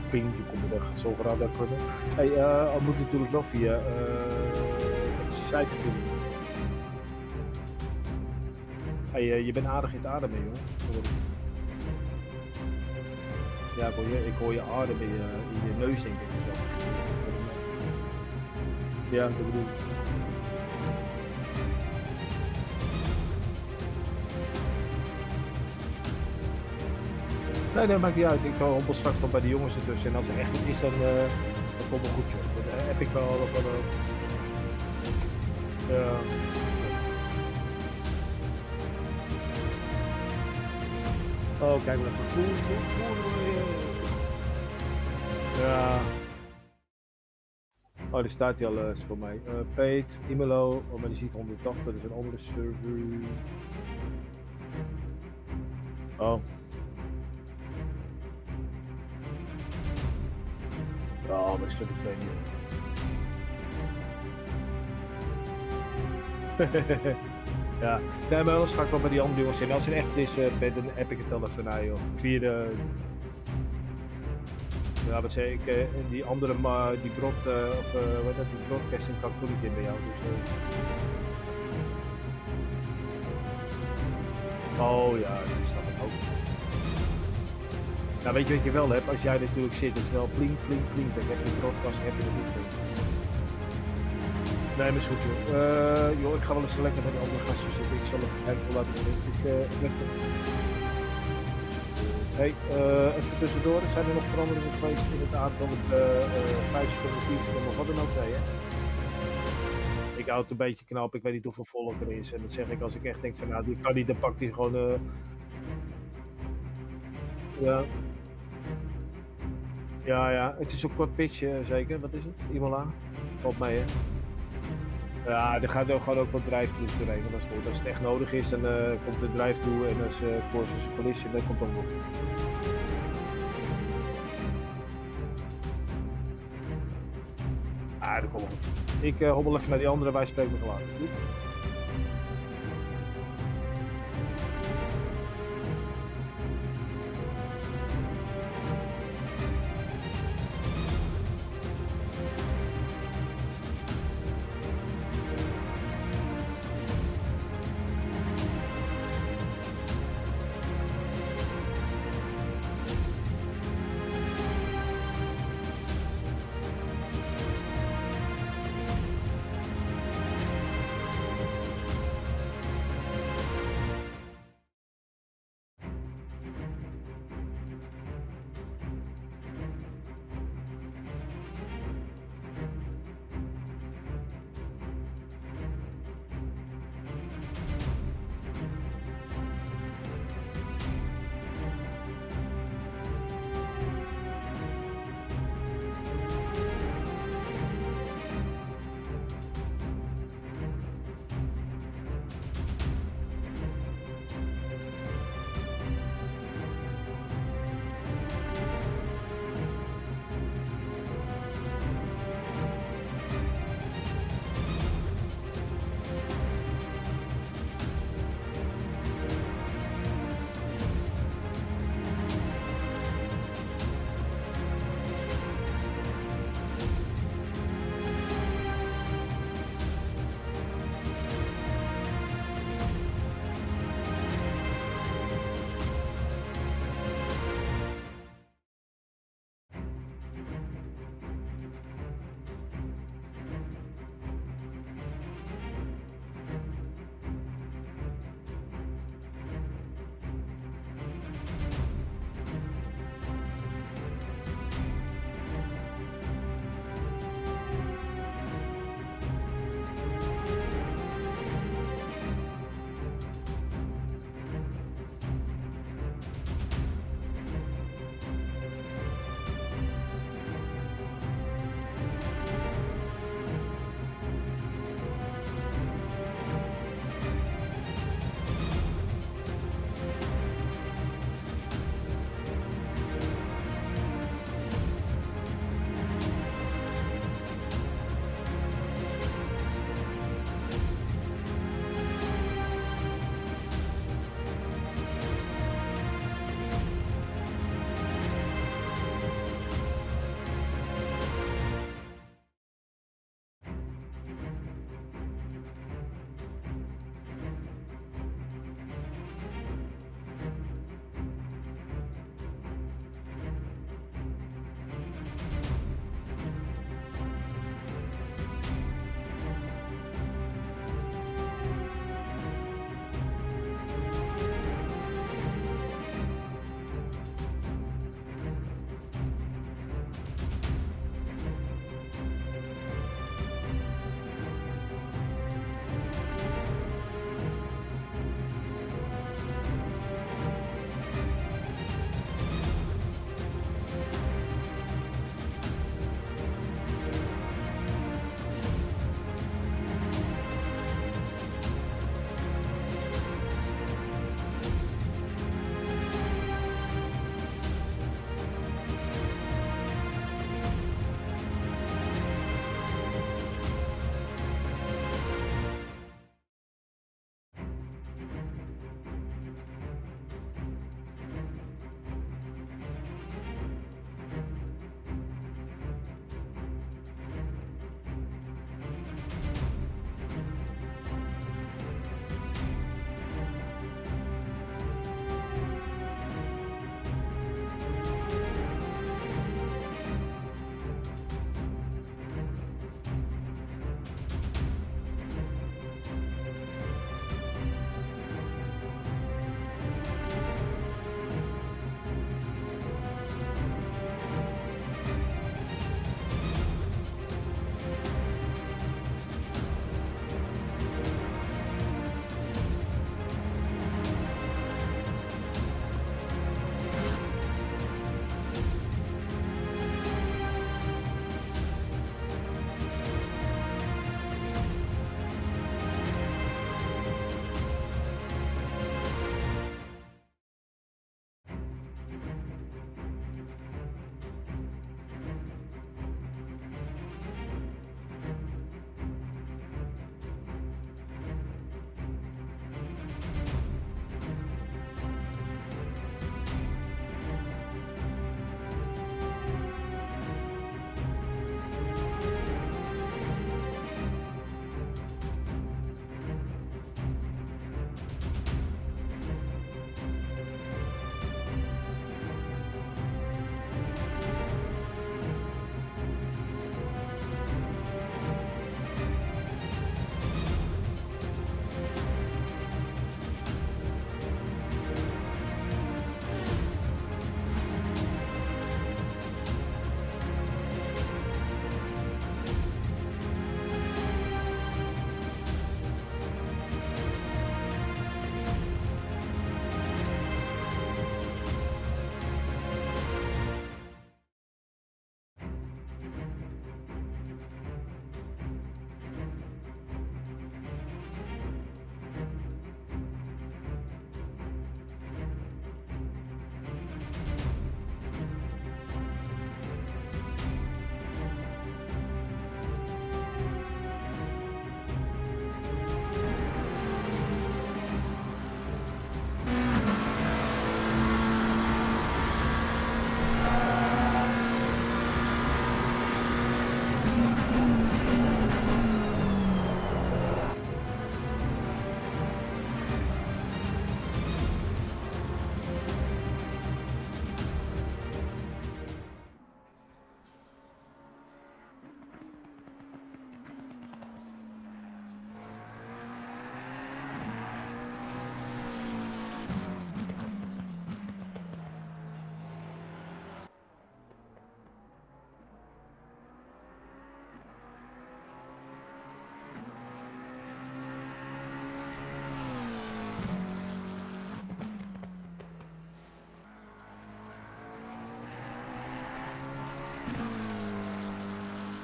ping, die komt er zo graag dat kunnen. Hey, al moet natuurlijk wel via de site natuurlijk. Hey, je bent aardig in het ademen, jongen. Ja, ik hoor je adem in je neus, denk ik zelfs. Ja, dat bedoel ik. Nee, maakt niet uit. Ik hobbel straks van bij de jongens ertussen. En als er echt iets is, dan komt het goed, joh. Dat heb ik wel. Ja. Oh, kijk maar, dat voel. Ja. Oh, daar staat hij al voor mij. Paid, Imola, oh, maar die ziet 180, dat is een andere server. Oh. Oh, maar ik stuk het 2 niet. Ja, nee, maar anders ga ik wel bij die andere jongens in. Als het echt is, dan heb ik het wel even naar, joh. Via de... Ja, wat zei ik, die andere, die die broadcasting kan ik toch niet in bij jou, dus... Oh ja, dat snap ik ook. Nou, weet je wat je wel hebt? Als jij natuurlijk zit, is het wel plink, dan heb je de broadcast, heb je het niet. Nee, maar is goed, joh. Joh, ik ga wel eens lekker met de andere gasten zitten. Ik zal even kijken hoe laat het is. Hey, even tussendoor. Zijn er nog veranderingen geweest in het aantal 5 seconden, 10 seconden, wat dan ook? Nee, hè? Ik hou het een beetje knap. Ik weet niet hoeveel volk er is. En dat zeg ik als ik echt denk van, nou, die kan niet, dan pakt hij gewoon... Ja. Ja, het is een kort pitch, zeker. Wat is het? Imola? Valt mee, hè? Ja, er gaat ook gewoon ook wat drive-throughs doorheen. Dat is goed. Als het echt nodig is, dan komt de drive-through en als Corsa Collision, dat komt ook nog. Ah, dat komt wel goed. Ik hobbel even naar die andere, wij spreken nog later.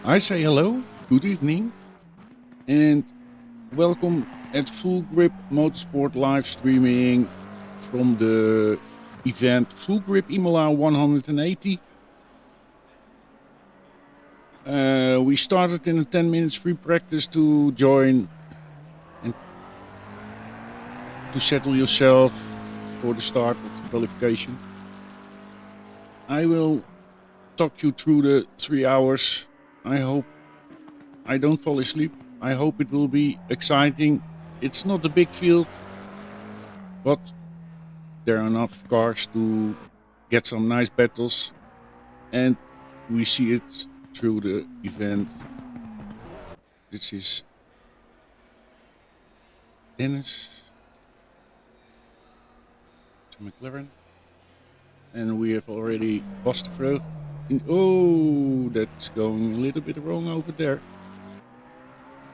I say hello, good evening, and welcome at Full Grip Motorsport live streaming from the event Full Grip Imola 180. We started in a 10 minutes free practice to join and to settle yourself for the start of the qualification. I will talk you through the 3 hours. I hope I don't fall asleep. I hope it will be exciting. It's not a big field, but there are enough cars to get some nice battles, and we see it through the event. This is Dennis to McLaren, and we have already Bas de Vreugd. Oh, that's going a little bit wrong over there.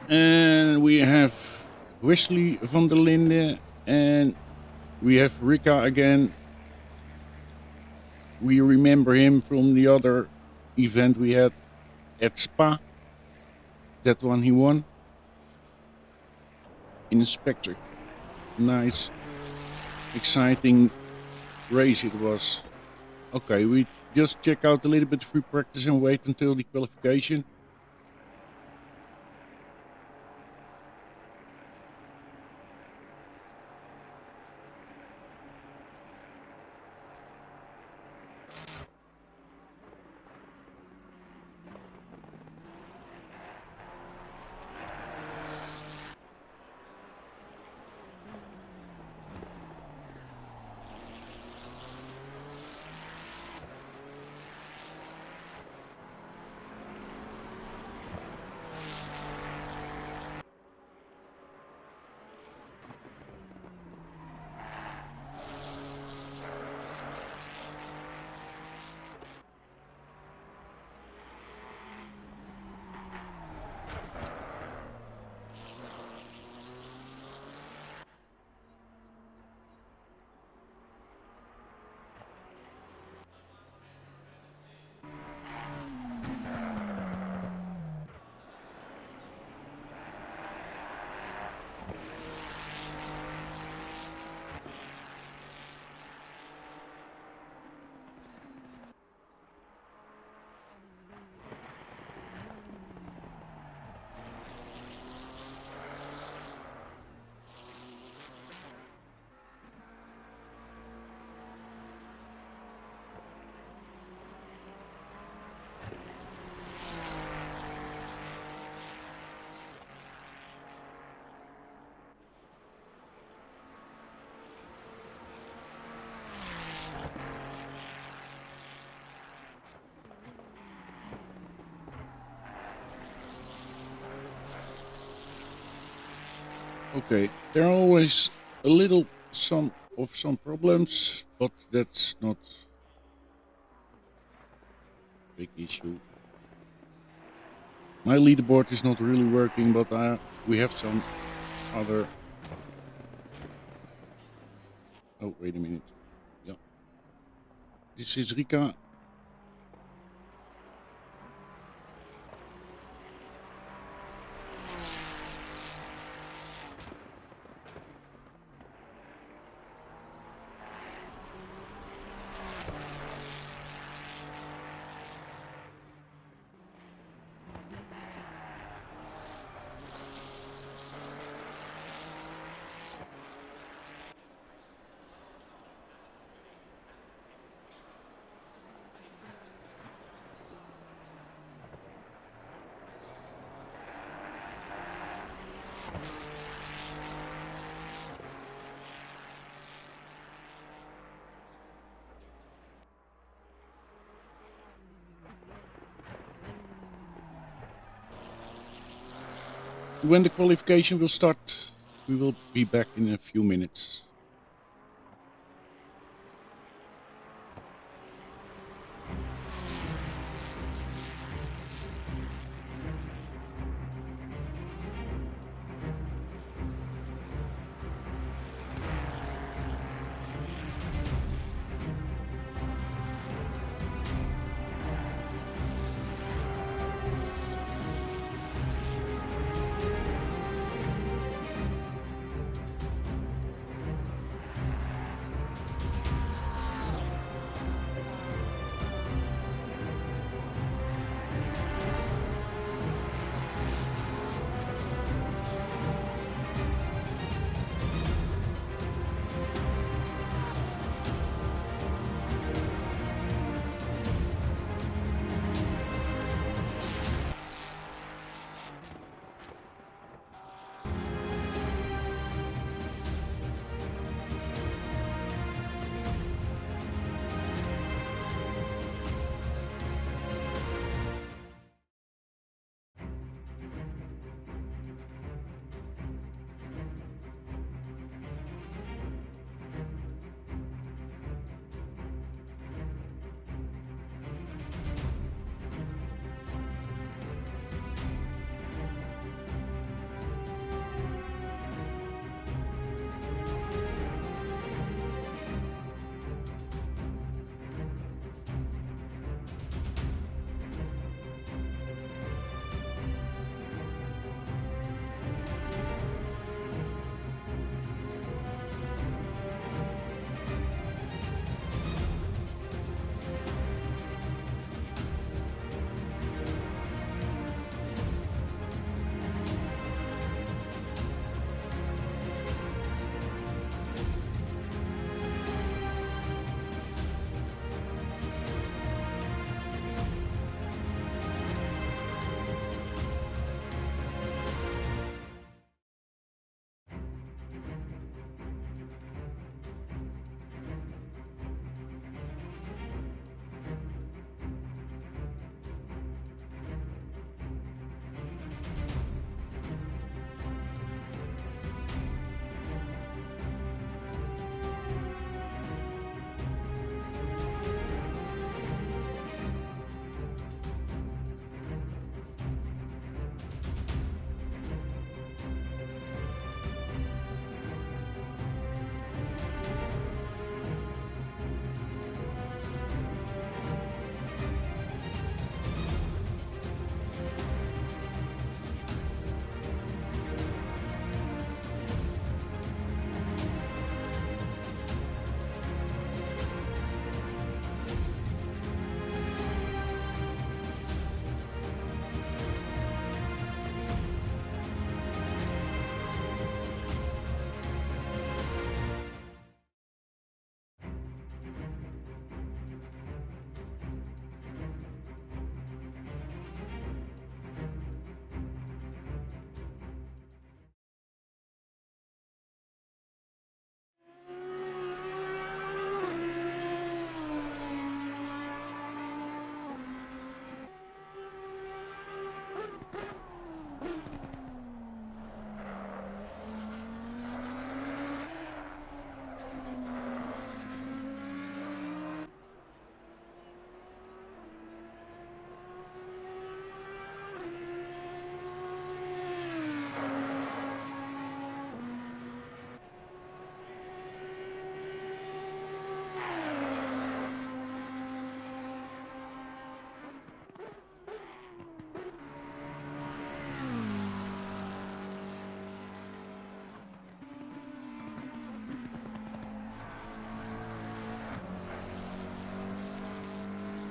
And we have Wesley van der Linde, and we have Rika again. We remember him from the other event we had at Spa. That one he won in a spectacular, nice, exciting race it was. Okay, we just check out a little bit of free practice and wait until the qualification. Okay, there are always a little some problems, but that's not a big issue. My leaderboard is not really working, but we have some other. Oh, wait a minute. Yeah, this is Rika. When the qualification will start, we will be back in a few minutes.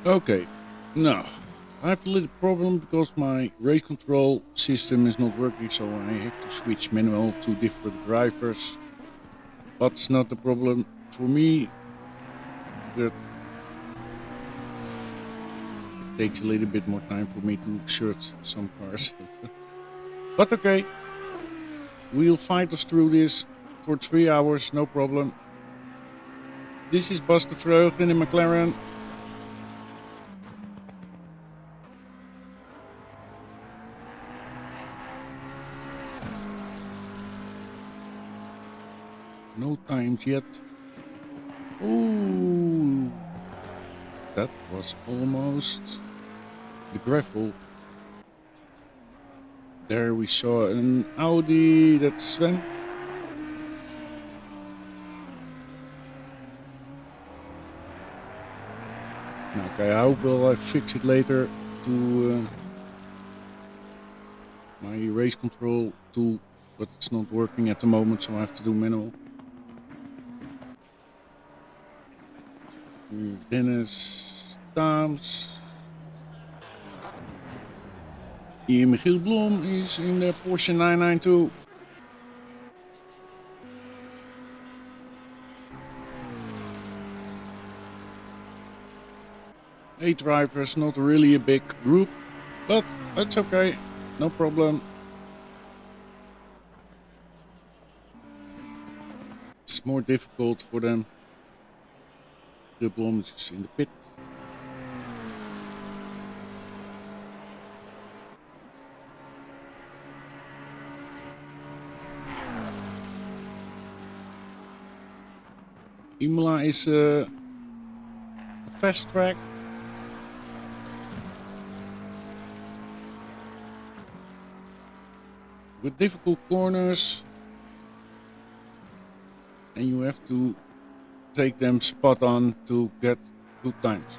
Okay, now I have a little problem because my race control system is not working, so I have to switch manual to different drivers. But it's not a problem for me. But it takes a little bit more time for me to search some cars. But okay, we'll fight us through this for 3 hours, no problem. This is Bas de Vreugd in a McLaren. No times yet. Ooh, that was almost the gravel. There we saw an Audi, that's Sven. Okay, how will I fix it later to my race control tool, but it's not working at the moment, so I have to do manual. Here's Dennis Daams. Hier Michiel Blom is in the Porsche 992. Eight drivers, not really a big group, but that's okay, no problem. It's more difficult for them. The Blom is in the pit. Imola is a fast track. With difficult corners, and you have to take them spot on to get good times.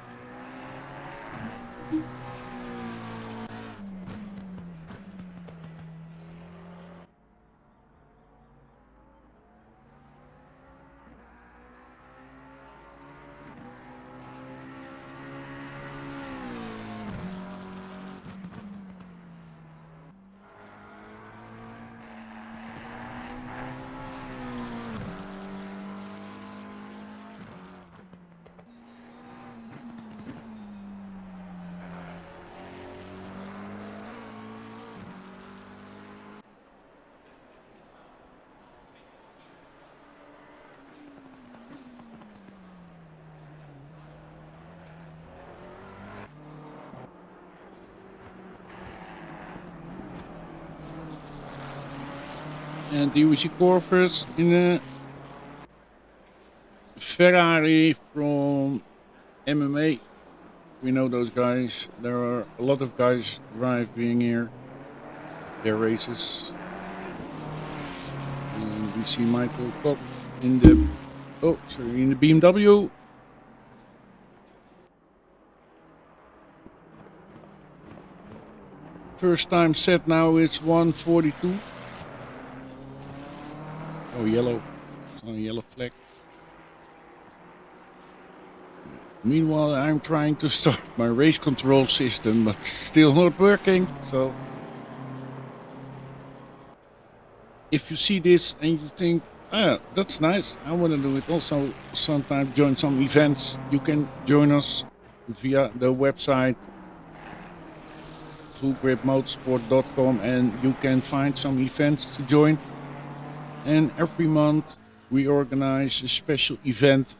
And here we see Corvus in a Ferrari from MMA. We know those guys. There are a lot of guys driving here their races. And we see Michael Koch in the in the BMW. First time set now, it's 142. Oh, yellow. It's on a yellow flag. Meanwhile, I'm trying to start my race control system, but it's still not working. So, if you see this and you think, ah, that's nice, I want to do it also sometime, join some events, you can join us via the website fullgripmotorsport.com, and you can find some events to join. And every month we organize a special event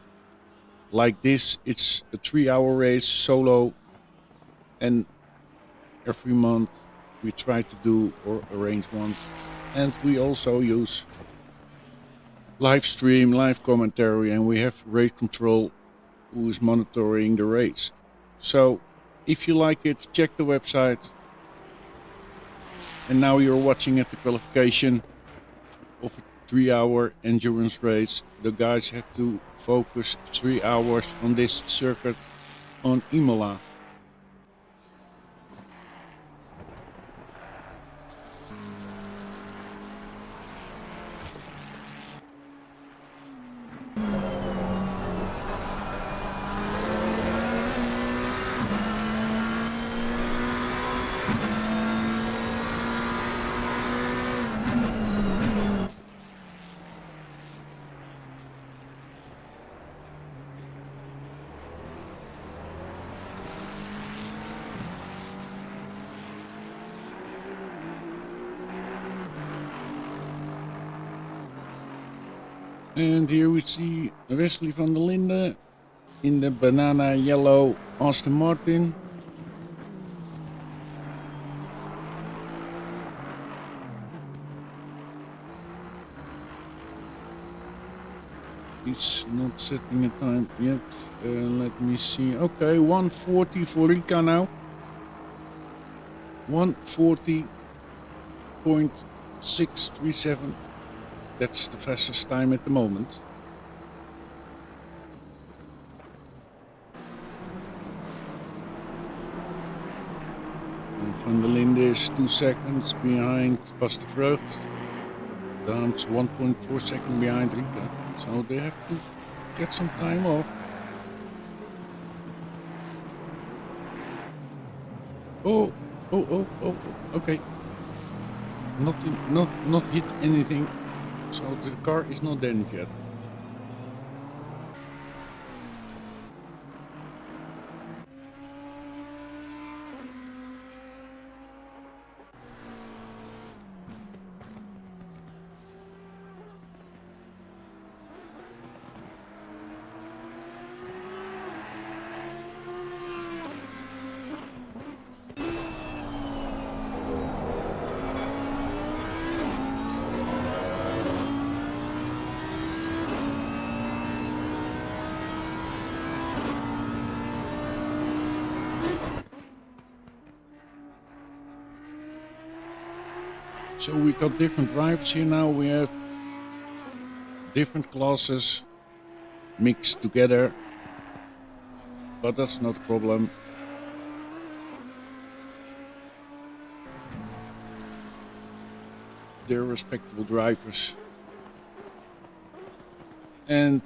like this. It's a 3-hour race solo, and every month we try to do or arrange one. And we also use live stream, live commentary, and we have race control who is monitoring the race. So if you like it, check the website. And now you're watching at the qualification of a 3-hour endurance race. The guys have to focus 3 hours on this circuit on Imola. And here we see Wesley van der Linde in the banana yellow Aston Martin. He's not setting a time yet. Let me see. Okay, 1:40 for Rika now. 1:40.637. That's the fastest time at the moment. And Van der Linde is 2 seconds behind Bas de Vreugd. Daam's 1.4 seconds behind Rika. So they have to get some time off. Oh, okay. Nothing, not hit anything. So the car is not damaged yet. So we got different drivers here now. We have different classes mixed together, but that's not a problem. They're respectable drivers. And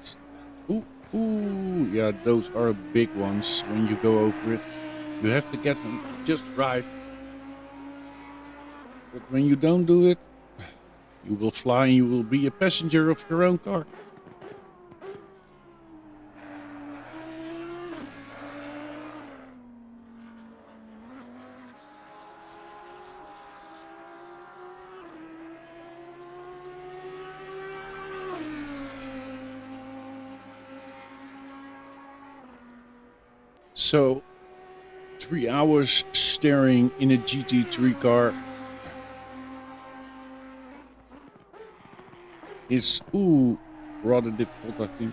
yeah, those are big ones. When you go over it, you have to get them just right. But when you don't do it, you will fly and you will be a passenger of your own car. So, 3 hours steering in a GT3 car is rather difficult, I think.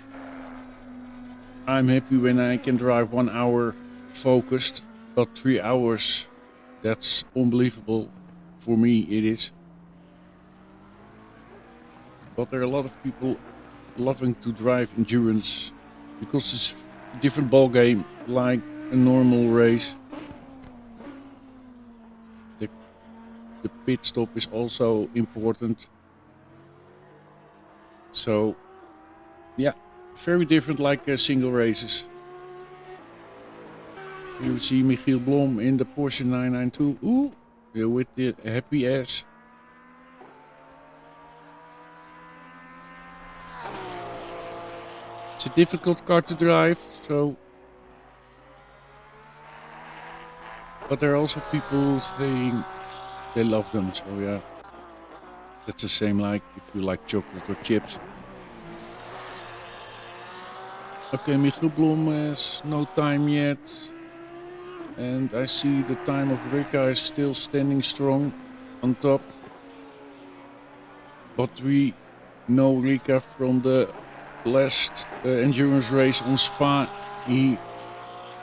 I'm happy when I can drive 1 hour focused, but 3 hours, that's unbelievable. For me, it is. But there are a lot of people loving to drive endurance because it's a different ball game, like a normal race. The pit stop is also important. So, yeah, very different like single races. You see Michiel Blom in the Porsche 992. With the happy ass. It's a difficult car to drive, so. But there are also people saying they love them, so yeah. That's the same like if you like chocolate or chips. Okay, Michiel Blom has no time yet. And I see the time of Rika is still standing strong on top. But we know Rika from the last endurance race on Spa. He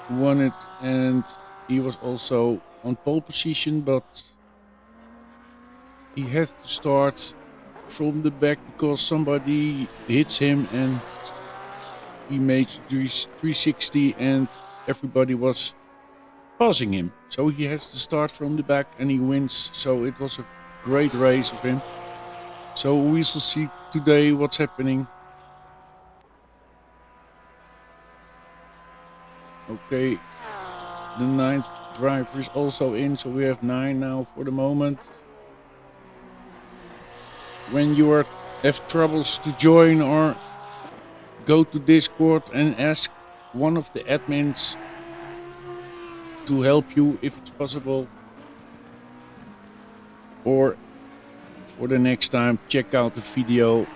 won it and he was also on pole position, but he had to start from the back because somebody hits him and he made 360 and everybody was passing him. So he has to start from the back and he wins. So it was a great race of him. So we shall see today what's happening. Okay, the 9th driver is also in, so we have 9 now for the moment. When you have troubles to join or go to Discord and ask one of the admins to help you if it's possible. Or for the next time, check out the video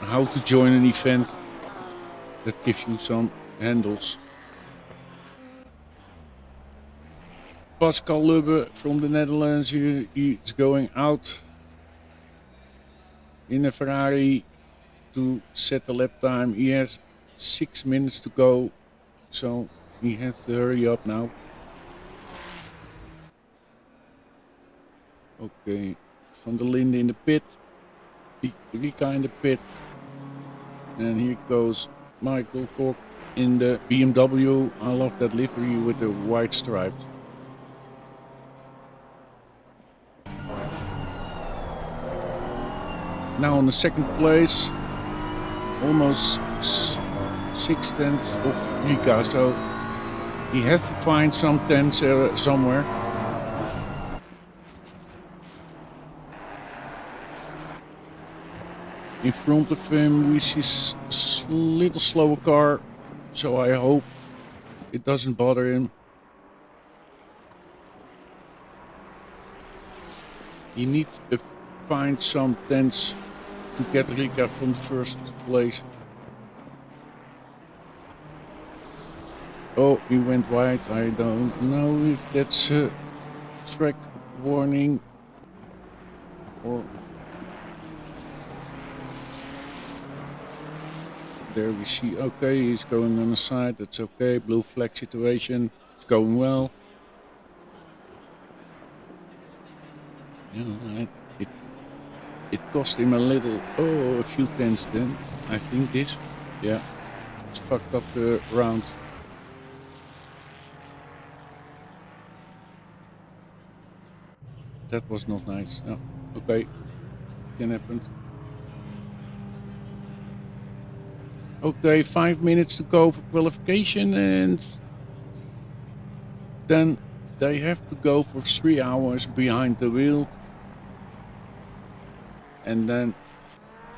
how to join an event that gives you some handles. Pascal Lubbe from the Netherlands, he's going out in a Ferrari to set the lap time. He has 6 minutes to go, so he has to hurry up now. Okay, Van der Linde in the pit, Rika in the pit, and here goes Michael Kok in the BMW. I love that livery with the white stripes. Now on the second place, almost 6/10 of Rika, so he has to find some tenths somewhere. In front of him we see a little slower car, so I hope it doesn't bother him. He needs to find some tenths to get Rika from the first place. Oh, he went wide. I don't know if that's a track warning or... There we see, okay, he's going on the side, that's okay. Blue flag situation, it's going well. Yeah, it cost him a few tenths then. I think this, yeah, it's fucked up the round. That was not nice. No, okay, can happen. Okay, 5 minutes to go for qualification, and then they have to go for 3 hours behind the wheel. And then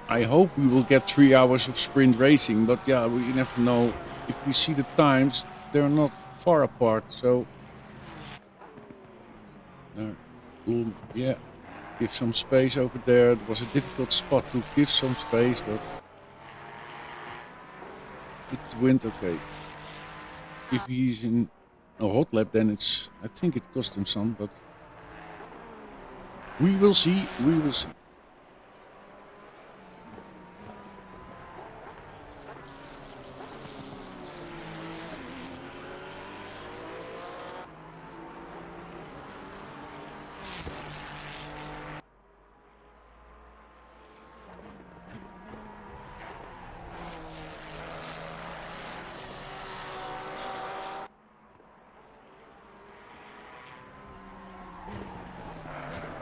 I hope we will get 3 hours of sprint racing, but yeah, we never know. If we see the times, they're not far apart, so yeah, give some space over there. It was a difficult spot to give some space, but it went okay. If he's in a hot lap, then I think it cost him some, but we will see, we will see.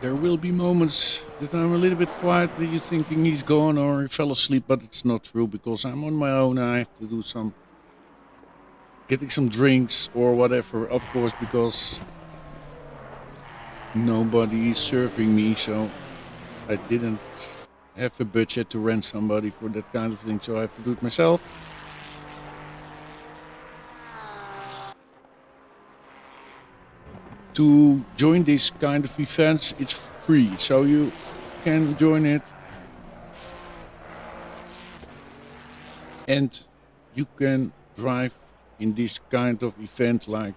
There will be moments that I'm a little bit quiet, that you're thinking he's gone or he fell asleep, but it's not true because I'm on my own and I have to do getting some drinks or whatever, of course, because nobody is serving me, so I didn't have a budget to rent somebody for that kind of thing, so I have to do it myself. To join this kind of events, it's free, so you can join it and you can drive in this kind of event like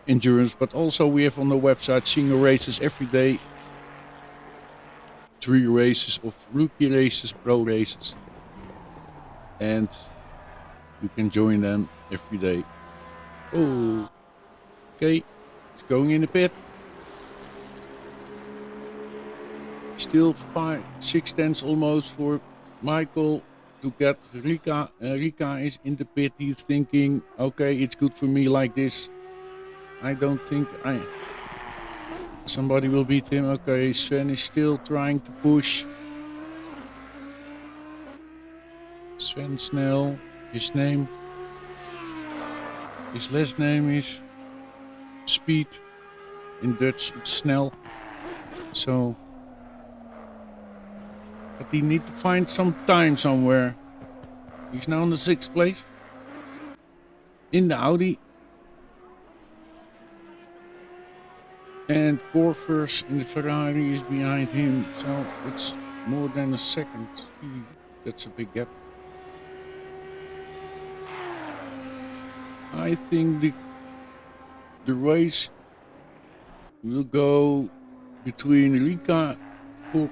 endurance, but also we have on the website single races every day, 3 races of rookie races, pro races, and you can join them every day. Oh, okay. Going in the pit. Still 6/10 almost for Michael to get Rika. Rika is in the pit. He's thinking, okay, it's good for me like this. I don't think somebody will beat him. Okay, Sven is still trying to push. Sven Snell, his last name is Speed. In Dutch, it's Snell. So, but he need to find some time somewhere. He's now in the 6th place in the Audi, and Corvus in the Ferrari is behind him. So it's more than a second. That's a big gap. I think the race will go between Rika Cook.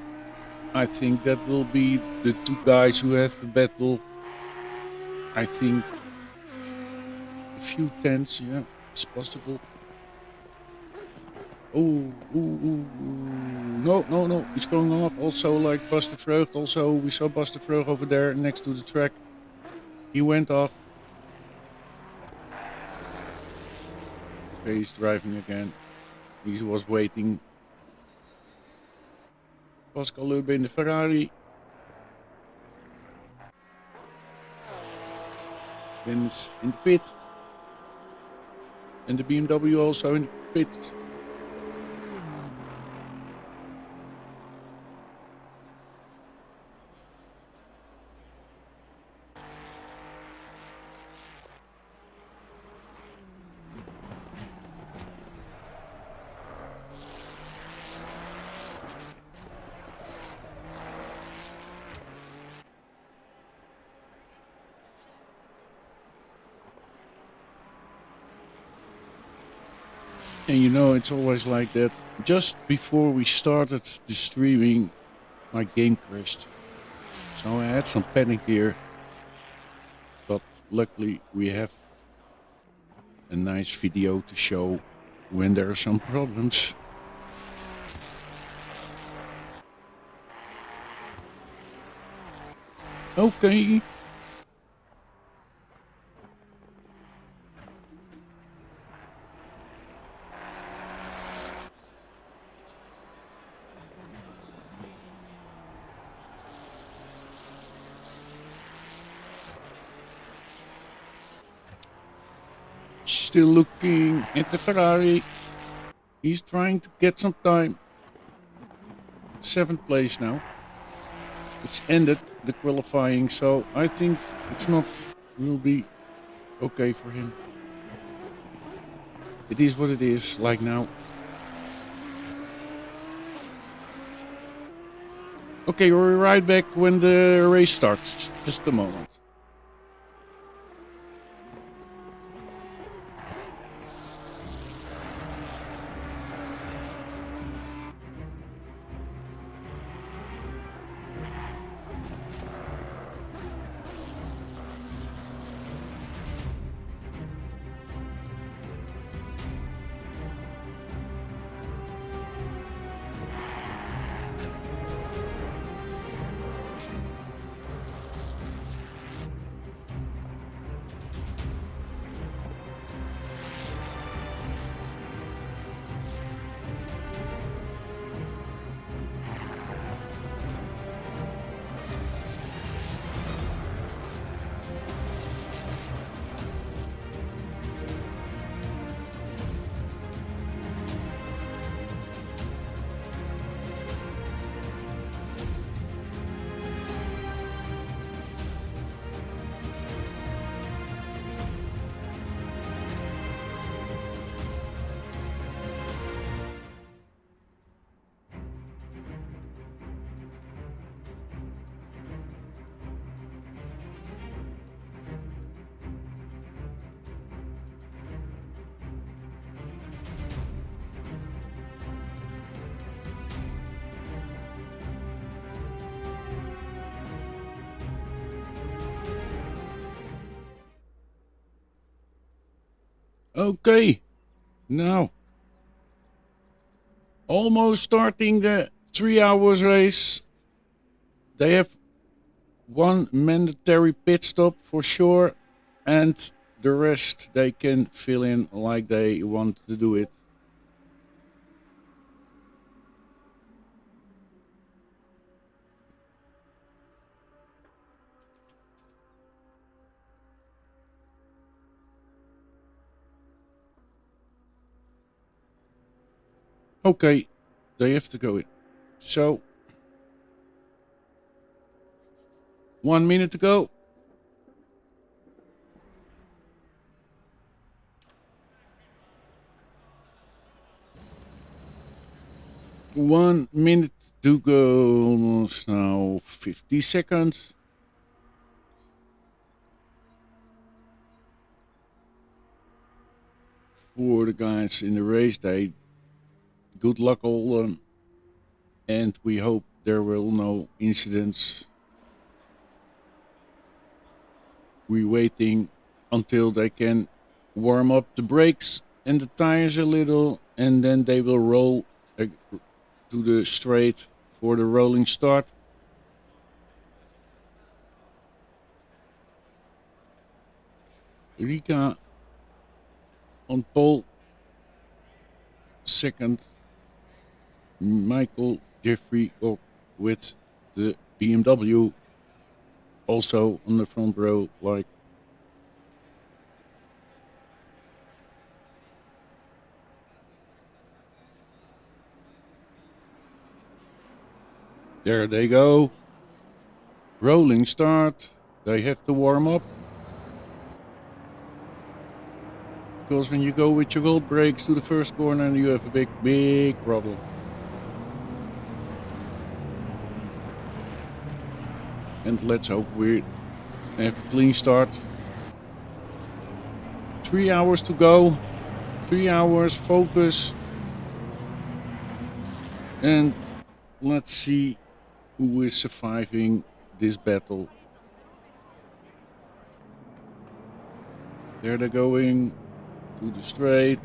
I think that will be the two guys who have the battle. I think a few tenths, yeah, it's possible. Oh, no, no, no, he's going off. Also, like Buster Vreugd. Also, we saw Buster Vreugd over there next to the track. He went off. Okay, he's driving again. He was waiting. Pascal Lubbe in the Ferrari. Dennis in the pit. And the BMW also in the pit. And you know, it's always like that. Just before we started the streaming, my game crashed. So I had some panic here. But luckily we have a nice video to show when there are some problems. Okay. Still looking at the Ferrari. He's trying to get some time. 7th place now. It's ended, the qualifying, so I think it's not will be okay for him. It is what it is, like now. Okay, we're right back when the race starts. Just a moment. Okay, now almost starting the 3 hours race. They have one mandatory pit stop for sure, and the rest they can fill in like they want to do it. Okay, they have to go in. So, 1 minute to go. One minute to go. Almost now 50 seconds. for the guys in the race day. Good luck all, and we hope there will no incidents. We're waiting until they can warm up the brakes and the tires a little, and then they will roll to the straight for the rolling start. Rika on pole. Second, Michael Jeffrey with the BMW. Also on the front row, like there they go. Rolling start. They have to warm up. Because when you go with your old brakes to the first corner, you have a big problem. And let's hope we have a clean start. 3 hours to go. 3 hours, focus. And let's see who is surviving this battle. There they're going to the straight.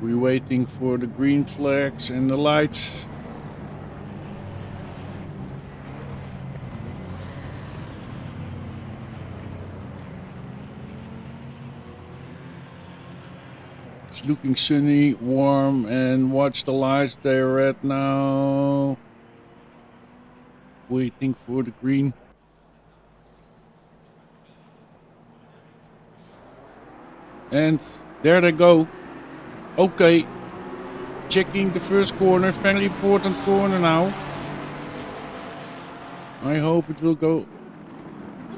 We're waiting for the green flags and the lights. It's looking sunny, warm, and watch the lights. They're red now. Waiting for the green. And there they go. Okay. Checking the first corner. Very important corner now. I hope it will go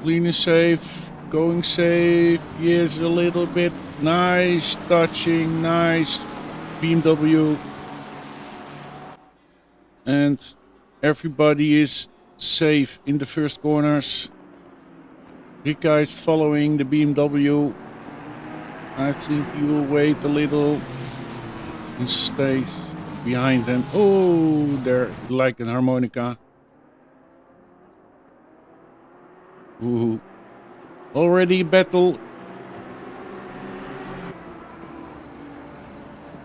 clean and safe. Going safe. Yes, a little bit. Nice touching. Nice BMW. And everybody is safe in the first corners. Rika is following the BMW. I think he will wait a little and stay behind them. Oh, they're like an harmonica. Ooh. Already a battle.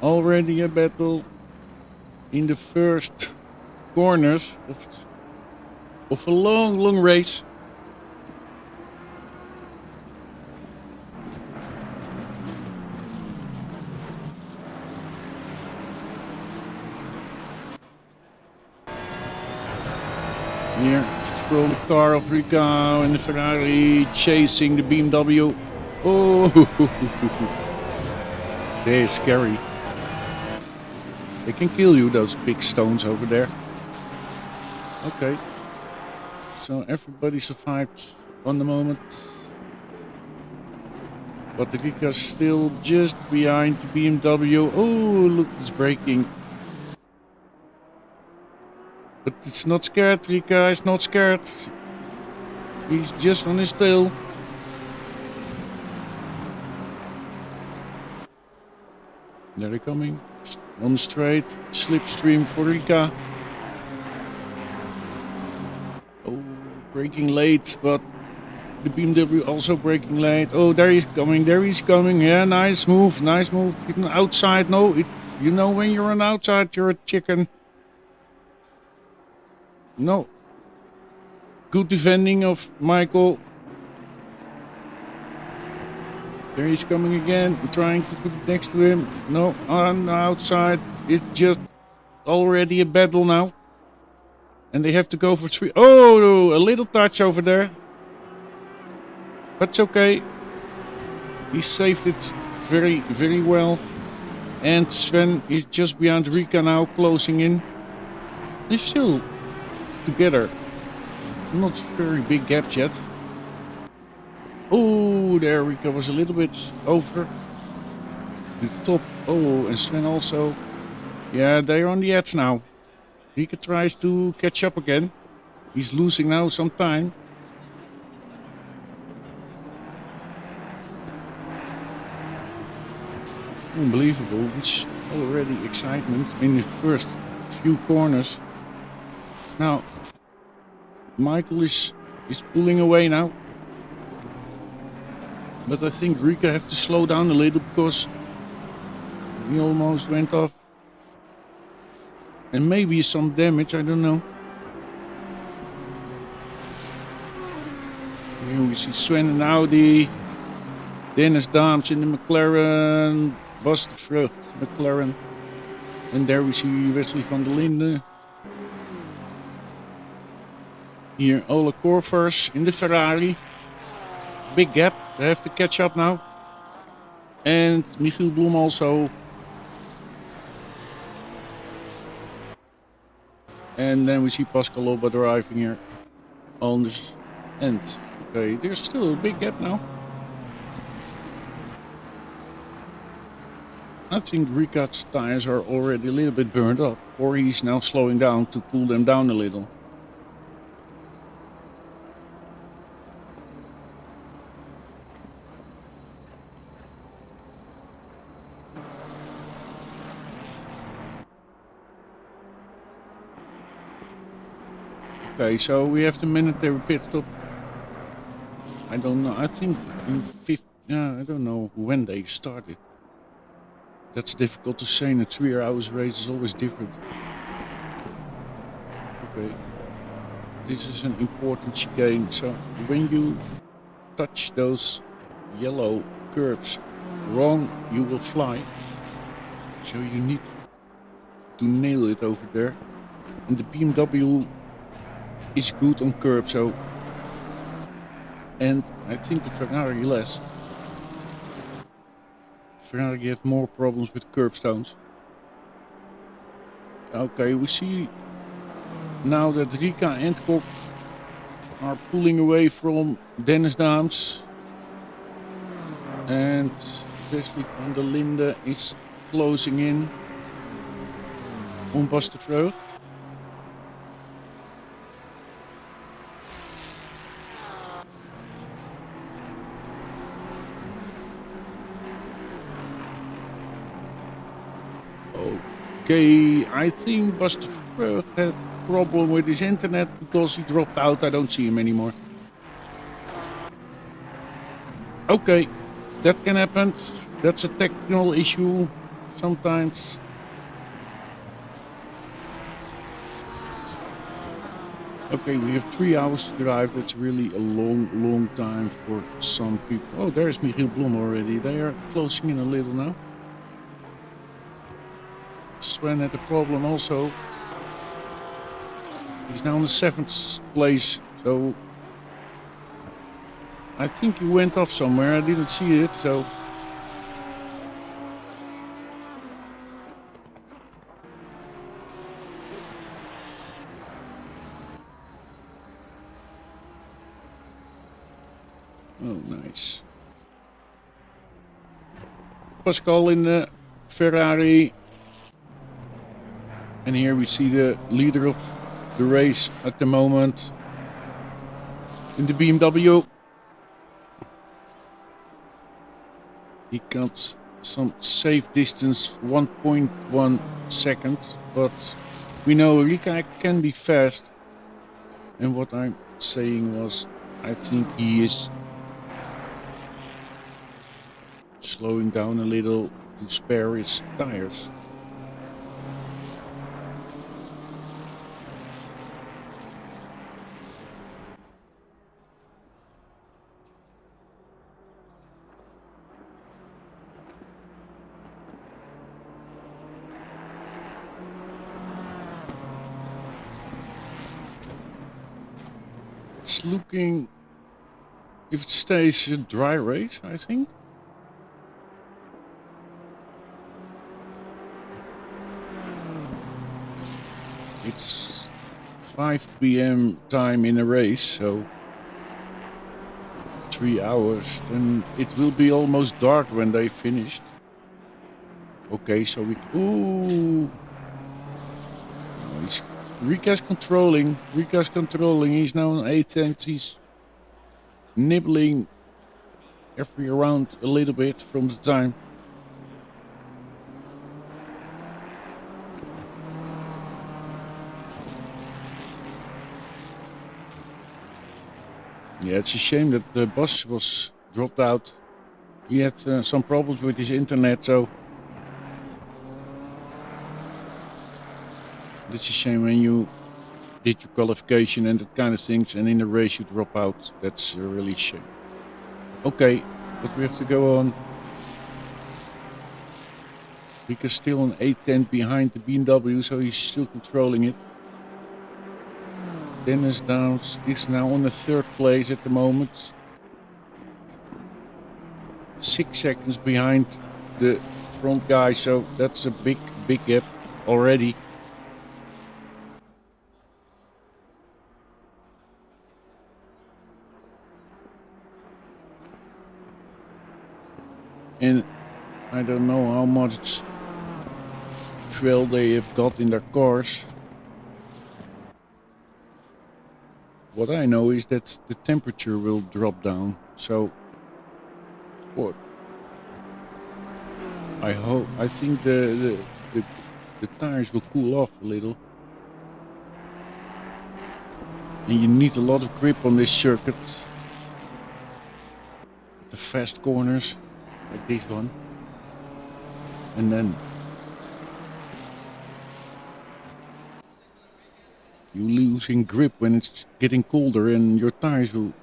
Already a battle in the first corners of a long race. Here from the car of Rika and the Ferrari chasing the BMW. Oh, they're scary. They can kill you, those big stones over there. Okay. So everybody survived on the moment. But the Rika's still just behind the BMW. Oh, look, it's braking. But it's not scared, Rika is not scared. He's just on his tail. There they're coming. On the straight, slipstream for Rika. Oh, braking late, but the BMW also braking late. Oh, there he's coming, there he's coming. Yeah, nice move, nice move. Outside, no, you know when you're on outside, you're a chicken. No. Good defending of Michael. There he's coming again. I'm trying to put it next to him. No, on the outside. It's just already a battle now. And they have to go for 3. Oh, a little touch over there. But it's okay. He saved it very well. And Sven is just behind Rika now, closing in. They're still together. Not very big gaps yet. Oh, there Rika was a little bit over the top. Oh, and Sven also. Yeah, they're on the edge now. Rika tries to catch up again. He's losing now some time. Unbelievable. It's already excitement in the first few corners. Now, Michael is pulling away now. But I think Rika have to slow down a little because he almost went off. And maybe some damage, I don't know. Here we see Sven and Audi. Dennis Daams in the McLaren. Bas de Vreugd, McLaren. And there we see Wesley van der Linde. Here Ola Corvers in the Ferrari. Big gap, they have to catch up now. And Michiel Blom also. And then we see Pascal Loba driving here on this end. Okay, there's still a big gap now. I think Ricard's tires are already a little bit burned up, or he's now slowing down to cool them down a little. Okay, so we have the mandatory pit stop. I don't know. I think in I don't know when they started. That's difficult to say. In a 3 hours race is always different. Okay, this is an important chicane. So when you touch those yellow curbs wrong, you will fly. So you need to nail it over there. And the BMW is good on curb, so, and I think the Ferrari less. Ferrari have more problems with curbstones. Okay, we see now that Rika and Kok are pulling away from Dennis Daams. And Wesley van der Linde is closing in on Bas de Vreugd. Okay, I think Bas de Vreugd had a problem with his internet because he dropped out. I don't see him anymore. Okay, that can happen. That's a technical issue sometimes. Okay, we have 3 hours to drive. That's really a long time for some people. Oh, there's Michiel Blom already. They are closing in a little now. Sven had a problem also. He's now in the 7th place, so I think he went off somewhere. I didn't see it, so oh, nice. Pascal in the Ferrari. And here we see the leader of the race at the moment in the BMW. He got some safe distance, 1.1 seconds, but we know Rika can be fast. And what I'm saying was, I think he is slowing down a little to spare his tires. It's looking, if it stays a dry race, I think. It's 5 p.m. time in a race, so 3 hours, then it will be almost dark when they finished. Okay, so we, ooh, Rika's controlling. He's now on 8th and he's nibbling every round a little bit from the time. Yeah, it's a shame that the bus was dropped out. He had some problems with his internet, so it's a shame when you did your qualification and that kind of things, and in the race you drop out. That's really a shame. Okay, but we have to go on. Rika's still on 8-10 behind the BMW, so he's still controlling it. Dennis Downs is now on the 3rd place at the moment. 6 seconds behind the front guy, so that's a big gap already. And I don't know how much fuel they have got in their cars. What I know is that the temperature will drop down, so what I think the tires will cool off a little. And you need a lot of grip on this circuit. The fast corners, like this one. And then you're losing grip when it's getting colder and your tires will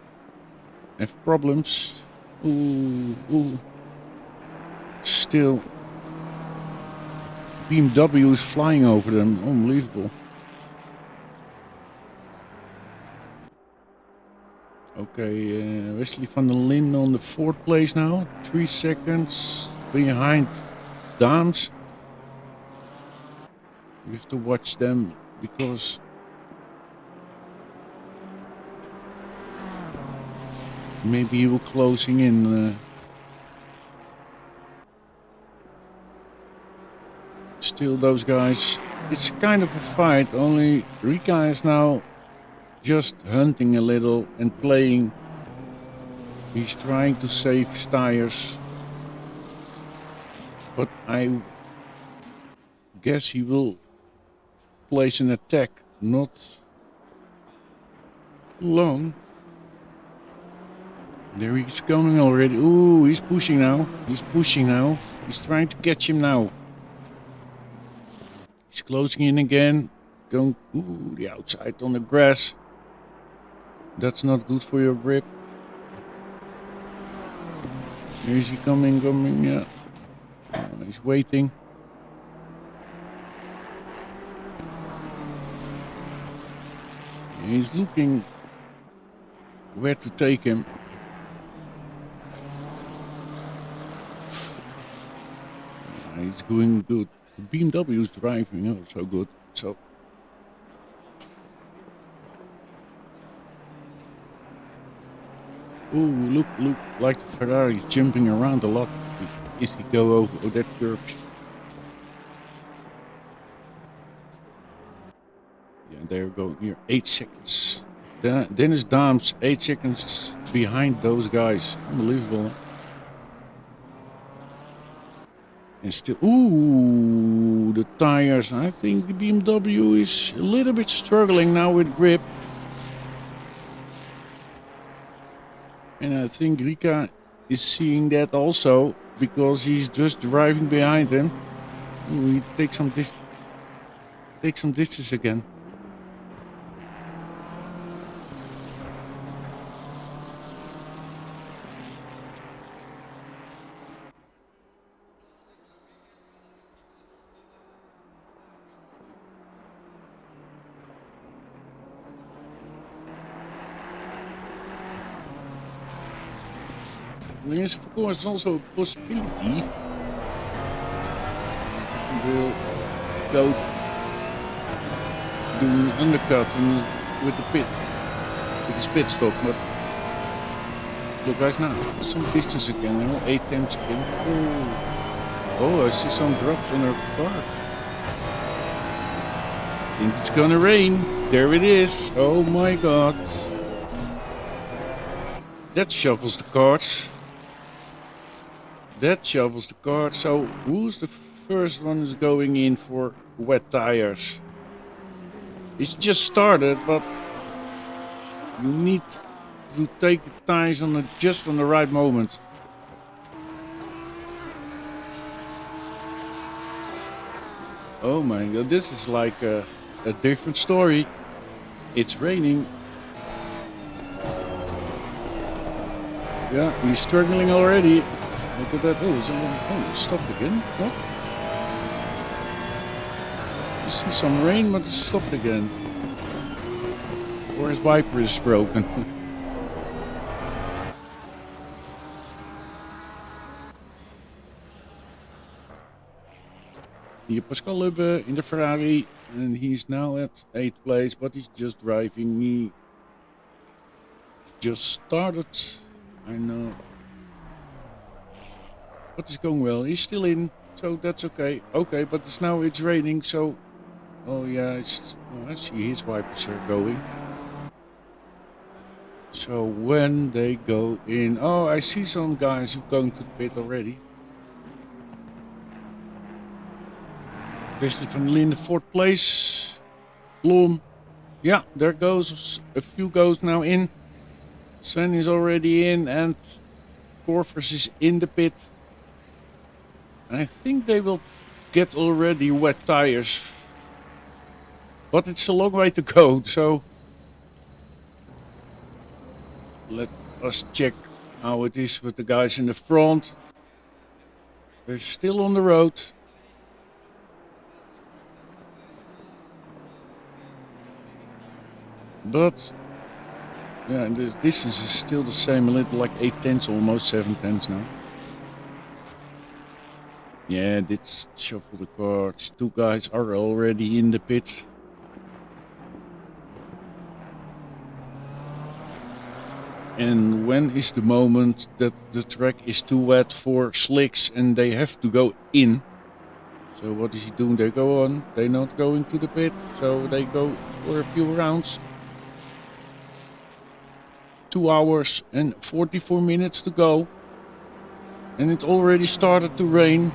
have problems. Ooh. Still, BMW is flying over them. Unbelievable. Okay, Wesley van der Linde on the 4th place now. 3 seconds behind Daams. We have to watch them because maybe he will closing in. Still those guys. It's kind of a fight, only Rika is now just hunting a little and playing. He's trying to save his tires. But I guess he will place an attack not long. There he's coming already. Ooh, he's pushing now. He's trying to catch him now. He's closing in again. Going, ooh, the outside on the grass. That's not good for your grip. Here is he coming, yeah. He's waiting. He's looking where to take him. He's going good. The BMW is driving so good. So look, like the Ferrari is jumping around a lot. If he go over that curve. Yeah, there we go. Here, 8 seconds. Dennis Daams, 8 seconds behind those guys. Unbelievable. And still, the tires. I think the BMW is a little bit struggling now with grip. And I think Rika is seeing that also because he's just driving behind him. Ooh, he takes some distance again. Yes, of course, also a possibility. We'll go do an undercut with the pit, with his pit stop. But look, guys, now some distance again. 8 tenths again. Oh, I see some drops on her car. I think it's gonna rain. There it is. Oh my God. That shovels the cards. So who's the first one is going in for wet tires? It's just started, but you need to take the tires on just on the right moment. Oh my god, this is like a different story. It's raining. Yeah, he's struggling already. Look at that. Oh, it stopped again. What? You see some rain, but it stopped again. Or his wiper is broken. Here, Pascal Lubbe in the Ferrari, and he's now at 8th place, but he's just driving. He just started. I know. But it's going well. He's still in, so that's okay. Okay, but it's raining, so... Oh yeah, I see his wipers are going. So when they go in... Oh, I see some guys who are going to the pit already. Wesley van Lee in the 4th place. Blom. Yeah, there goes a few goes now in. Sven is already in and Corvus is in the pit. I think they will get already wet tires. But it's a long way to go, so let us check how it is with the guys in the front. They're still on the road. But yeah, the distance is still the same, a little like 8/10, almost 7/10 now. Yeah, let's shuffle the cards. 2 guys are already in the pit. And when is the moment that the track is too wet for slicks and they have to go in? So what is he doing? They go on. They're not going to the pit, so they go for a few rounds. 2 hours and 44 minutes to go. And it already started to rain.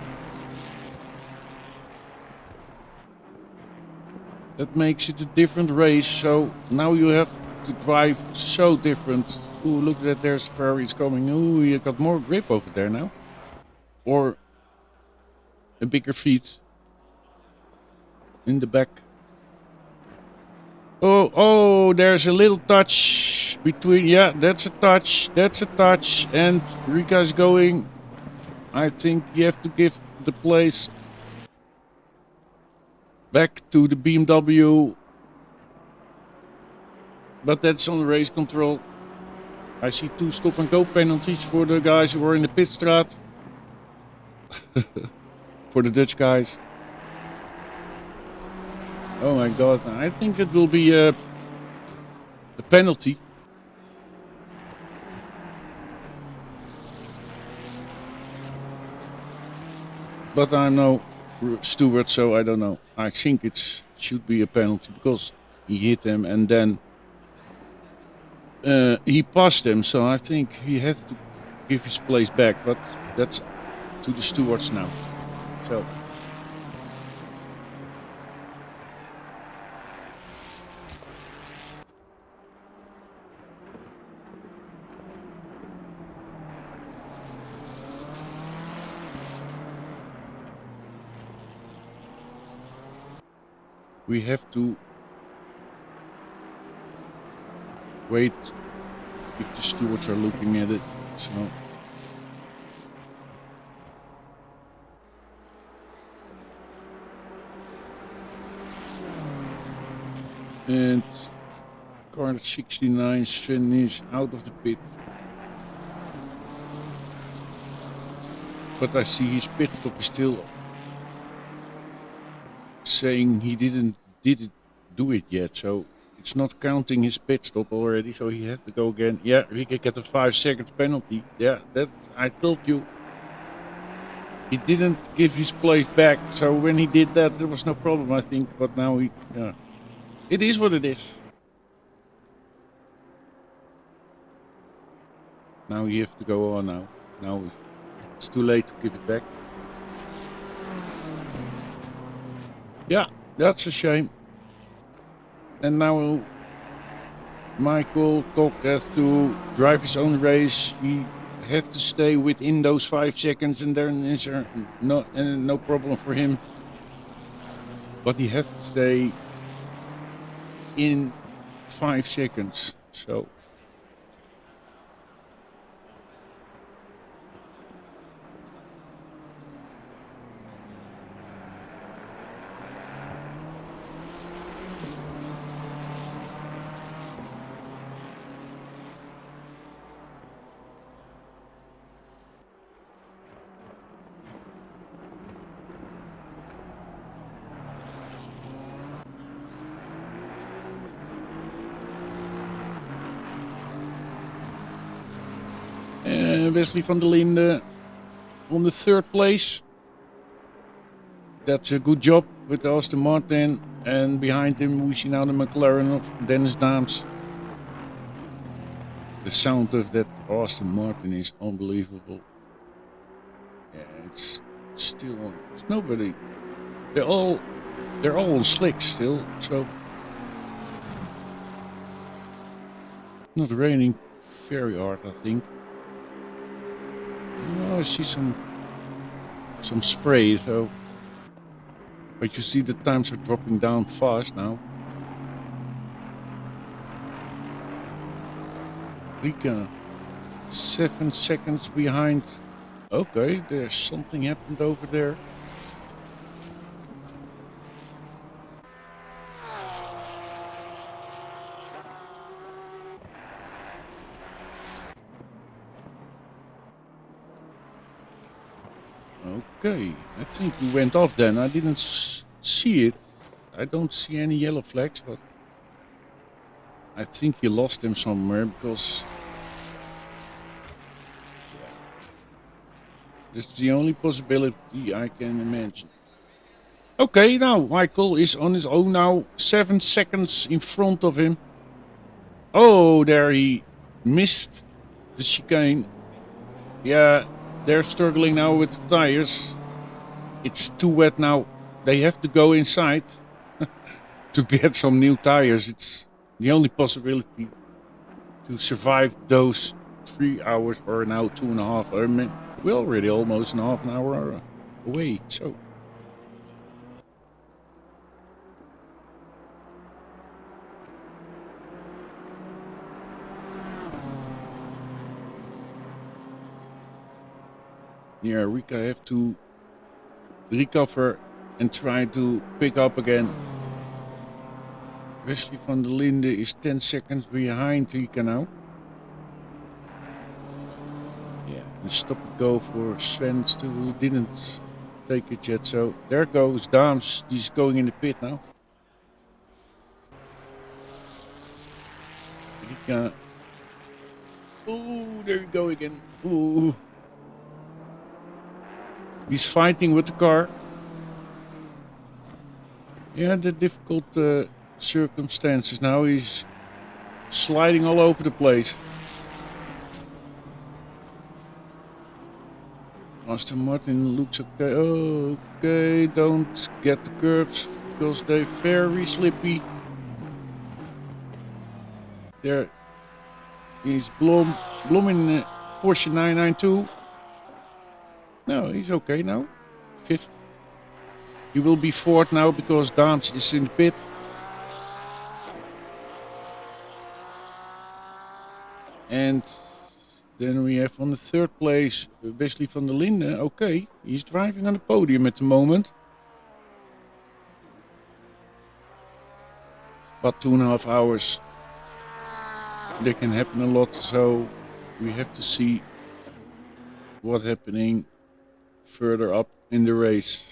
That makes it a different race, so now you have to drive so different. Ooh, look at that, there's Ferraris coming. Ooh, you got more grip over there now. Or a bigger feet in the back. Oh, there's a little touch between, yeah, that's a touch, and Rika's going. I think you have to give the place back to the BMW, but that's on the race control. I see 2 stop and go penalties for the guys who are in the pit strat. For the Dutch guys. Oh my god, I think it will be a penalty. But I'm no steward, so I don't know. I think it should be a penalty because he hit him and then he passed him, so I think he has to give his place back, but that's to the stewards now. So we have to wait if the stewards are looking at it. So and car 69 Sven is out of the pit. But I see his pit stop is still saying he didn't do it yet, so it's not counting his pit stop already, so he has to go again. Yeah, Rieke get a 5 seconds penalty. Yeah, that I told you. He didn't give his place back, so when he did that, there was no problem, I think. But now it is what it is. Now you have to go on now. Now it's too late to give it back. Yeah, that's a shame. And now Michael Koch has to drive his own race. He has to stay within those 5 seconds, and then is no problem for him. But he has to stay in 5 seconds. So Wesley van der Linde on the 3rd place. That's a good job with Aston Martin. And behind him we see now the McLaren of Dennis Daams. The sound of that Aston Martin is unbelievable. Yeah, it's still, it's nobody. They're all on slicks still, so not raining very hard, I think. Oh, I see some spray, so. But you see the times are dropping down fast now. Rika, 7 seconds behind. Okay, there's something happened over there. Okay, I think we went off then. I didn't see it. I don't see any yellow flags, but I think you lost him somewhere because that's the only possibility I can imagine. Okay, now Michael is on his own now. 7 seconds in front of him. Oh, there he missed the chicane. Yeah, they're struggling now with the tires. It's too wet now. They have to go inside to get some new tires. It's the only possibility to survive those 3 hours or now 2.5. I mean, we're already almost an half an hour away. So yeah, Rika have to recover and try to pick up again. Wesley van der Linde is 10 seconds behind Rika now. Yeah, and stop and go for Sven still, who didn't take it yet. So there goes Daams. He's going in the pit now. Rika. Oh, there you go again. Ooh. He's fighting with the car. Yeah, the difficult circumstances now. He's sliding all over the place. Aston Martin looks okay. Oh, okay, don't get the curbs because they're very slippy. There is Blom in Porsche 992. No, he's okay now. 5th. He will be 4th now because Daams is in the pit. And then we have on the 3rd place Wesley van der Linde. Okay, he's driving on the podium at the moment. But 2.5 hours, there can happen a lot. So we have to see what's happening further up in the race.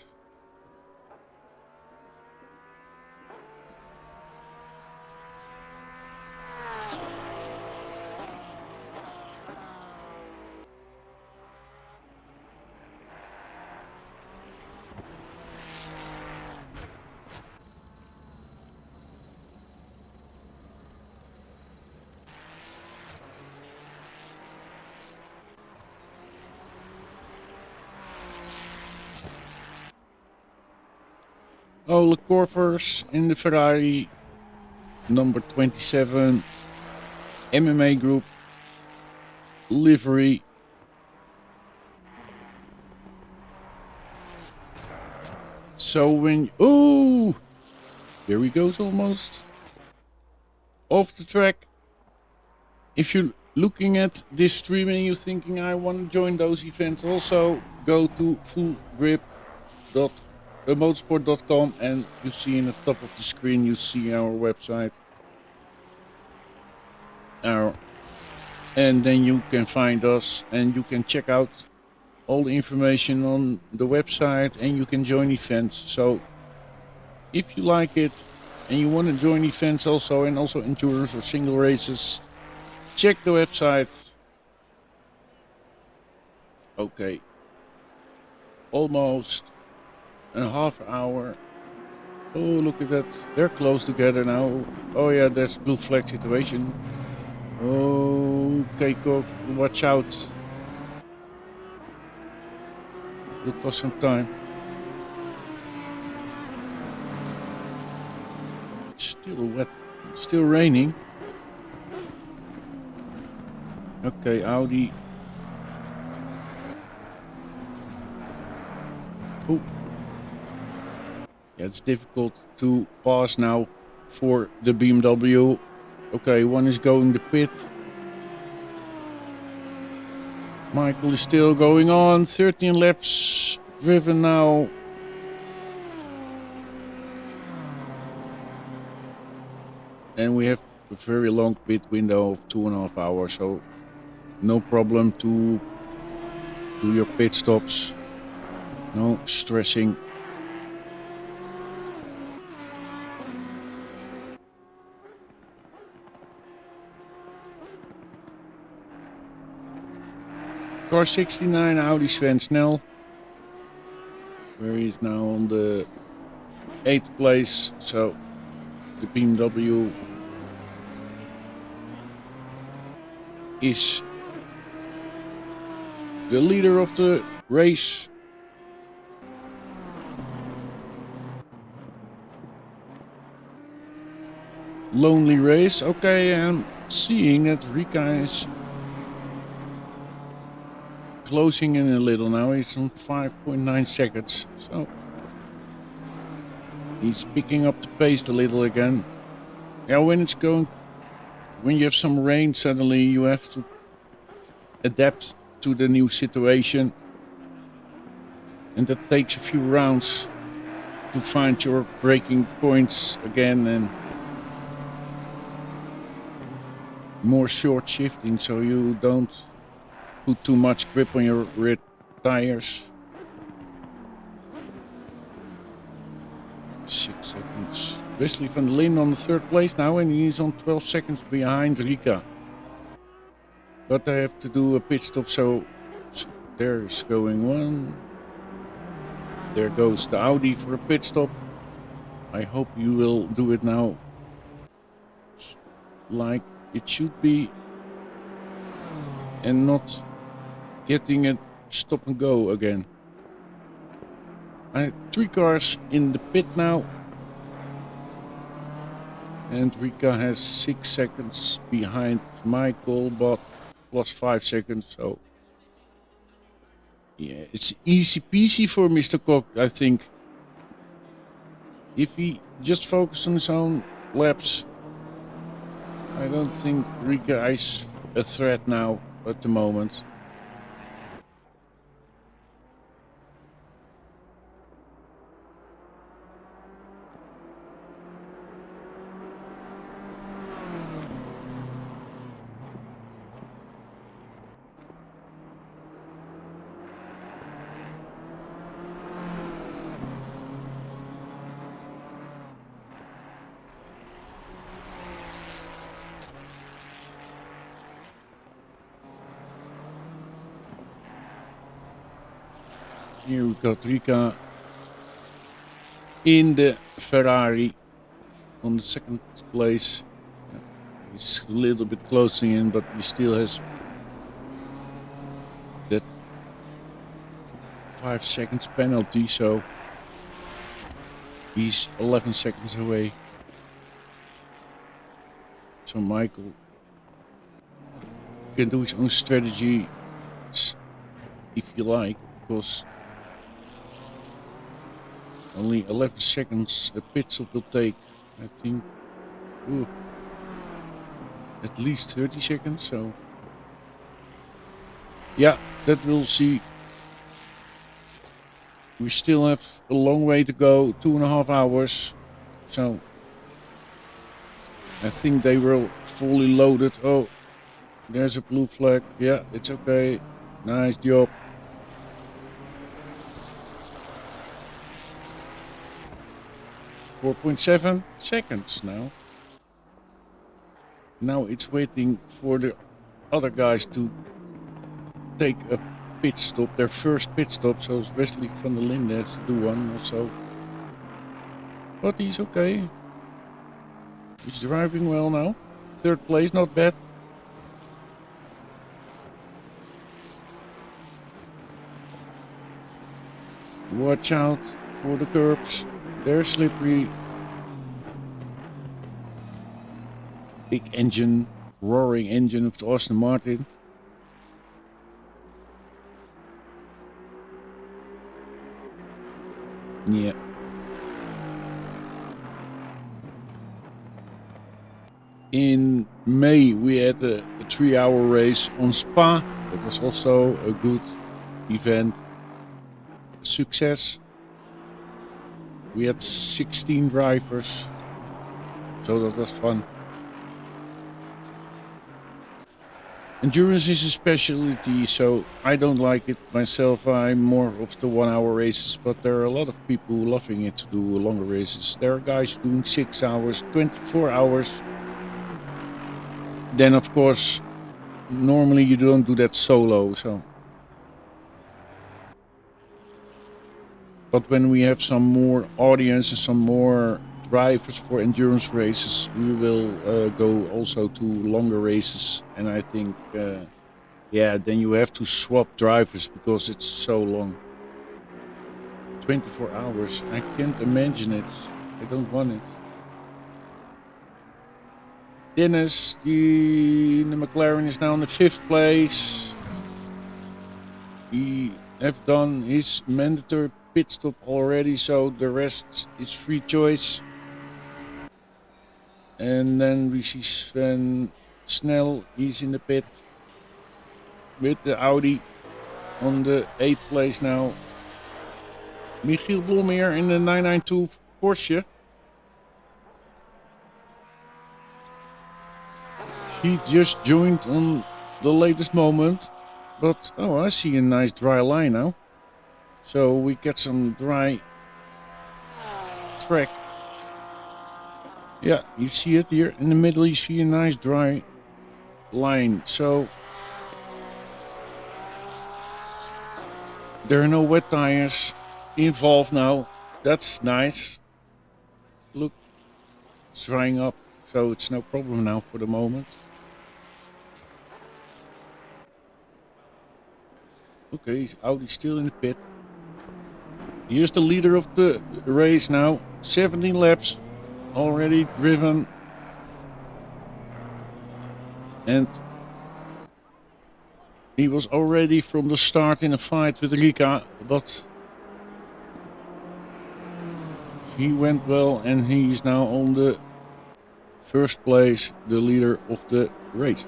Oh, Le Corvers in the Ferrari, number 27. MMA group, livery. So when, oh, there he goes almost off the track. If you're looking at this stream and you're thinking I want to join those events, also go to fullgrip.motorsport.com and you see in the top of the screen, you see our website. And then you can find us and you can check out all the information on the website and you can join events. So if you like it and you want to join events also and also endurance or single races, check the website. Okay. Almost a half hour. Oh, look at that. They're close together now. Oh yeah, there's blue flag situation. Okay, Cook, watch out. Will cost some time. Still wet. Still raining. Okay, Audi. Oh. Yeah, it's difficult to pass now for the BMW. Okay, one is going to pit. Michael is still going on. 13 laps driven now. And we have a very long pit window of 2.5 hours, so no problem to do your pit stops. No stressing. Car 69, Audi Sven Snell. Where he is now on the 8th place, so the BMW is the leader of the race. Lonely race. Okay, I'm seeing that Rika is closing in a little now. He's on 5.9 seconds. So he's picking up the pace a little again. Yeah, when you have some rain, suddenly you have to adapt to the new situation. And that takes a few rounds to find your braking points again and more short shifting so you don't put too much grip on your rear tires. 6 seconds. Wesley van der Linde on the 3rd place now and he's on 12 seconds behind Rika. But I have to do a pit stop, so there's going one. There goes the Audi for a pit stop. I hope you will do it now like it should be and not getting a stop and go again. I have 3 cars in the pit now. And Rika has 6 seconds behind Michael, but plus 5 seconds, so yeah, it's easy peasy for Mr. Koch, I think. If he just focuses on his own laps, I don't think Rika is a threat now at the moment. Here we got Rika in the Ferrari on the 2nd place. He's a little bit closing in, but he still has that 5 seconds penalty, so he's 11 seconds away. So Michael can do his own strategy if you like, because only 11 seconds a pit stop will take, I think, at least 30 seconds, so yeah, that we'll see. We still have a long way to go, 2.5 hours, so I think they were fully loaded. Oh, there's a blue flag. Yeah, it's okay. Nice job. .7 seconds now. Now it's waiting for the other guys to take a pit stop, their first pit stop. So Wesley van der Linde has to do one also. But he's okay. He's driving well now. 3rd place, not bad. Watch out for the curbs. They're slippery. Big engine, roaring engine of the Aston Martin. Yeah. In May we had a 3-hour race on Spa. That was also a good event. A success. We had 16 drivers, so that was fun. Endurance is a specialty, so I don't like it myself. I'm more of the 1-hour races, but there are a lot of people loving it to do longer races. There are guys doing 6 hours, 24 hours. Then of course, normally you don't do that solo, so. But when we have some more audience and some more drivers for endurance races, we will go also to longer races. And I think, yeah, then you have to swap drivers because it's so long. 24 hours, I can't imagine it. I don't want it. Dennis, the McLaren is now in the 5th place. He have done his mandatory pit stop already, so the rest is free choice. And then we see Sven Snell, he's in the pit with the Audi on the 8th place now. Michiel Blomeyer in the 992 Porsche. He just joined on the latest moment, but oh, I see a nice dry line now. So we get some dry track. Yeah, you see it here in the middle. You see a nice dry line. So there are no wet tires involved now. That's nice. Look, it's drying up, so it's no problem now for the moment. Okay, Audi's still in the pit. Here's the leader of the race now. 17 laps already driven. And he was already from the start in a fight with Rika, but he went well and he's now on the 1st place, the leader of the race.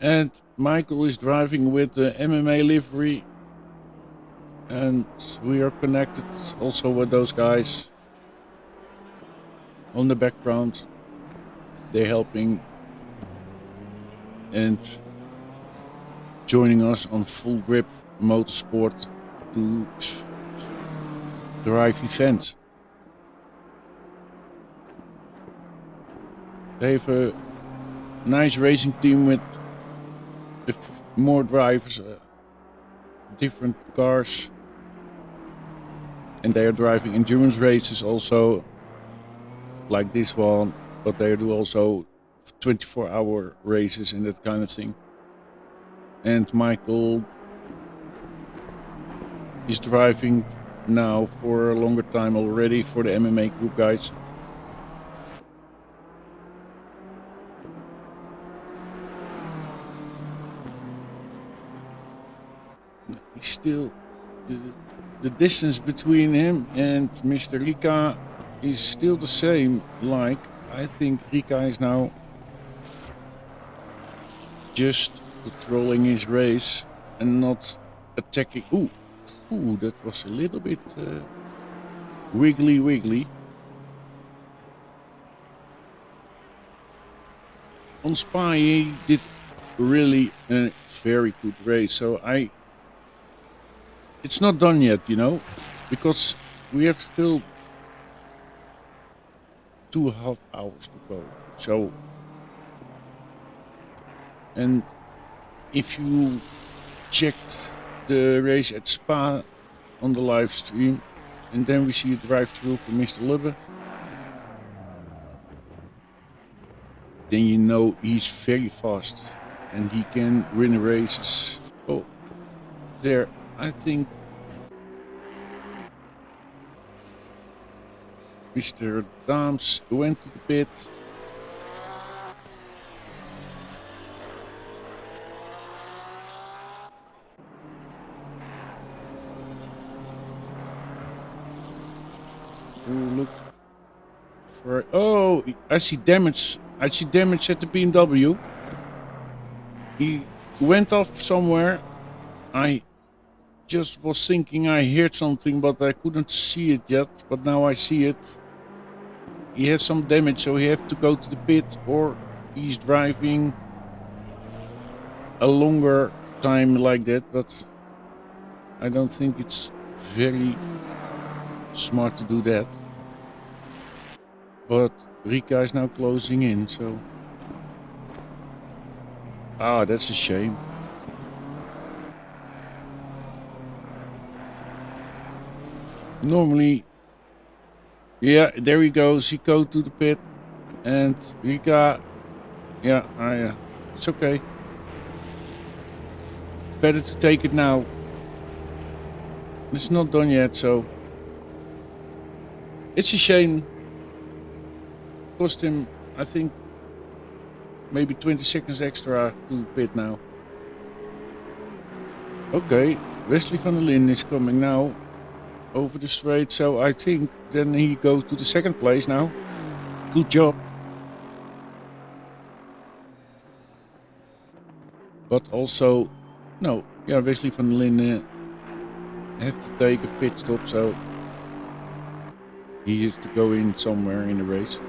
And Michael is driving with the MMA livery. And we are connected also with those guys on the background. They're helping and joining us on Full Grip Motorsport to drive events. They have a nice racing team with more drivers, different cars, and they are driving endurance races also, like this one, but they do also 24-hour races and that kind of thing. And Michael is driving now for a longer time already for the MMA group guys. He's still the distance between him and Mr. Rika is still the same. Like, I think Rika is now just controlling his race and not attacking. Ooh, that was a little bit wiggly. On Spa, he did really a very good race. So it's not done yet, you know, because we have still 2.5 hours to go. So, and if you checked the race at Spa on the live stream, and then we see a drive-through for Mr. Lubbe, then you know he's very fast and he can win races. Oh, there, I think Mr. Daams went to the pit. Look for. Oh, I see damage. I see damage at the BMW. He went off somewhere. I just was thinking I heard something, but I couldn't see it yet. But now I see it. He has some damage, so he has to go to the pit, or he's driving a longer time like that. But I don't think it's very smart to do that. But Rika is now closing in, so. Ah, that's a shame. Normally, yeah, there he goes. He goes to the pit, and Rika, yeah, it's okay. It's better to take it now. It's not done yet, so it's a shame. Cost him, I think, maybe 20 seconds extra to pit now. Okay, Wesley van der Linde is coming now over the straight, so I think then he goes to the second place now. Good job. But also, no, yeah, Wesley van der Linde have to take a pit stop, so he has to go in somewhere in the race.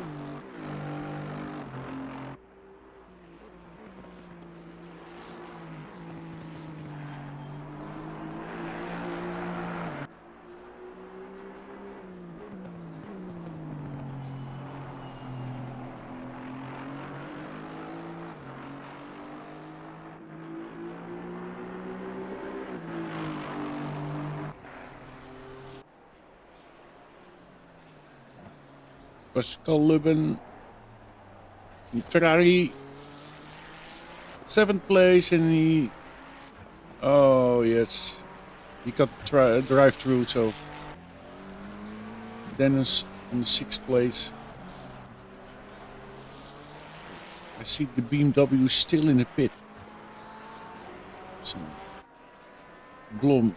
Pascal Lubben, Ferrari, 7th place, and he, oh yes, he got the drive through, so Dennis on the 6th place. I see the BMW still in the pit. So Blom,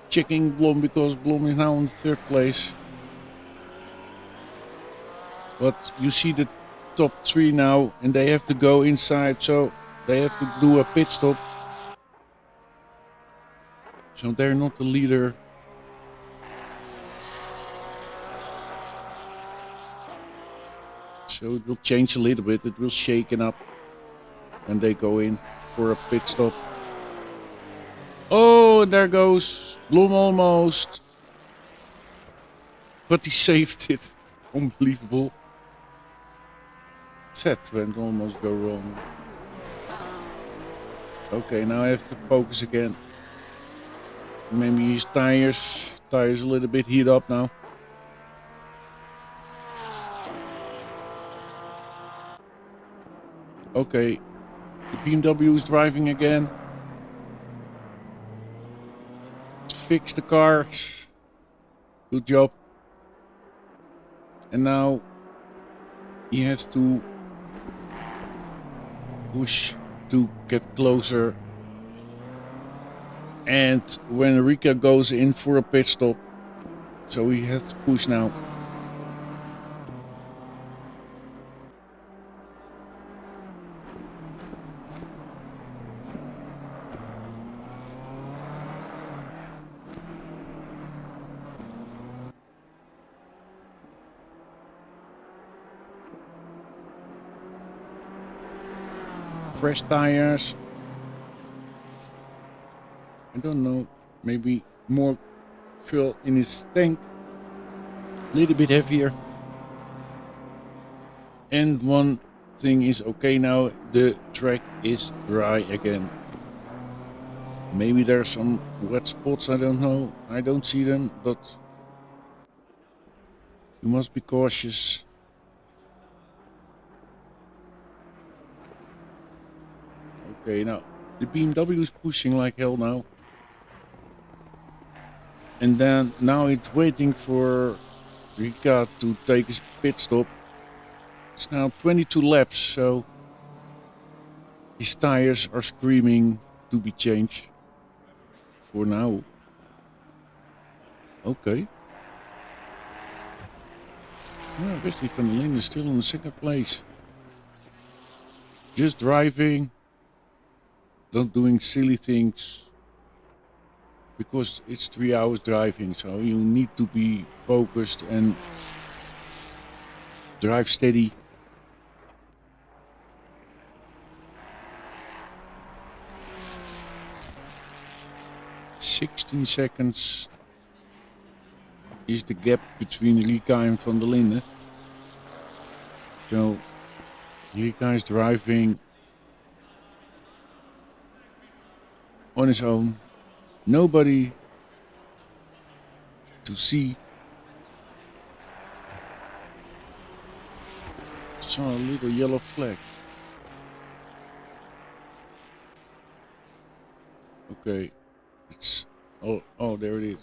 checking Blom because Blom is now in 3rd place. But you see the top 3 now, and they have to go inside, so they have to do a pit stop. So they're not the leader. So it will change a little bit. It will shaken up when they go in for a pit stop. Oh, there goes Blom almost. But he saved it. Unbelievable. Set went almost go wrong. Okay, now I have to focus again. Maybe his tires a little bit heat up now. Okay, the BMW is driving again. Fix the car. Good job. And now he has to push to get closer. And when Rika goes in for a pit stop, so he has to push now. Fresh tires. I don't know, maybe more fuel in his tank. A little bit heavier. And one thing is okay now, the track is dry again. Maybe there's some wet spots, I don't know. I don't see them, but you must be cautious. Okay, now the BMW is pushing like hell now. And then now it's waiting for Rika to take his pit stop. It's now 22 laps, so his tires are screaming to be changed for now. Okay. Yeah, Wesley van der Linden is still in the second place. Just driving, not doing silly things, because it's 3 hours driving, so you need to be focused and drive steady. "16 seconds is the gap between Rika and van der Linden. So Rika is driving on his own. Nobody to see. Saw a little yellow flag. Okay, it's oh there it is.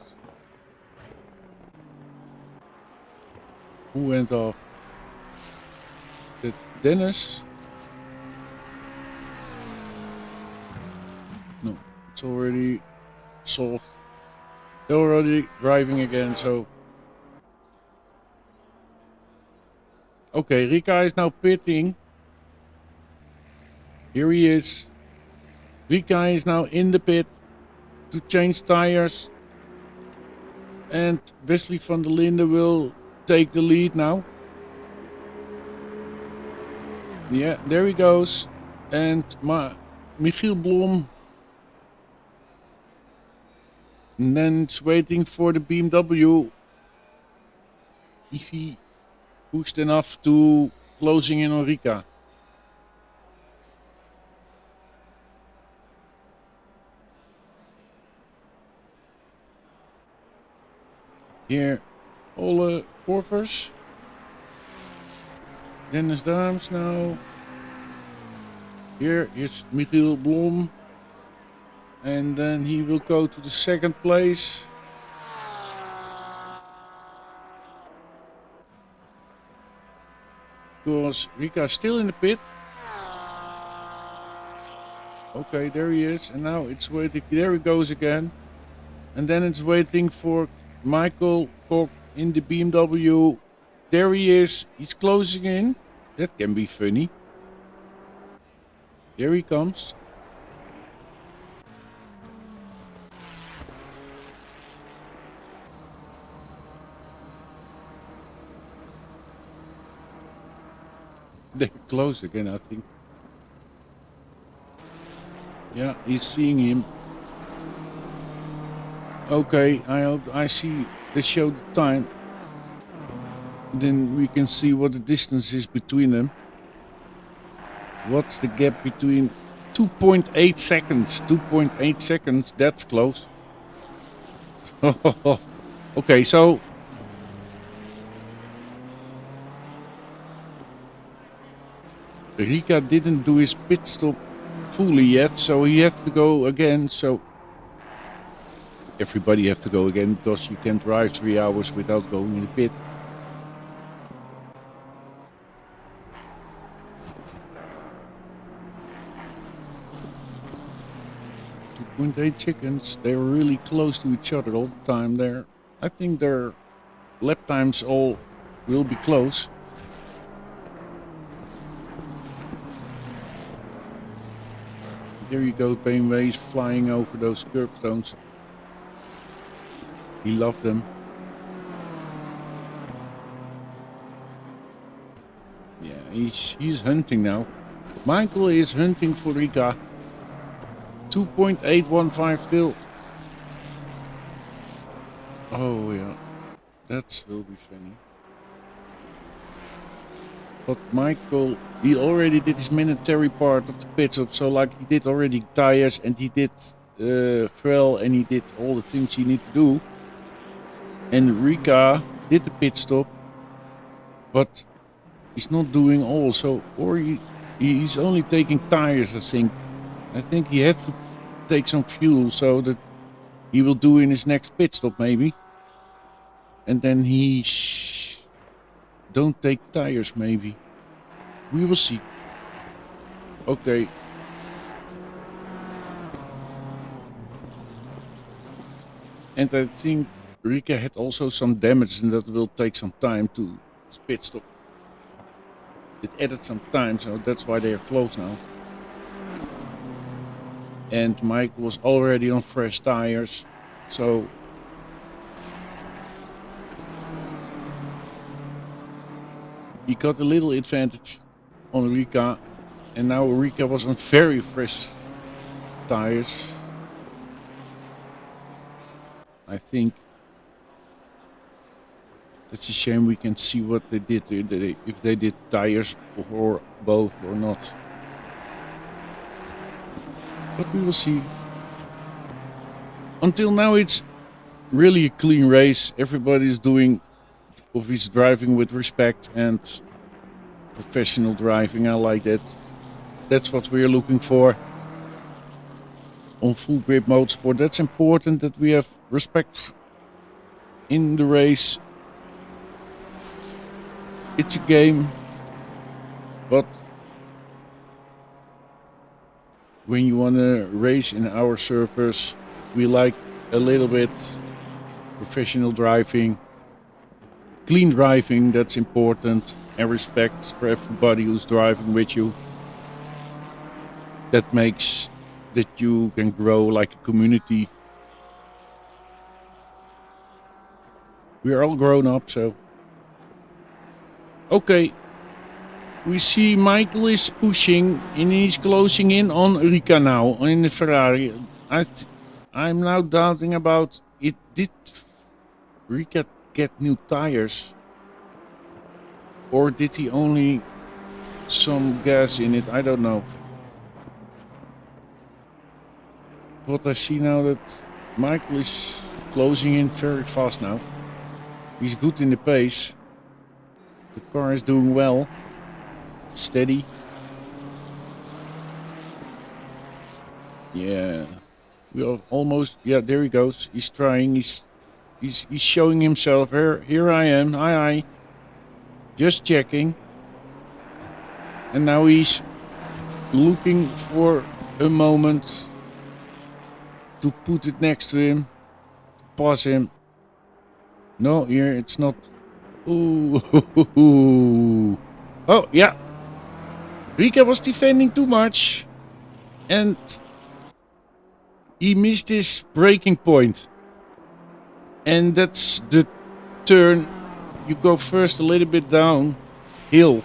Who went off? Did Dennis? No, it's already solved. They're already driving again, so okay, Rika is now pitting. Here he is. Rika is now in the pit to change tires. And Wesley van der Linden will take the lead now. Yeah, there he goes. And Michiel Blom. And then it's waiting for the BMW. If he pushed enough to closing in on Rika. Here, Ole Korvers. Dennis Daams now. Here is Michiel Blom. And then he will go to the second place. Because Rika is still in the pit. Okay, there he is. And now it's waiting. There he goes again. And then it's waiting for Michael Koch in the BMW. There he is. He's closing in. That can be funny. There he comes. They're close again, I think. Yeah, he's seeing him. Okay, I see they show the time. Then we can see what the distance is between them. What's the gap between 2.8 seconds? 2.8 seconds, that's close. Okay, so Rika didn't do his pit stop fully yet, so he has to go again. So everybody have to go again because you can't drive 3 hours without going in the pit. .8 chickens, they're really close to each other all the time there. I think their lap times all will be close. There you go, Painways flying over those curbstones. He loved them. Yeah, he's hunting now. Michael is hunting for Rika. 2.815 still. Oh yeah, that will be funny. But Michael, he already did his mandatory part of the pit stop, so like he did already tires and he did fuel and he did all the things he need to do. And Rika did the pit stop, but he's not doing all. So, or he's only taking tires, I think. I think he has to take some fuel so that he will do in his next pit stop maybe. And then he don't take tires maybe. We will see. Okay. And I think Rika had also some damage and that will take some time to pit stop. It added some time, so that's why they are close now. And Mike was already on fresh tires, so he got a little advantage on Rika, and now Rika was on very fresh tires. I think that's a shame we can see what they did, if they did tires or both or not. But we will see. Until now it's really a clean race. Everybody's doing of his driving with respect and professional driving. I like that. That's what we're looking for on Full Grip Motorsport. That's important that we have respect in the race. It's a game, but when you want to race in our servers, we like a little bit professional driving, clean driving, that's important, and respect for everybody who's driving with you. That makes that you can grow like a community. We are all grown up, so. Okay. We see Michael is pushing and he's closing in on Rika now in the Ferrari. I'm now doubting about it. Did Rika get new tires? Or did he only some gas in it? I don't know. But I see now that Michael is closing in very fast now. He's good in the pace. The car is doing well. Steady. Yeah. We are almost, yeah, there he goes. He's trying, he's showing himself. Here I am. Hi. Just checking. And now he's looking for a moment to put it next to him. Pass him. No, here it's not. Ooh. Oh, yeah. Rika was defending too much. And he missed his braking point. And that's the turn. You go first a little bit down hill.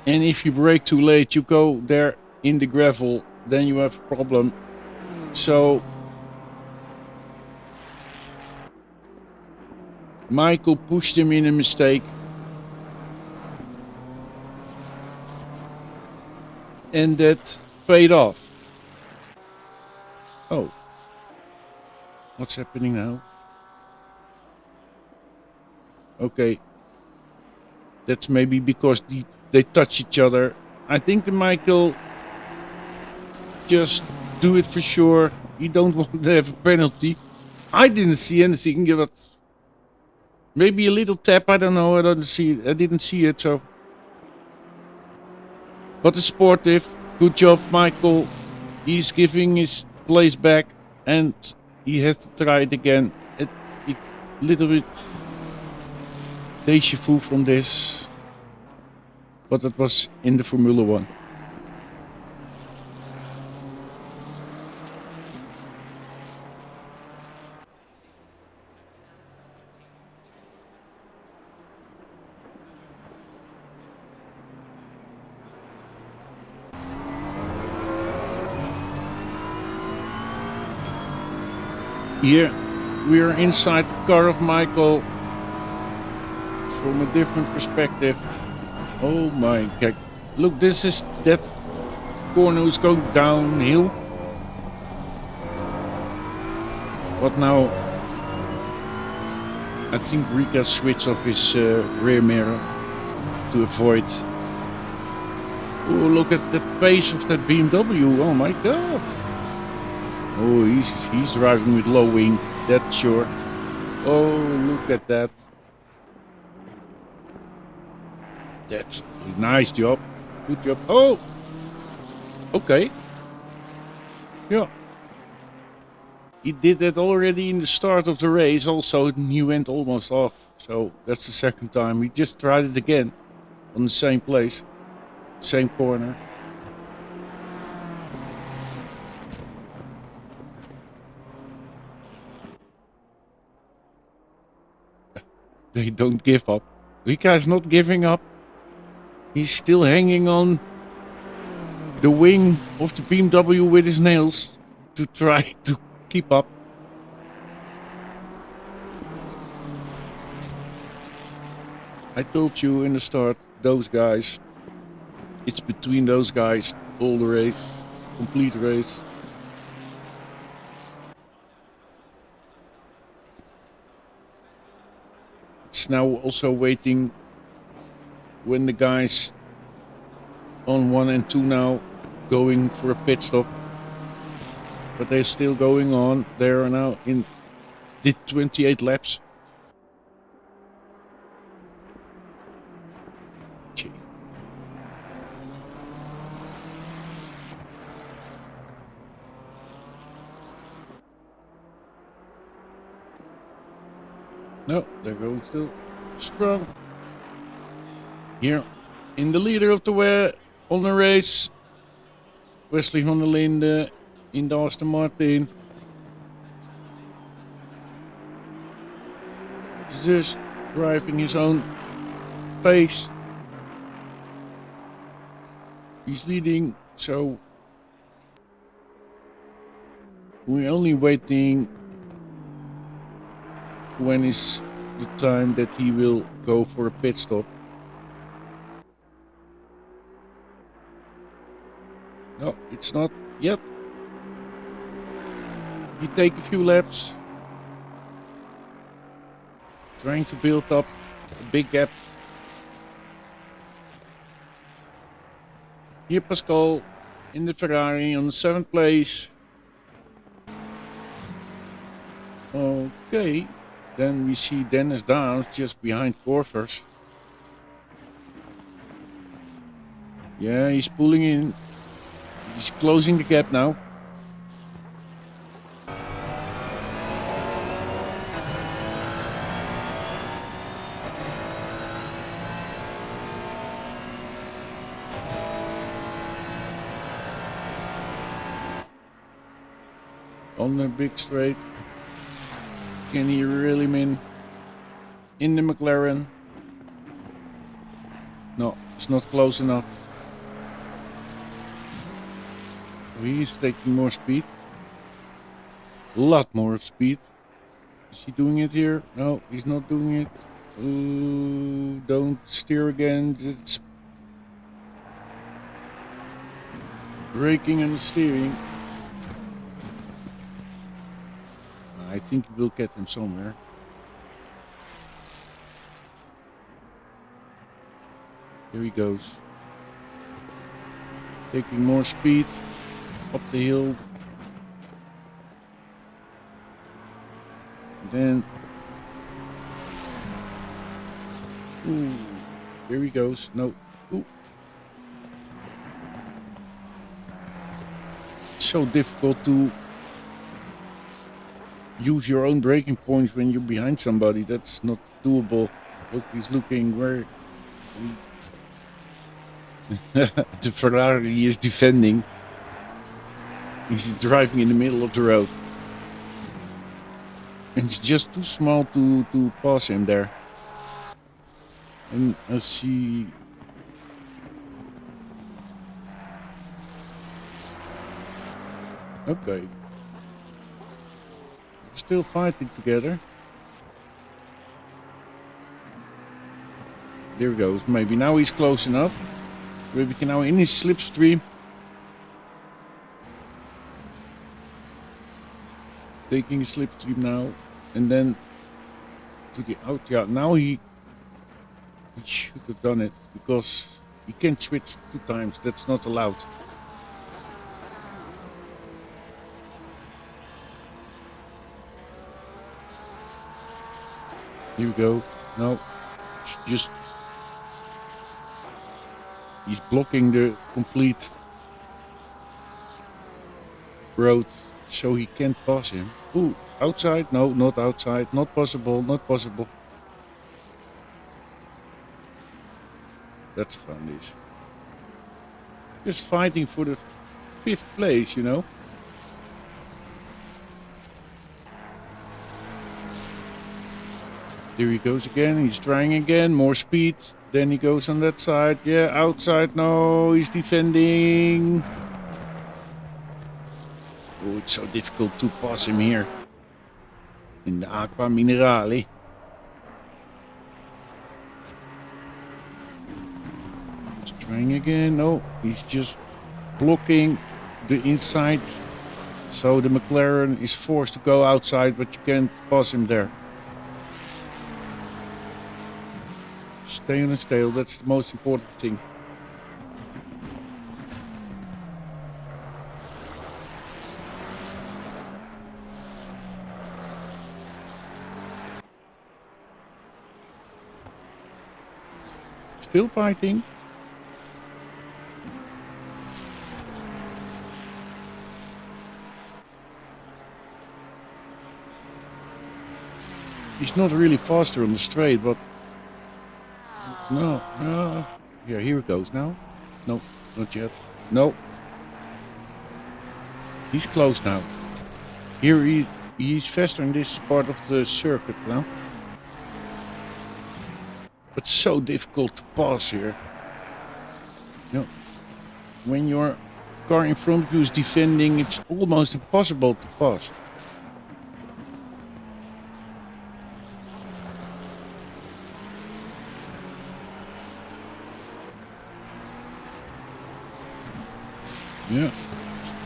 And if you brake too late, you go there in the gravel. Then you have a problem. So Michael pushed him in a mistake. And that paid off. Oh. What's happening now? Okay. That's maybe because they touch each other I think the Michael just do it for sure. He don't want to have a penalty. I didn't see anything, but maybe a little tap. I don't know. I didn't see it. So, but it's sportive. Good job, Michael. He's giving his place back, and he has to try it again. A little bit deja vu from this, but it was in the Formula One. Here we are inside the car of Michael from a different perspective. Oh my god. Look, this is that corner is going downhill. But now I think Rika switched off his rear mirror to avoid. Oh, look at the pace of that BMW. Oh my god. Oh, he's driving with low wing, that's sure. Oh, look at that. That's a nice job. Good job. Oh! Okay. Yeah. He did that already in the start of the race also, and he went almost off. So that's the second time. We just tried it again on the same place, same corner. They don't give up. Rika is not giving up. He's still hanging on the wing of the BMW with his nails to try to keep up. I told you in the start, those guys, it's between those guys all the race, complete race. It's now also waiting when the guys on 1 and 2 now going for a pit stop. But they're still going on. They are now did 28 laps. Gee. No, they're going still strong. Here, in the leader of the on the race, Wesley van der Linde in the Aston Martin. Just driving his own pace. He's leading, so we're only waiting when is the time that he will go for a pit stop. No, it's not yet. He take a few laps, trying to build up a big gap. Here Pascal in the Ferrari on the 7th place. Okay, then we see Dennis Downs just behind Corvers. Yeah, he's pulling in. He's closing the gap now. On the big straight. Can he reel him in the McLaren? No, it's not close enough. He's taking more speed. A lot more speed. Is he doing it here? No, he's not doing it. Ooh, don't steer again. It's braking and steering. I think he will get him somewhere. Here he goes. Taking more speed up the hill. Then, ooh, here he goes. No, ooh. It's so difficult to use your own braking points when you're behind somebody. That's not doable. Look, he's looking where the Ferrari is defending. He's driving in the middle of the road. And it's just too small to pass him there. And I see... Okay. Still fighting together. There he goes. Maybe now he's close enough. Maybe can now in his slipstream. Taking a slipstream now. And then to the out. Yeah, now he should have done it. Because he can't switch 2 times. That's not allowed. Here we go. No. Just... He's blocking the complete road, so he can't pass him. Ooh, outside? No, not outside. Not possible, not possible. That's fun, this. Just fighting for the 5th place, you know? There he goes again. He's trying again. More speed. Then he goes on that side. Yeah, outside. No, he's defending. Oh, it's so difficult to pass him here. In the Aqua Minerale. He's trying again. No, he's just blocking the inside. So the McLaren is forced to go outside, but you can't pass him there. Stay on his tail, that's the most important thing. Still fighting. He's not really faster on the straight, but no, no. Yeah, here it goes now. No, not yet. No. He's close now. Here he's faster in this part of the circuit now. It's so difficult to pass here. You know, when your car in front of you is defending, it's almost impossible to pass. Yeah,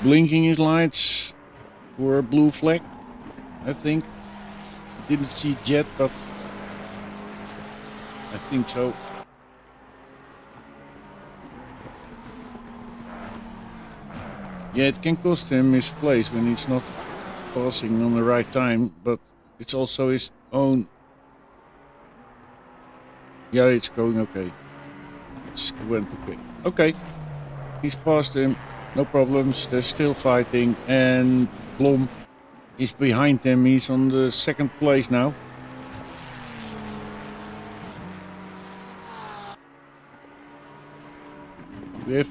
blinking his lights for a blue flag, I think. Didn't see it yet, but I think so. Yeah, it can cost him his place when he's not passing on the right time, but it's also his own. Yeah, it's going okay. It went okay. Okay, he's passed him. No problems, they're still fighting, and Blom is behind them. He's on the 2nd place now. We have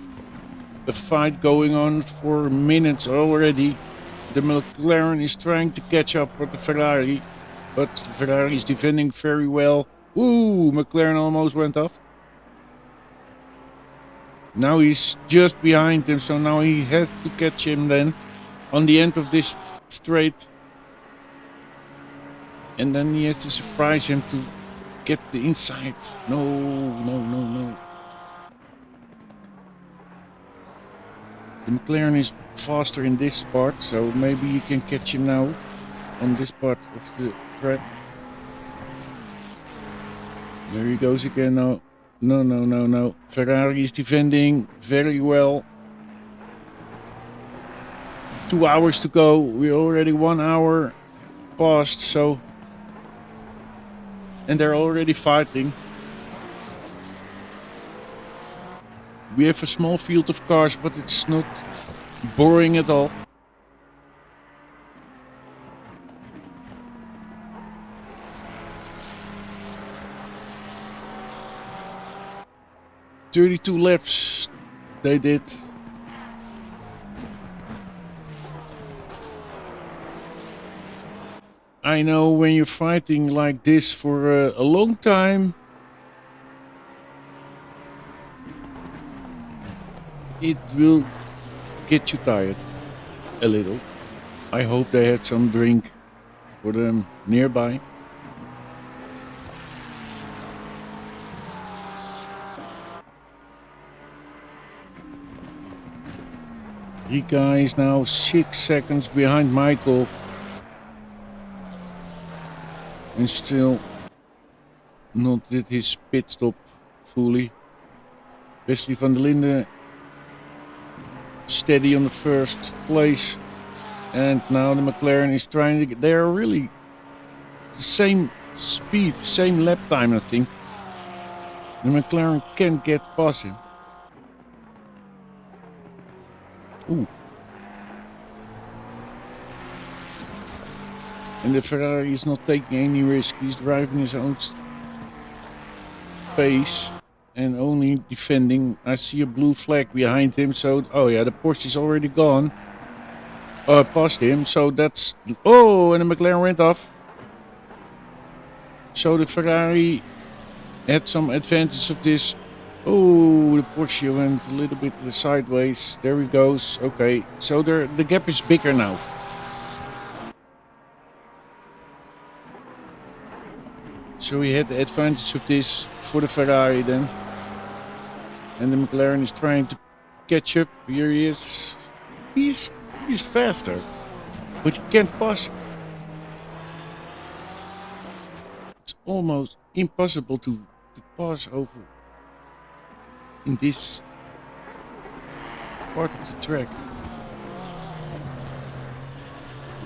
a fight going on for minutes already. The McLaren is trying to catch up with the Ferrari, but the Ferrari is defending very well. Ooh, McLaren almost went off. Now he's just behind him, so now he has to catch him then on the end of this straight. And then he has to surprise him to get the inside. No, no, no, no. The McLaren is faster in this part, so maybe you can catch him now on this part of the track. There he goes again now. No, no, no, no. Ferrari is defending very well. 2 hours to go. We're already 1 hour past, so... And they're already fighting. We have a small field of cars, but it's not boring at all. "32 laps they did. I know when you're fighting like this for a long time, it will get you tired a little. I hope they had some drink for them nearby. Rika is now 6 seconds behind Michael. And still not did his pit stop fully. Wesley van der Linde steady on the first place. And now the McLaren is trying to get... They are really the same speed, same lap time, I think. The McLaren can't get past him. Ooh. And the Ferrari is not taking any risk. He's driving his own pace and only defending. I see a blue flag behind him. So, oh yeah, the Porsche is already gone. Past him. So that's... Oh, and the McLaren went off. So the Ferrari had some advantage of this. Oh, the Porsche went a little bit sideways. There he goes. Okay, so the gap is bigger now. So he had the advantage of this for the Ferrari then. And the McLaren is trying to catch up. Here he is. He's faster. But he can't pass. It's almost impossible to pass over in this part of the track.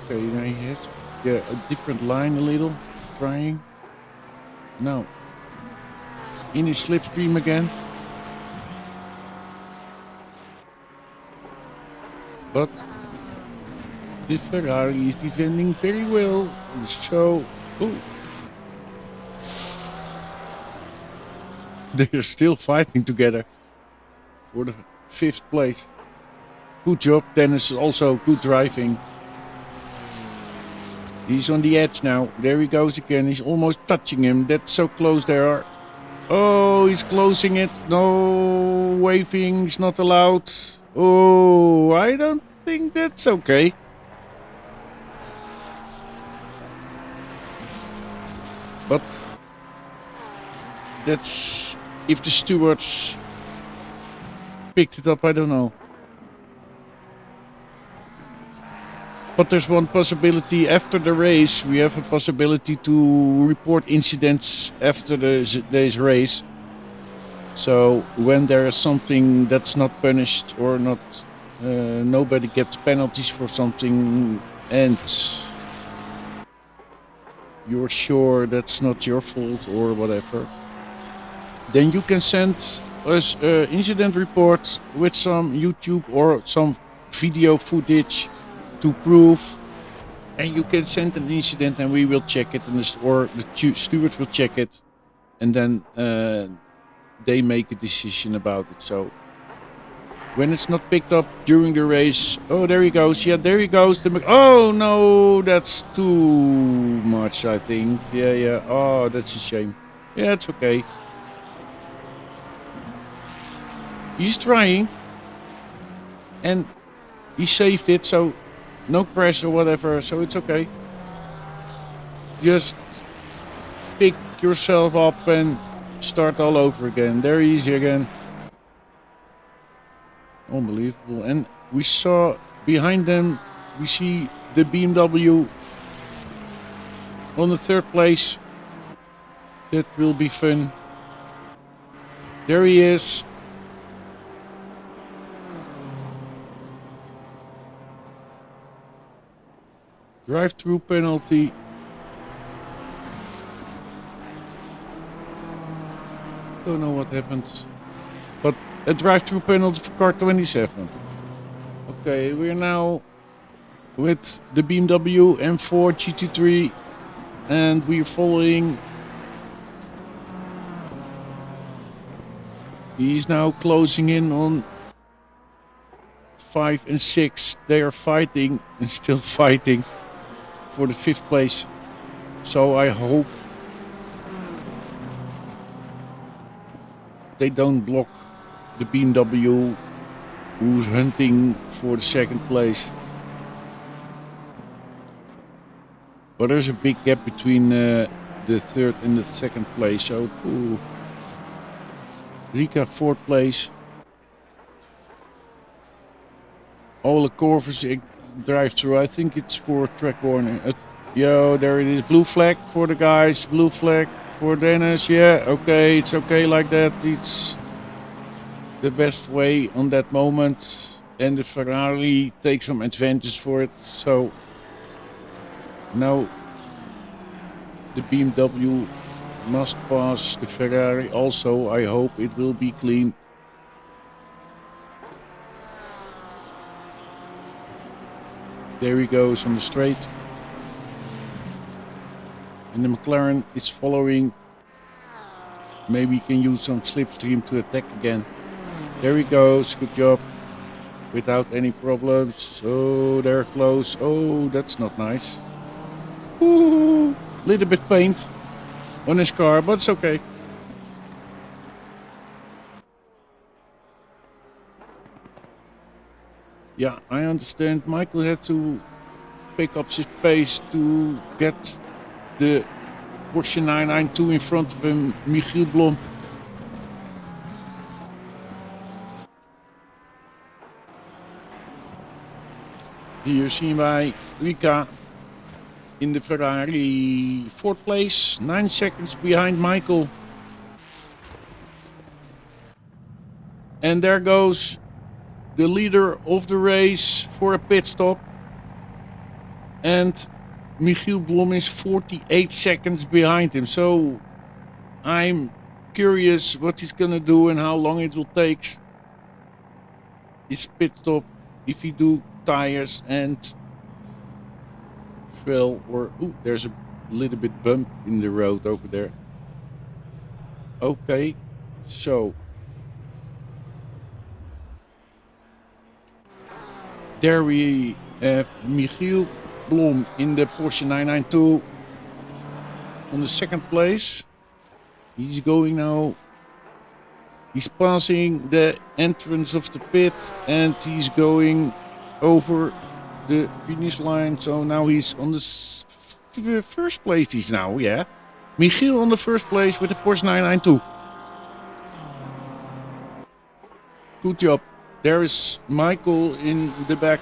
Okay, now he has a different line a little. Trying. Now, in his slipstream again. But the Ferrari is defending very well. So, oh. They're still fighting together for the 5th place. Good job, Dennis. Also good driving. He's on the edge now. There he goes again. He's almost touching him. That's so close there. Oh, he's closing it. No, waving is not allowed. Oh, I don't think that's okay. But that's... If the stewards picked it up, I don't know. But there's one possibility after the race. We have a possibility to report incidents after this race. So when there is something that's not punished or not, nobody gets penalties for something, and you're sure that's not your fault or whatever, then you can send us an incident report with some YouTube or some video footage to prove, and you can send an incident and we will check it, and the stewards will check it, and then they make a decision about it. So when it's not picked up during the race, oh, there he goes. Yeah, there he goes. Oh no, that's too much, I think. Yeah. Oh, that's a shame. Yeah, it's okay. He's trying, and he saved it, so no crash or whatever, so it's okay. Just pick yourself up and start all over again. There he is again. Unbelievable. And we saw behind them, we see the BMW on the 3rd place. That will be fun. There he is. Drive-through penalty. Don't know what happened. But a drive-through penalty for car 27. Okay, we're now with the BMW M4 GT3 and we're following. He's now closing in on 5 and 6. They are fighting and still fighting for the 5th place. So I hope they don't block the BMW who's hunting for the 2nd place. But there's a big gap between the 3rd and the 2nd place. So Rika 4th place. All the Corvus drive through. I think it's for track warning. Yo, there it is. Blue flag for the guys. Blue flag for Dennis. Yeah, okay. It's okay like that. It's the best way on that moment. And the Ferrari takes some advantage for it. So now the BMW must pass the Ferrari. Also, I hope it will be clean. There he goes on the straight. And the McLaren is following. Maybe he can use some slipstream to attack again. There he goes. Good job. Without any problems. Oh, they're close. Oh, that's not nice. Ooh, little bit paint on his car, but it's okay. Yeah, I understand. Michael had to pick up his pace to get the Porsche 992 in front of him, Michiel Blom. Hier zien wij Rika in de Ferrari 4th place, 9 seconds behind Michael. And there goes the leader of the race for a pit stop. And Michiel Blom is 48 seconds behind him. So I'm curious what he's gonna do and how long it will take. His pit stop, if he do tires and fill or there's a little bit bump in the road over there. Okay, so there we have Michiel Blom in the Porsche 992 on the 2nd place. He's going now. He's passing the entrance of the pit and he's going over the finish line. So now he's on the 1st place. He's now, yeah. Michiel on the 1st place with the Porsche 992. Good job. There is Michael in the back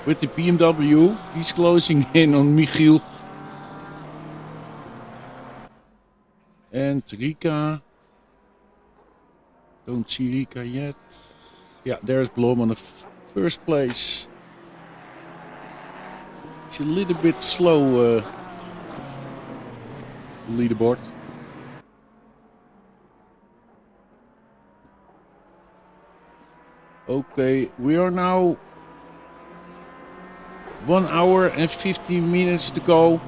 with the BMW. He's closing in on Michiel. And Rika. Don't see Rika yet. Yeah, there's Blom on the 1st place. It's a little bit slow, leaderboard. Okay, we are now 1 hour and 15 minutes to go.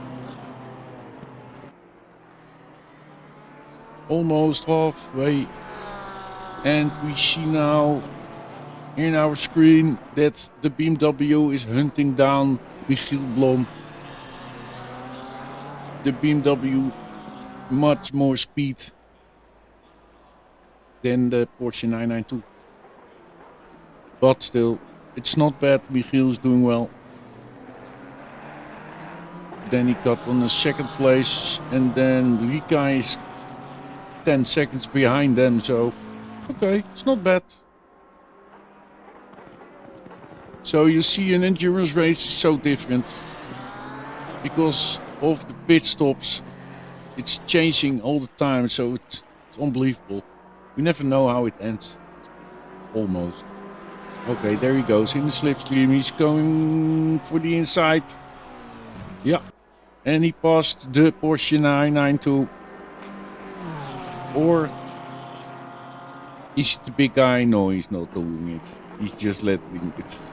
Almost halfway. And we see now in our screen that the BMW is hunting down Michiel Blom. The BMW much more speed than the Porsche 992. But still, it's not bad. Michiel is doing well. Then he got on the 2nd place and then Rika is 10 seconds behind them, so okay, it's not bad. So you see an endurance race is so different because of the pit stops. It's changing all the time, so it's unbelievable. We never know how it ends. Almost. Okay, there he goes in the slipstream. He's going for the inside. Yeah, and he passed the Porsche 992. Or is it the big guy? No, he's not doing it. He's just letting it.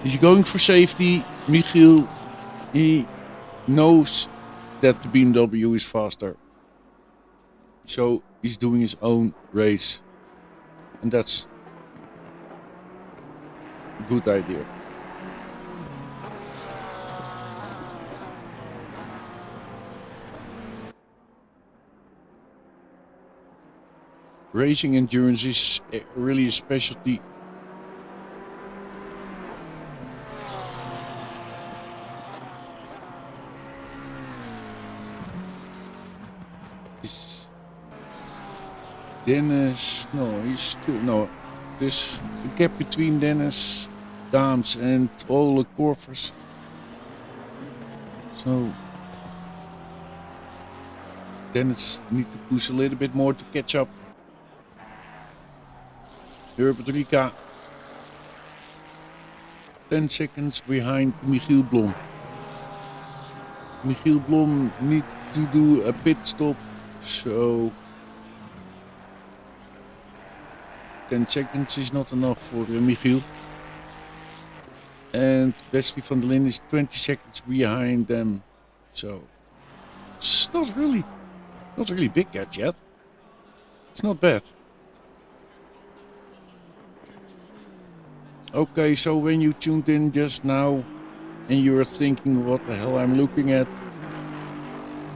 He's going for safety. Michiel, he knows that the BMW is faster. So he's doing his own race. And that's a good idea. Racing endurance is really a specialty. Is Dennis? No, he's still no. There's a gap between Dennis Daams and Ole Corvers. So Dennis need to push a little bit more to catch up. Herbert Rika 10 seconds behind Michiel Blom. Michiel Blom needs to do a pit stop, so 10 seconds is not enough for Michiel. And Wesley van der Linden is 20 seconds behind them, so it's not really big gap yet. It's not bad. Okay, so when you tuned in just now and you're thinking what the hell I'm looking at,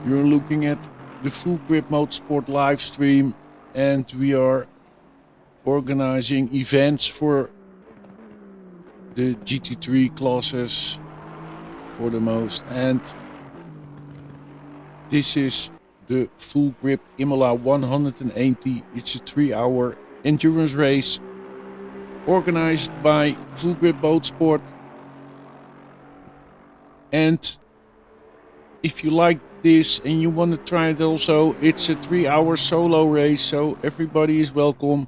you're looking at the Full Grip Motorsport live stream, and we are organizing events for the GT3 classes for the most, and this is the Full Grip Imola 180. It's a 3-hour endurance race organized by Full Grip Motorsport. And if you like this and you want to try it also, it's a 3-hour solo race, so everybody is welcome.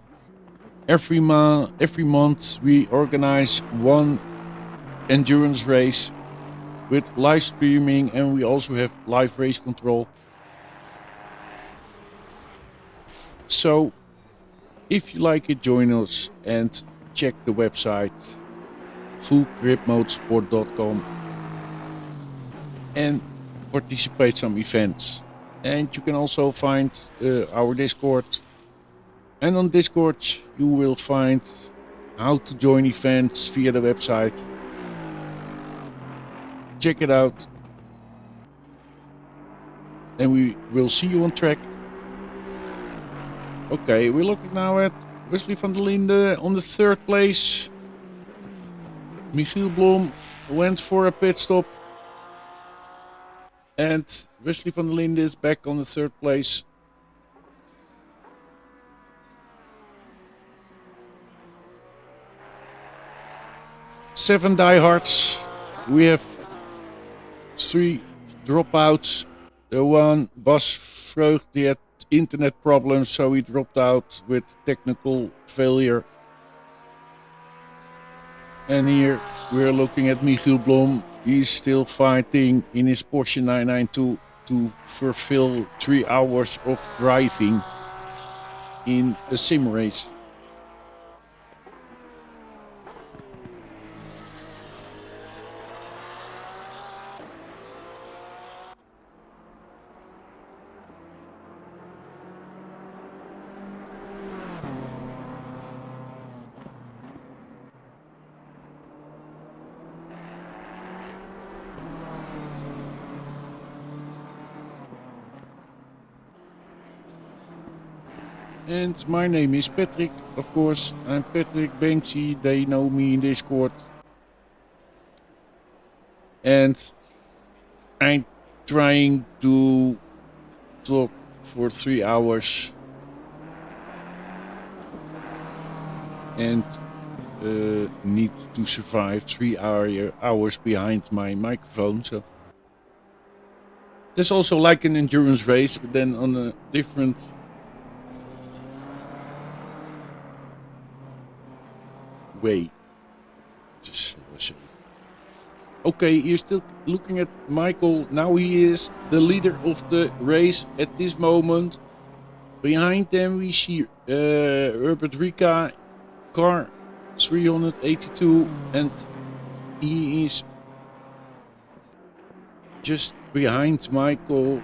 Every month we organize one endurance race with live streaming, and we also have live race control. So if you like it, join us and check the website fullgripmotorsport.com and participate some events. And you can also find our Discord, and on Discord you will find how to join events via the website. Check it out, and we will see you on track. Okay, we're looking now at Wesley van der Linden on the 3rd place. Michiel Blom went for a pit stop, and Wesley van der Linden is back on the 3rd place. Seven diehards. We have 3 dropouts. The one, Bas Vreugd, he had internet problems, so he dropped out with technical failure. And here we're looking at Michiel Blom. He's still fighting in his Porsche 992 to fulfill 3 hours of driving in a sim race. And my name is Patrick, of course. I'm Patrick Banksy. They know me in Discord. And I'm trying to talk for 3 hours. And need to survive 3 hours behind my microphone. So that's also like an endurance race, but then on a different way. Okay, you're still looking at Michael. Now he is the leader of the race at this moment. Behind them we see Herbert Rika, car 382, and he is just behind Michael.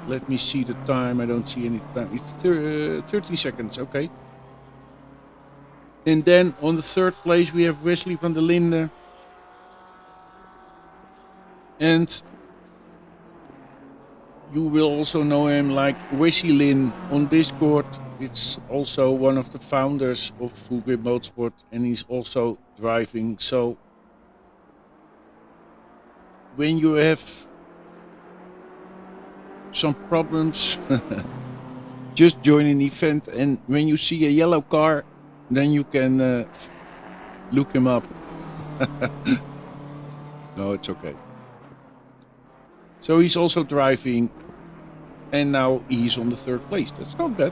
Let me see the time. I don't see any time. It's 13 seconds. Okay. And then on the third place we have Wesley van der Linden. And you will also know him like Wesley Lin on Discord. It's also one of the founders of Full Grip Motorsport, and he's also driving. So when you have some problems, just join an event, and when you see a yellow car, then you can look him up. No, it's okay. So he's also driving, and now he's on the third place. That's not bad,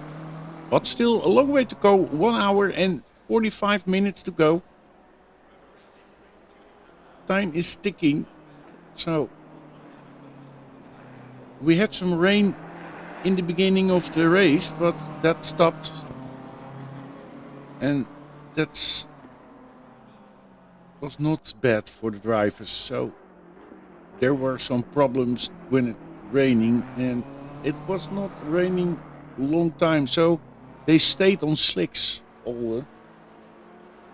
but still a long way to go. 1 hour and 45 minutes to go. Time is ticking. So we had some rain in the beginning of the race, but that stopped, and that was not bad for the drivers. So there were some problems when it raining, and it was not raining a long time, so they stayed on slicks all,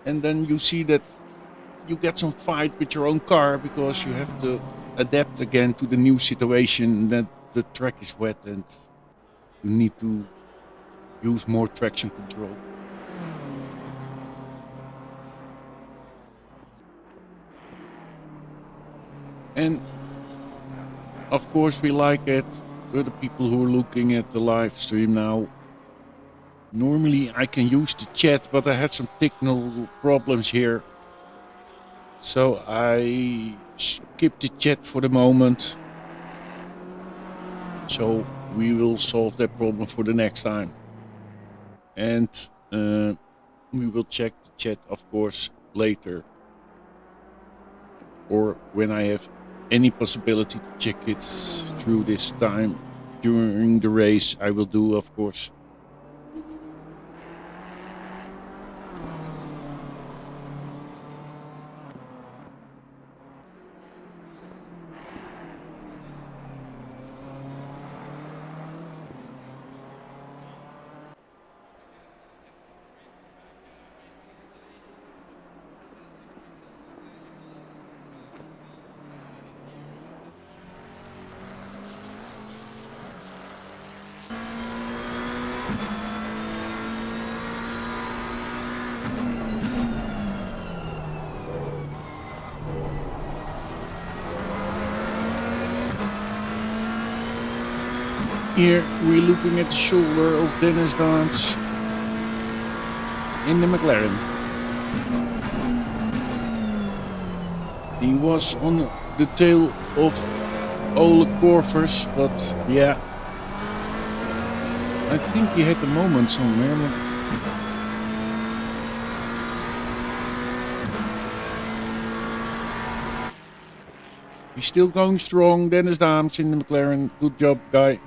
and then you see that you get some fight with your own car because you have to adapt again to the new situation that the track is wet and you need to use more traction control. And of course we like it for the people who are looking at the live stream now. Normally I can use the chat, but I had some technical problems here, so I skipped the chat for the moment. So we will solve that problem for the next time. And we will check the chat, of course, later. Or when I have any possibility to check it through this time during the race, I will do, of course. Here we're looking at the shoulder of Dennis Dance in the McLaren. He was on the tail of Ole Corvers, but yeah, I think he had a moment somewhere. He's still going strong. Dennis Daams in the McLaren. Good job, guy.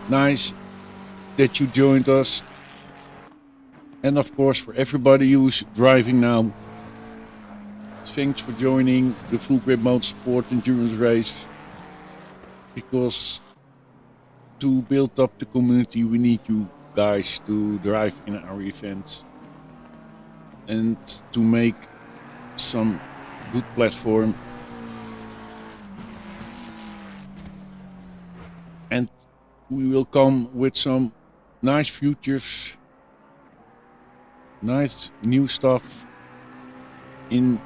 Nice that you joined us. And of course, for everybody who's driving now, thanks for joining the Full Grip Motorsport Endurance Race. Because to build up the community, we need you guys to drive in our events. And to make some good platform. And we will come with some nice futures, nice new stuff in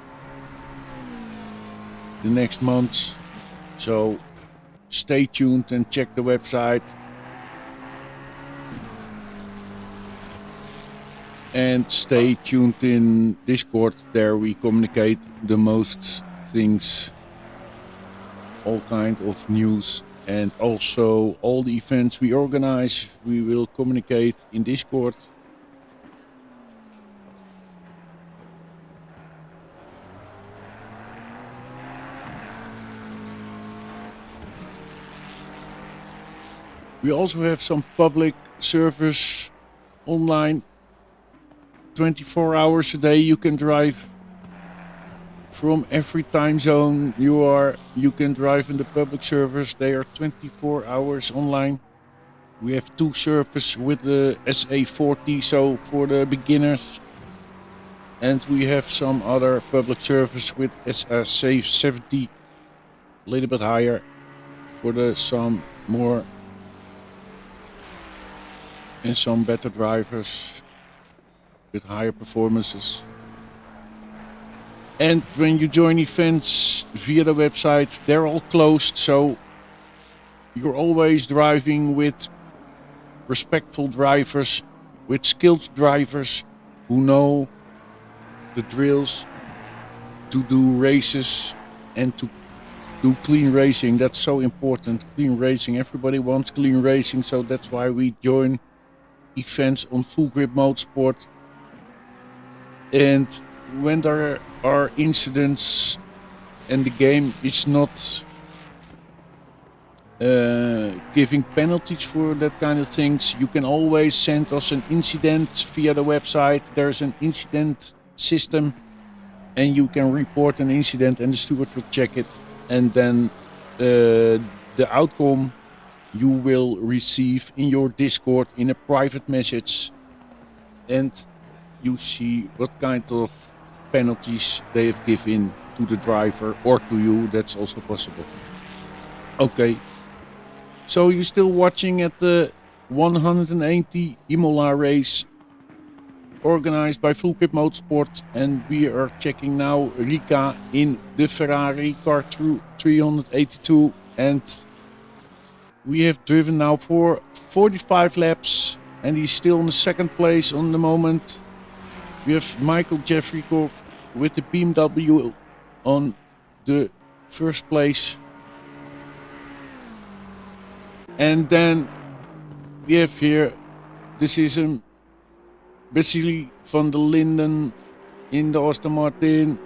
the next months. So stay tuned and check the website. And stay tuned in Discord. There we communicate the most things, all kind of news. And also all the events we organize, we will communicate in Discord. We also have some public service online. 24 hours a day you can drive from every time zone you can drive in the public service. They are 24 hours online. We have 2 servers with the SA40, so for the beginners. And we have some other public service with SA70, a little bit higher for the some more and some better drivers with higher performances. And when you join events via the website, they're all closed, so you're always driving with respectful drivers, with skilled drivers who know the drills to do races and to do clean racing. That's so important. Clean racing. Everybody wants clean racing, so that's why we join events on Full Grip Motorsport. And when there are incidents and the game is not giving penalties for that kind of things, you can always send us an incident via the website. There's an incident system and you can report an incident and the steward will check it, and then the outcome you will receive in your Discord in a private message, and you see what kind of penalties they have given to the driver or to you. That's also possible. Okay, so you're still watching at the 180 Imola race organized by Full Grip Motorsport, and we are checking now Rika in the Ferrari car 382, and we have driven now for 45 laps and he's still in the second place on the moment. We have Michael Jeffrey Cook with the BMW on the first place, and then we have here this is Vasily van der Linden in the Aston Martin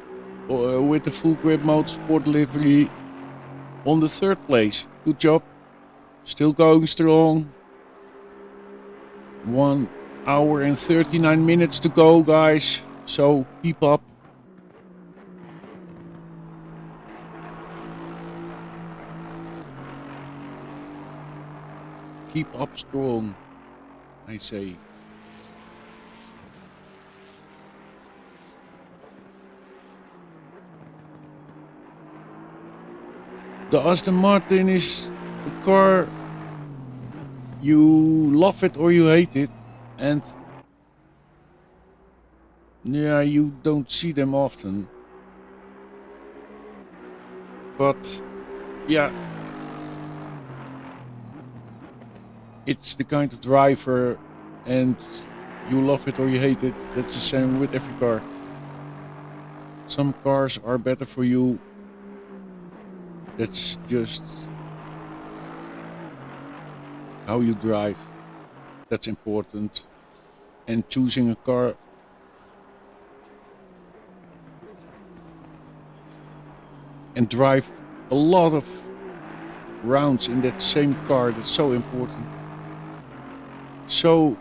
with the Full Grip Motorsport livery on the third place. Good job. Still going strong. 1 hour and 39 minutes to go, guys. So keep up. Keep up strong, I say. The Aston Martin is a car, you love it or you hate it, and yeah, you don't see them often, but yeah, it's the kind of driver, and you love it or you hate it. That's the same with every car. Some cars are better for you. That's just how you drive. That's important. And choosing a car and drive a lot of rounds in that same car, that's so important. So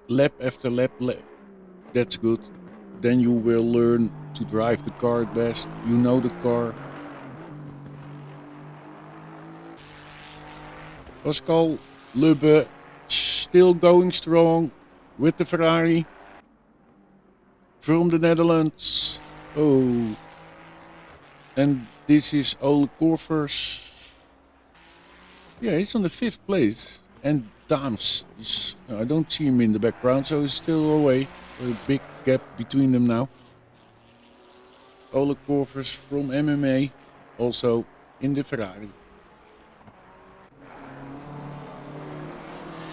lap after lap, that's good. Then you will learn to drive the car best. You know the car. Pascal Lubbe still going strong with the Ferrari from the Netherlands. Oh, and this is Ole Korvers. Yeah, he's on the 5th place. And Daams, I don't see him in the background, so he's still away. A big gap between them now. Ole Korvers from MMA, also in the Ferrari.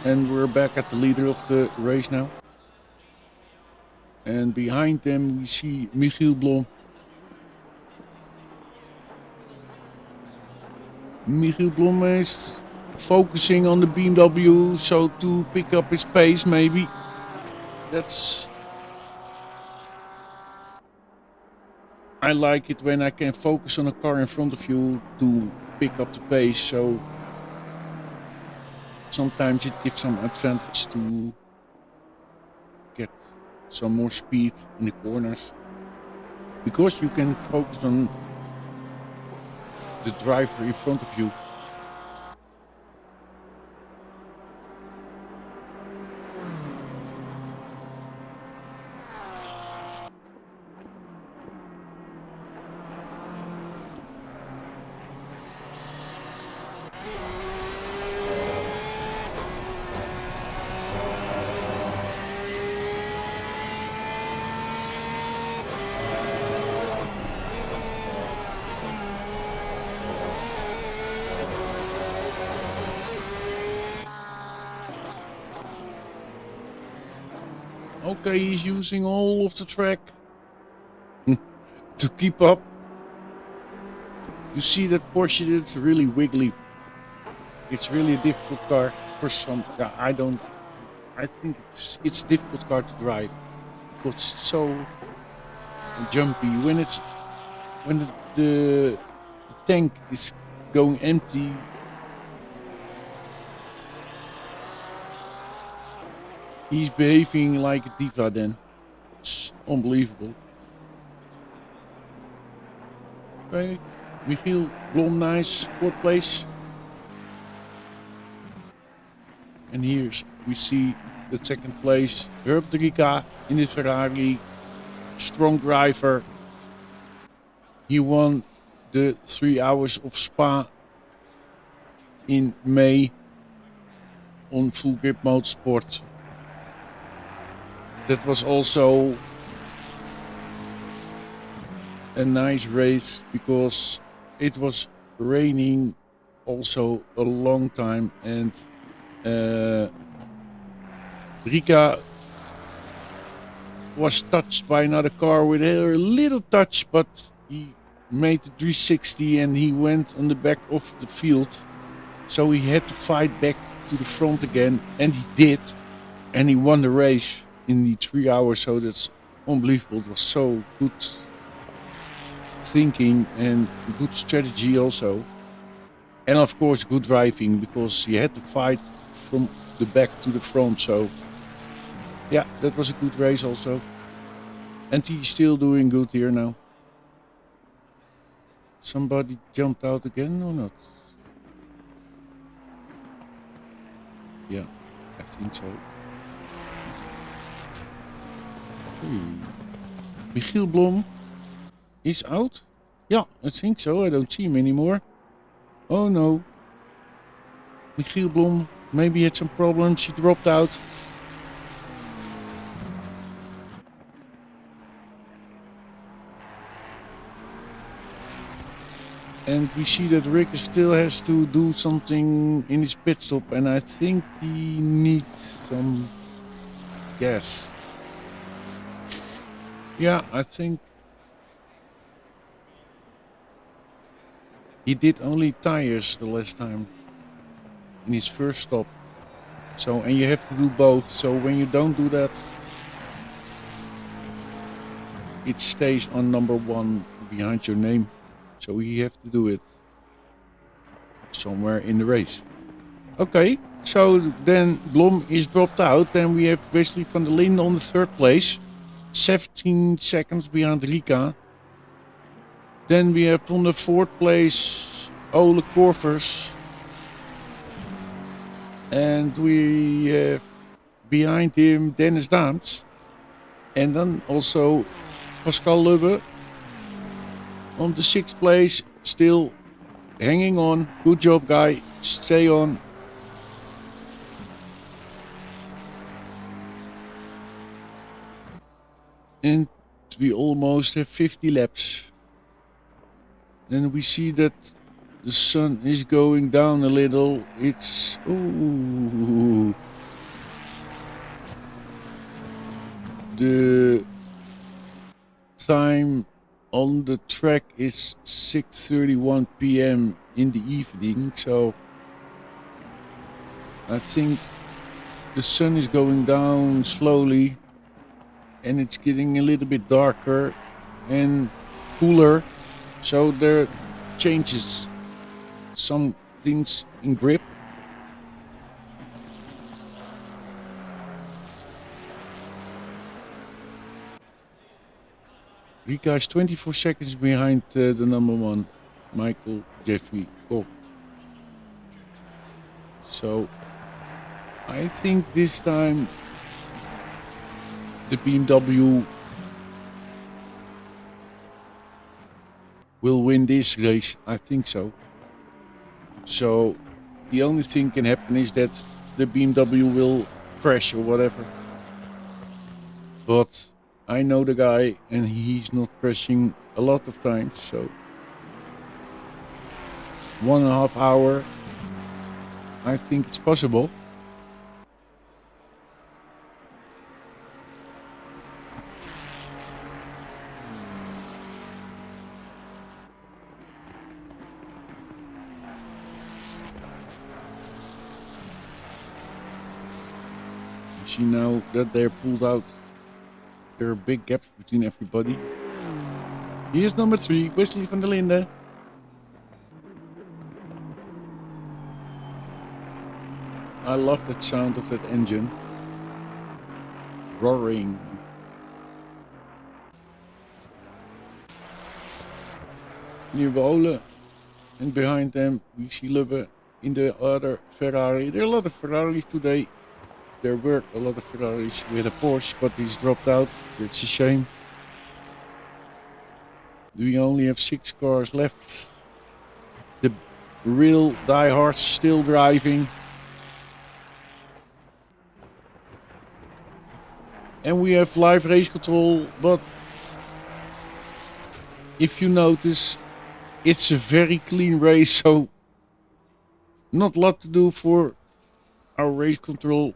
And we're back at the leader of the race now. And behind them we see Michiel Blom. Michiel Blom is focusing on the BMW, so to pick up his pace maybe. That's... I like it when I can focus on a car in front of you to pick up the pace, so sometimes it gives some advantage to get some more speed in the corners, because you can focus on the driver in front of you. Okay, he's using all of the track to keep up. You see that Porsche, it's really wiggly. It's really a difficult car for some. I think it's a difficult car to drive because it's so jumpy. When the tank is going empty, he's behaving like a diva then. It's unbelievable. Okay, Michiel Blom, nice, 4th place. And here we see the 2nd place, Herb Drica in the Ferrari, strong driver. He won the 3 hours of Spa in May on Full Grip Motorsport. That was also a nice race because it was raining also a long time, and Rika was touched by another car with a little touch, but he made the 360 and he went on the back of the field, so he had to fight back to the front again, and he did, and he won the race in the 3 hours. So that's unbelievable. It was so good thinking and good strategy also, and of course good driving, because he had to fight from the back to the front. So yeah, that was a good race also, and he's still doing good here now. Somebody jumped out again or not? Yeah, I think so. Michiel Blom is out? Yeah, I think so. I don't see him anymore. Oh no. Michiel Blom maybe had some problems. He dropped out. And we see that Rick still has to do something in his pit stop, and I think he needs some gas. Yeah, I think he did only tires the last time in his first stop. So, and you have to do both. So when you don't do that, it stays on number 1 behind your name. So you have to do it somewhere in the race. Okay, so then Blom is dropped out. Then we have Wesley van der Linden on the 3rd place, 17 seconds behind Rika. Then we have on the 4th place Ole Korvers. And we have behind him Dennis Daams. And then also Pascal Lubbe on the 6th place, still hanging on. Good job, guy. Stay on. And we almost have 50 laps. Then we see that the sun is going down a little. It's... Ooh. The time on the track is 6:31 p.m. in the evening, so I think the sun is going down slowly and it's getting a little bit darker and cooler, so there are changes some things in grip. Rika is 24 seconds behind the number 1, Michael Jeffrey Koch. So I think this time the BMW will win this race. I think so. So the only thing can happen is that the BMW will crash or whatever. But I know the guy and he's not crashing a lot of times, so 1.5 hour, I think it's possible. You see now that they're pulled out, there are big gaps between everybody. Here's number 3, Wesley van der Linde. I love that sound of that engine. Roaring. Nieuwe Ole. And behind them we see Lubbe in the other Ferrari. There are a lot of Ferraris today. There were a lot of Ferraris. We had a Porsche, but he's dropped out. It's a shame. We only have 6 cars left. The real diehards still driving. And we have live race control, but if you notice, it's a very clean race, so not a lot to do for our race control.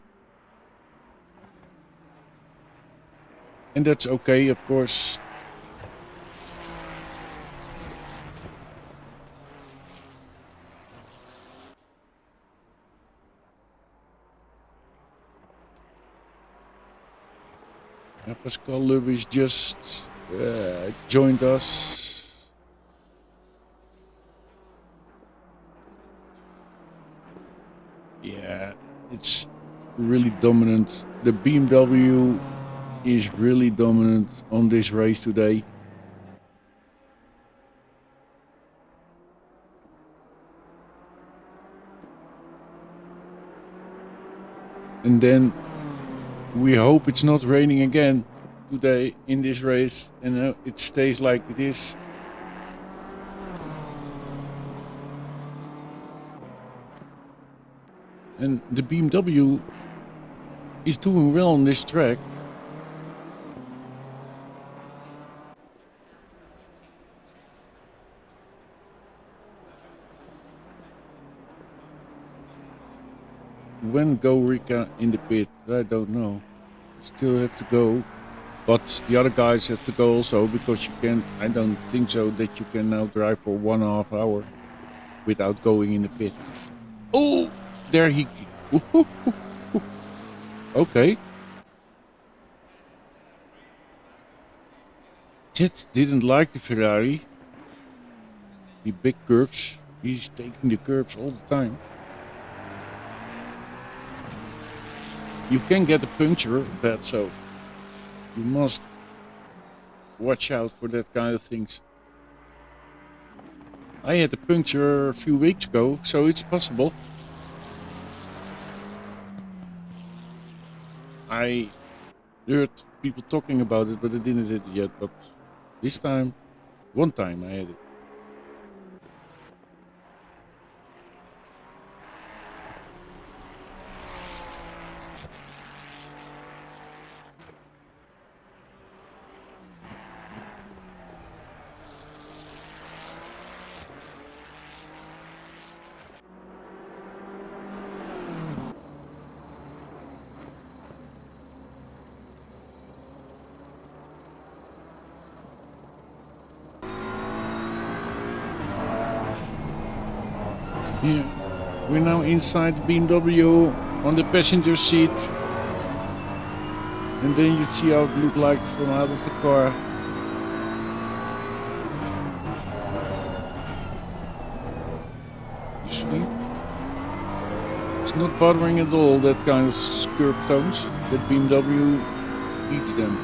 And that's okay, of course. Pascal Lewis just joined us. Yeah, it's really dominant. The BMW is really dominant on this race today. And then we hope it's not raining again today in this race and it stays like it is. And the BMW is doing well on this track. When go Rika in the pit, I don't know. Still have to go, but the other guys have to go also, because you can, I don't think so that you can now drive for 1.5 hour without going in the pit. Oh, there he, okay. Ted didn't like the Ferrari. The big curbs, he's taking the curbs all the time. You can get a puncture of that, so you must watch out for that kind of things. I had a puncture a few weeks ago, so it's possible. I heard people talking about it, but I didn't hit it yet. But this time, one time I had it. Yeah, we're now inside the BMW on the passenger seat. And then you see how it looked like from out of the car. It's not bothering at all, that kind of curbstones. That BMW eats them.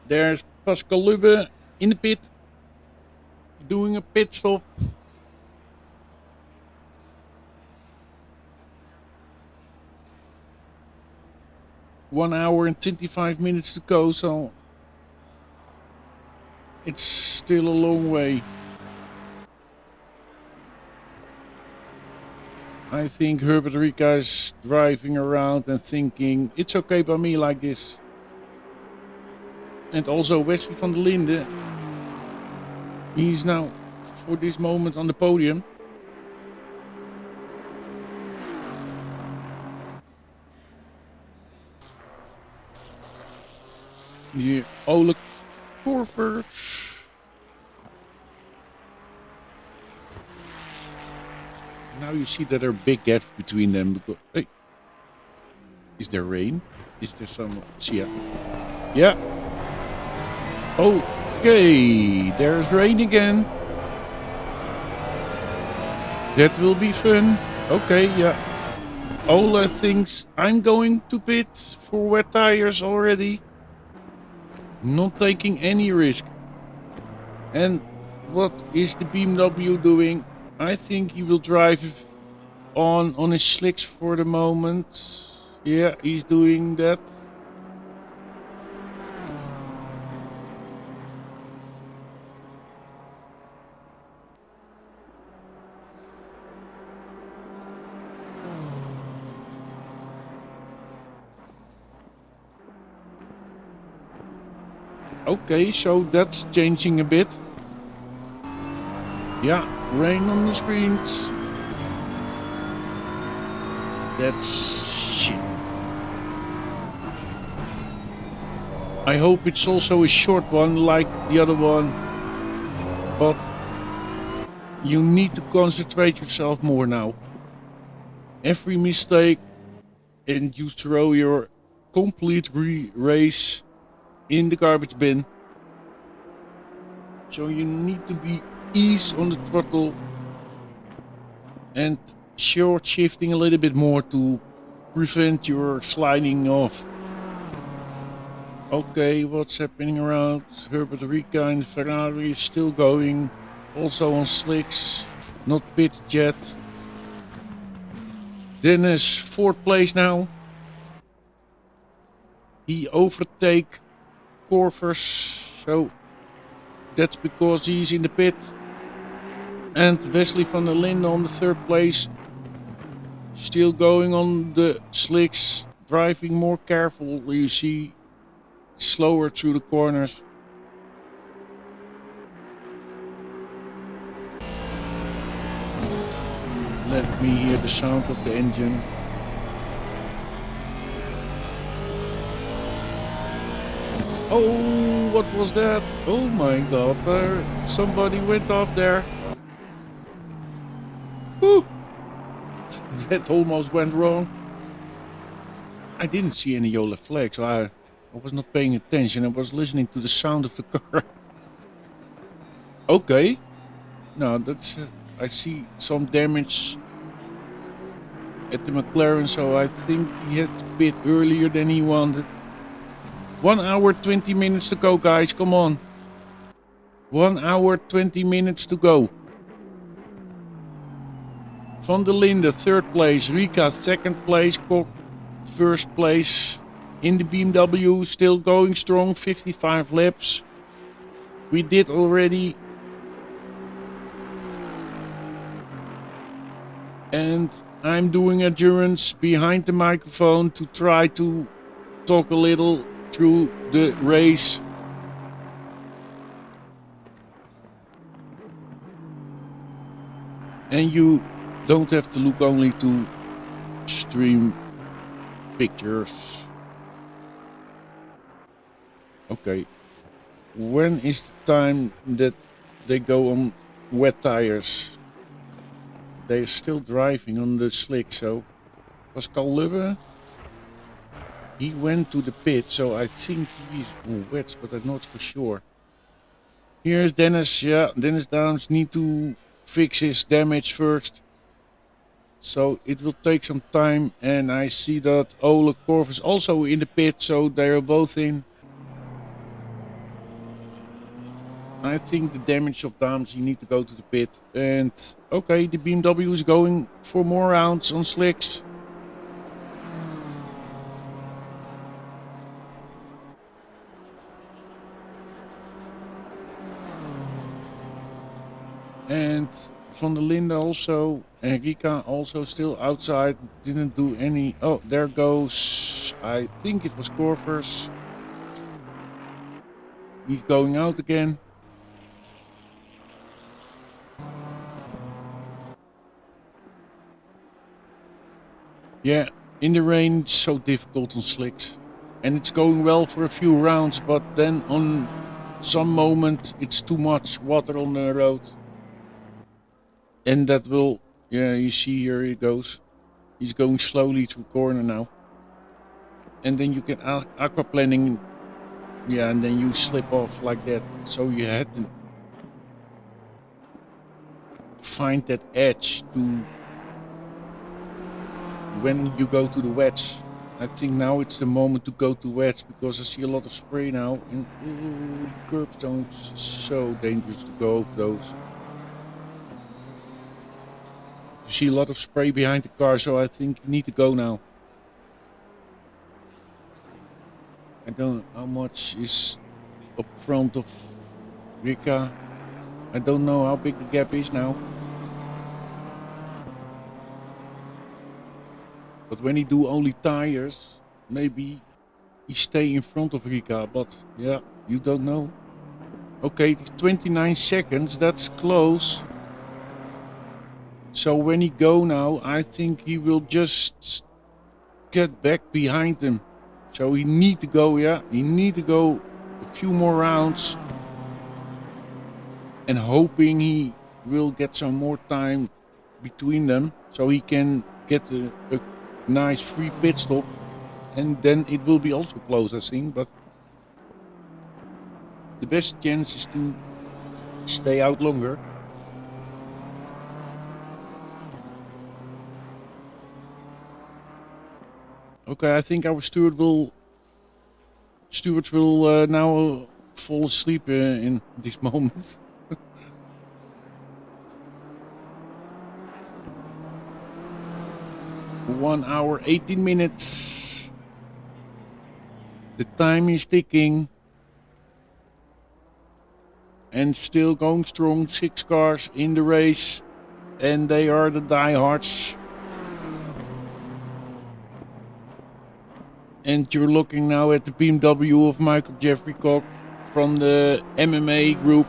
There's Pascal Lubbe in the pit, doing a pit stop. One hour and 25 minutes to go, so it's still a long way. I think Herbert Rika is driving around and thinking, it's okay by me like this. And also Wesley van der Linde. He's now, for this moment, on the podium. Here, Ole Korvers. Now you see that there are big gaps between them. Because, hey, is there rain? Is there some? Yeah. Okay, there's rain again. That will be fun. Okay, yeah. Ola thinks I'm going to pit for wet tires already. Not taking any risk. And what is the BMW doing? I think he will drive on his slicks for the moment. Yeah, he's doing that. Okay, so that's changing a bit. Yeah, rain on the screens. That's shit. I hope it's also a short one like the other one. But you need to concentrate yourself more now. Every mistake and you throw your complete race in the garbage bin. So you need to be ease on the throttle and short shifting a little bit more to prevent your sliding off. Okay, what's happening around? Herbert Rika and Ferrari is still going, also on slicks, not pitted yet. Dennis, 4th place now. He overtake Corvers, so that's because he's in the pit. And Wesley van der Linde on the 3rd place, still going on the slicks, driving more careful. You see, slower through the corners. Let me hear the sound of the engine. Oh, what was that? Oh my god, somebody went off there. Whew. That almost went wrong. I didn't see any yellow flags, so I was not paying attention. I was listening to the sound of the car. Okay. No, that's... I see some damage at the McLaren, so I think he had to pit earlier than he wanted. 1 hour 20 minutes to go, guys. Come on. 1 hour 20 minutes to go. Van der Linde, 3rd place. Rika, 2nd place. Kok, 1st place. In the BMW, still going strong. 55 laps. We did already. And I'm doing endurance behind the microphone to try to talk a little through the race. And you don't have to look only to stream pictures. Okay. When is the time that they go on wet tires? They're still driving on the slick, so Pascal Lubbe, he went to the pit, so I think he's on wets, but I'm not for sure. Here's Dennis. Yeah, Dennis Downs need to fix his damage first. So it will take some time, and I see that Ole Korf is also in the pit, so they are both in. I think the damage of Dams, you need to go to the pit. And okay, the BMW is going for more rounds on slicks. And Van der Linde also, and Rika also still outside, didn't do any. Oh, there goes, I think it was Corvers. He's going out again. Yeah, in the rain, it's so difficult on slicks. And it's going well for a few rounds, but then on some moment, it's too much water on the road. And that will, yeah, you see here it goes. He's going slowly to corner now. And then you can aquaplaning, yeah, and then you slip off like that. So you had to find that edge to when you go to the wets. I think now it's the moment to go to wets because I see a lot of spray now, and curbstones so dangerous to go over those. You see a lot of spray behind the car, so I think you need to go now. I don't know how much is up front of Rika. I don't know how big the gap is now. But when he do only tires, maybe he stay in front of Rika. But yeah, you don't know. Okay, 29 seconds, that's close. So when he go now, I think he will just get back behind him. So he need to go, yeah, he need to go a few more rounds. And hoping he will get some more time between them so he can get a nice free pit stop, and then it will be also close, I think. But the best chance is to stay out longer. Okay, I think our stewards will now fall asleep in this moment. 1 hour, 18 minutes. The time is ticking. And still going strong. 6 cars in the race. And they are the diehards. And you're looking now at the BMW of Michael Jeffrey Cock from the MMA group.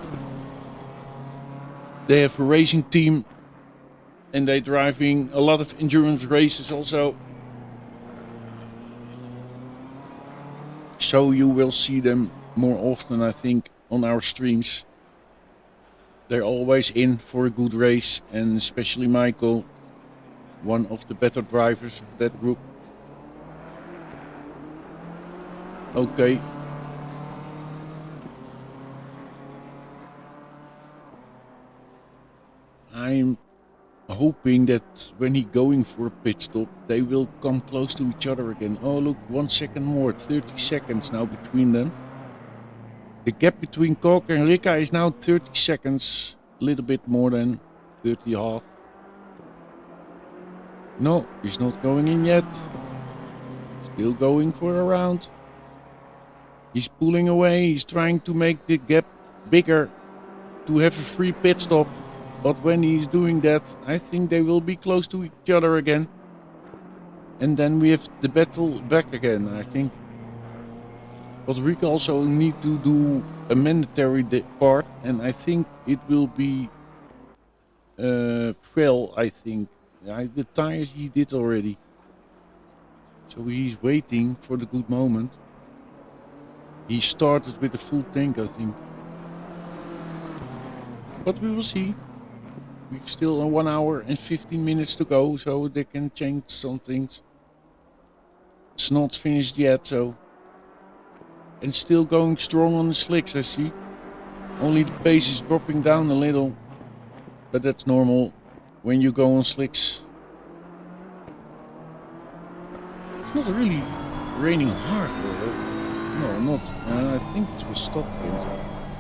They have a racing team. And they're driving a lot of endurance races also. So you will see them more often, I think, on our streams. They're always in for a good race. And especially Michael, one of the better drivers of that group. Okay. I'm hoping that when he going for a pit stop, they will come close to each other again. Oh look, 1 second more, 30 seconds now between them. The gap between Kok and Rika is now 30 seconds, a little bit more than 30.5. No, he's not going in yet. Still going for a round. He's pulling away, he's trying to make the gap bigger to have a free pit stop. But when he's doing that, I think they will be close to each other again. And then we have the battle back again, I think. But Rika also need to do a mandatory part. And I think it will be well, I think. The tires he did already. So he's waiting for the good moment. He started with a full tank, I think. But we will see. We've still 1 hour and 15 minutes to go, so they can change some things. It's not finished yet, so... And still going strong on the slicks, I see. Only the pace is dropping down a little. But that's normal when you go on slicks. It's not really raining hard, though. No, not. I think it will stop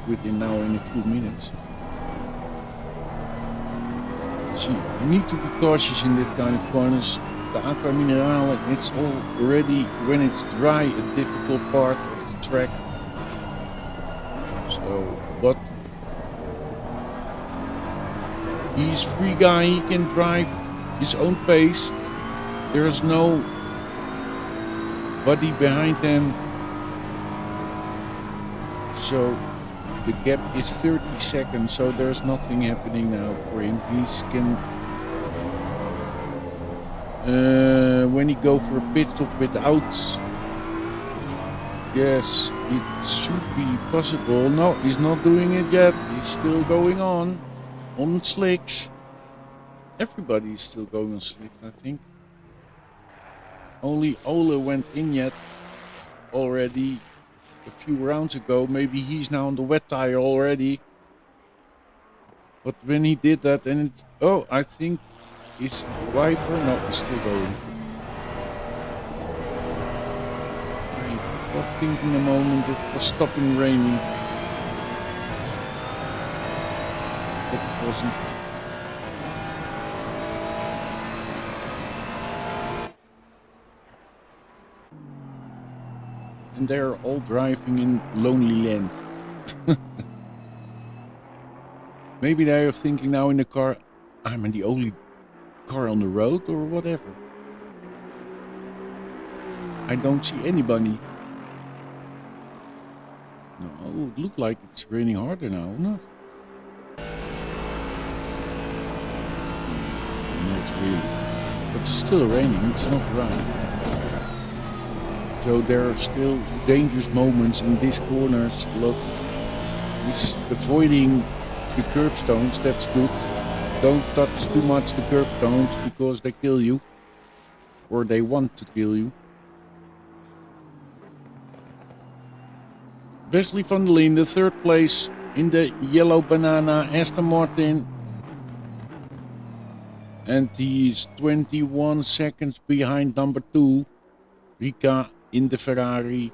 within now in a few minutes. See, you need to be cautious in that kind of corners. The Aqua Minerale, it's already, when it's dry, a difficult part of the track. So, but he's free guy, he can drive his own pace. There's no body behind him. So the gap is 30 seconds, so there's nothing happening now for him. He can, when he go for a pit stop without, yes, it should be possible. No, he's not doing it yet. He's still going on slicks. Everybody is still going on slicks, I think. Only Ola went in yet already. A few rounds ago, maybe he's now on the wet tire already. But when he did that, and it's, oh, I think his wiper, no, he's still going. I was thinking a moment it was stopping raining. But it wasn't. And they're all driving in lonely land. Maybe they are thinking now in the car, I'm the only car on the road or whatever. I don't see anybody. No, it looks like it's raining harder now, or not? Not really. But it's still raining, it's not dry. So there are still dangerous moments in these corners. Look, he's avoiding the curbstones, that's good. Don't touch too much the curbstones because they kill you. Or they want to kill you. Wesley van der Leen, the third place in the yellow banana Aston Martin. And he's 21 seconds behind number 2, Rika, in the Ferrari.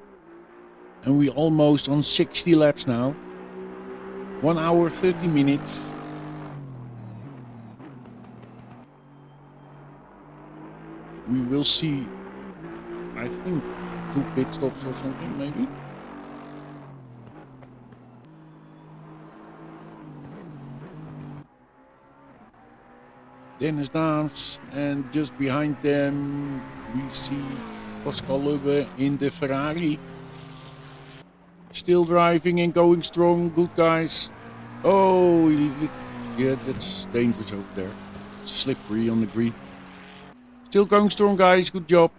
And we're almost on 60 laps now. 1 hour 30 minutes. We will see, I think, 2 pit stops or something maybe. Dennis Daams, and just behind them we see Pascal Lubbe in the Ferrari. Still driving and going strong, good guys. Oh, yeah, that's dangerous over there. It's slippery on the green. Still going strong, guys, good job.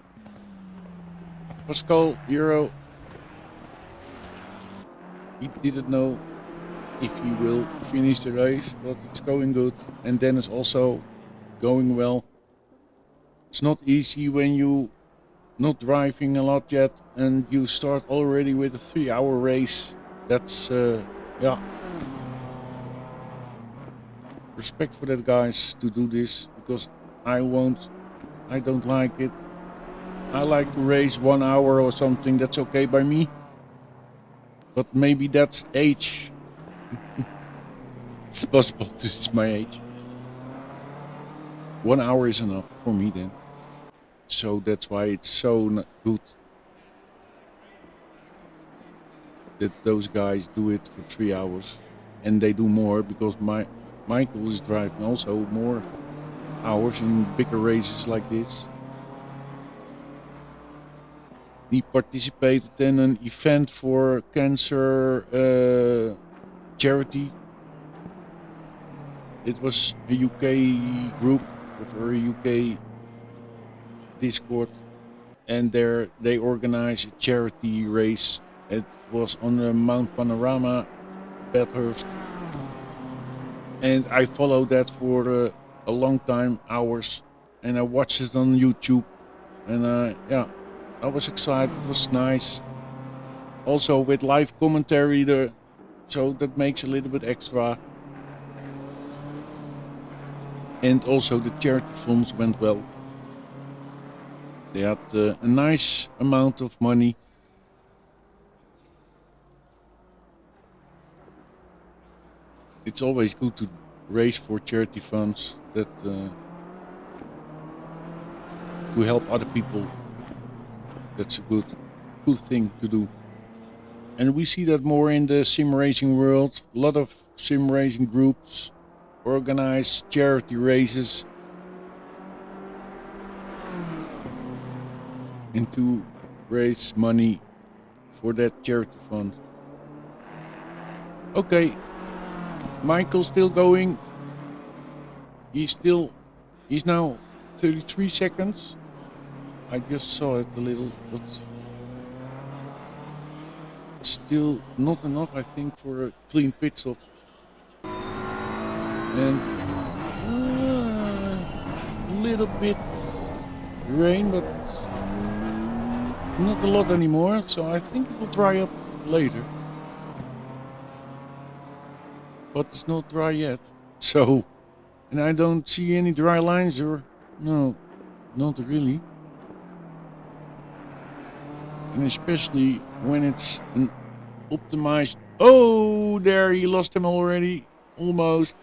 Pascal, Euro. He didn't know if he will finish the race, but it's going good. And Dennis also going well. It's not easy when you not driving a lot yet and you start already with a 3-hour race. That's yeah, respect for that, guys, to do this, because I don't like it. I like to race 1 hour or something, that's okay by me, but maybe that's age. It's possible this is my age. 1 hour is enough for me then. So that's why it's so good that those guys do it for 3 hours. And they do more because Michael is driving also more hours in bigger races like this. He participated in an event for cancer charity. It was a UK group over a UK Discord, and there they organized a charity race. It was on the Mount Panorama, Bathurst, and I followed that for a long time, hours, and I watched it on YouTube, and yeah, I was excited. It was nice. Also with live commentary, so that makes a little bit extra. And also the charity funds went well. They had a nice amount of money. It's always good to raise for charity funds that to help other people. That's a good thing to do. And we see that more in the sim racing world. A lot of sim racing groups organize charity races and to raise money for that charity fund. Okay, Michael's still going. He's now 33 seconds. I just saw it a little, but still not enough, I think, for a clean pit stop. And a little bit rain, but not a lot anymore, so I think it will dry up later. But it's not dry yet, so, and I don't see any dry lines, or no, not really. And especially when it's an optimized. Oh, there, he lost him already, almost.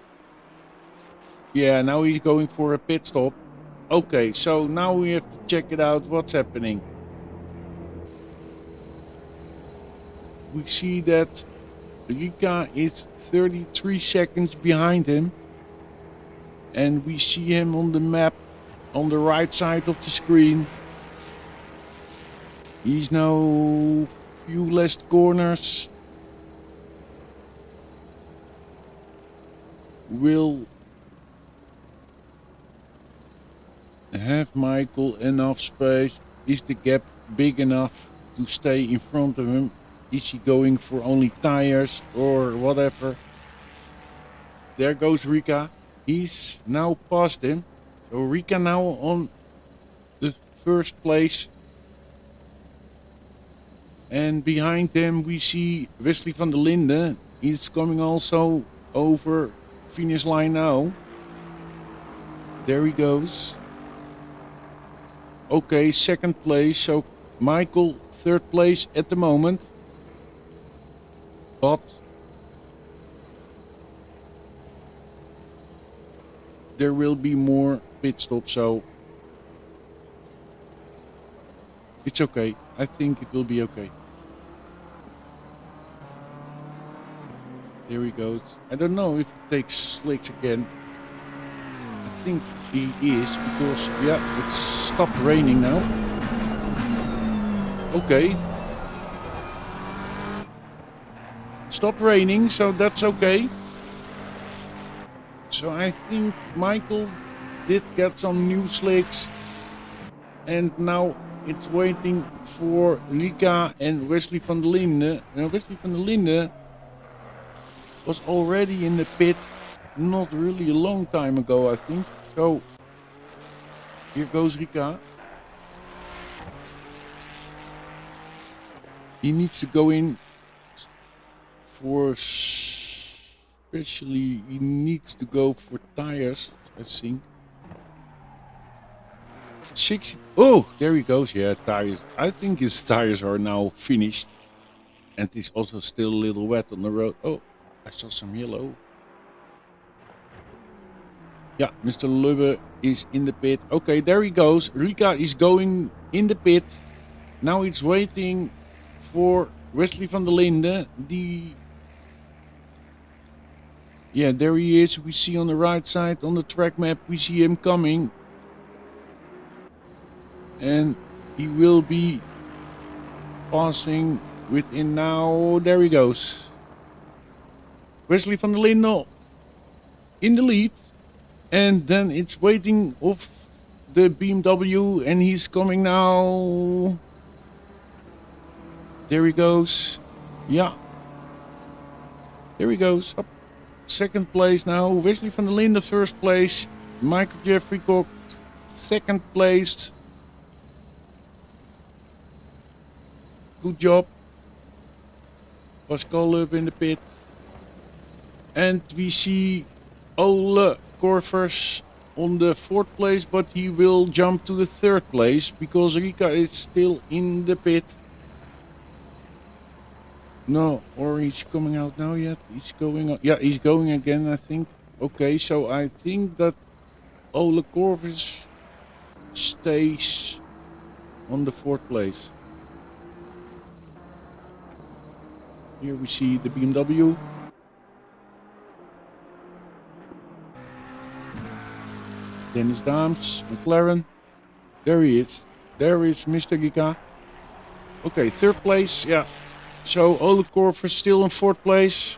Yeah, now he's going for a pit stop. Okay, so now we have to check it out, what's happening. We see that Rika is 33 seconds behind him. And we see him on the map on the right side of the screen. He's now few less corners. Will have Michael enough space? Is the gap big enough to stay in front of him? Is he going for only tires or whatever? There goes Rika. He's now past him. So Rika now on the first place. And behind him we see Wesley van der Linde. He's coming also over finish line now. There he goes. Okay, second place. So Michael third place at the moment. But there will be more pit stops, so it's okay. I think it will be okay. There he goes. I don't know if it takes slicks again. I think he is, because yeah, it's stopped raining now. Okay. Stopped raining, so that's okay. So I think Michael did get some new slicks. And now it's waiting for Rika and Wesley van der Linde. And Wesley van der Linde was already in the pit not really a long time ago, I think. So here goes Rika. He needs to go in for, especially he needs to go for tires, I think. 60. Oh, there he goes. Yeah, tires. I think his tires are now finished. And he's also still a little wet on the road. Oh, I saw some yellow. Yeah, Mr. Lubbe is in the pit. Okay, there he goes. Rika is going in the pit. Now it's waiting for Wesley van der Linde. Yeah, there he is. We see on the right side on the track map, we see him coming. And he will be passing within now. There he goes. Wesley van der Linde in the lead. And then it's waiting off the BMW, and he's coming now. There he goes. Yeah. There he goes. Up. Second place now. Wesley van der Linde first place. Michael Jeffrey Cook second place. Good job. Pascal up in the pit. And we see Ole Corvers on the fourth place, but he will jump to the third place because Rika is still in the pit. No, or he's coming out now yet. He's going on. Yeah, he's going again, I think. Okay, so I think that Ole Corvus stays on the fourth place. Here we see the BMW. Dennis Daams, McLaren. There he is. There is Mr. Giga. Okay, third place. Yeah. So Ole Corvus still in fourth place.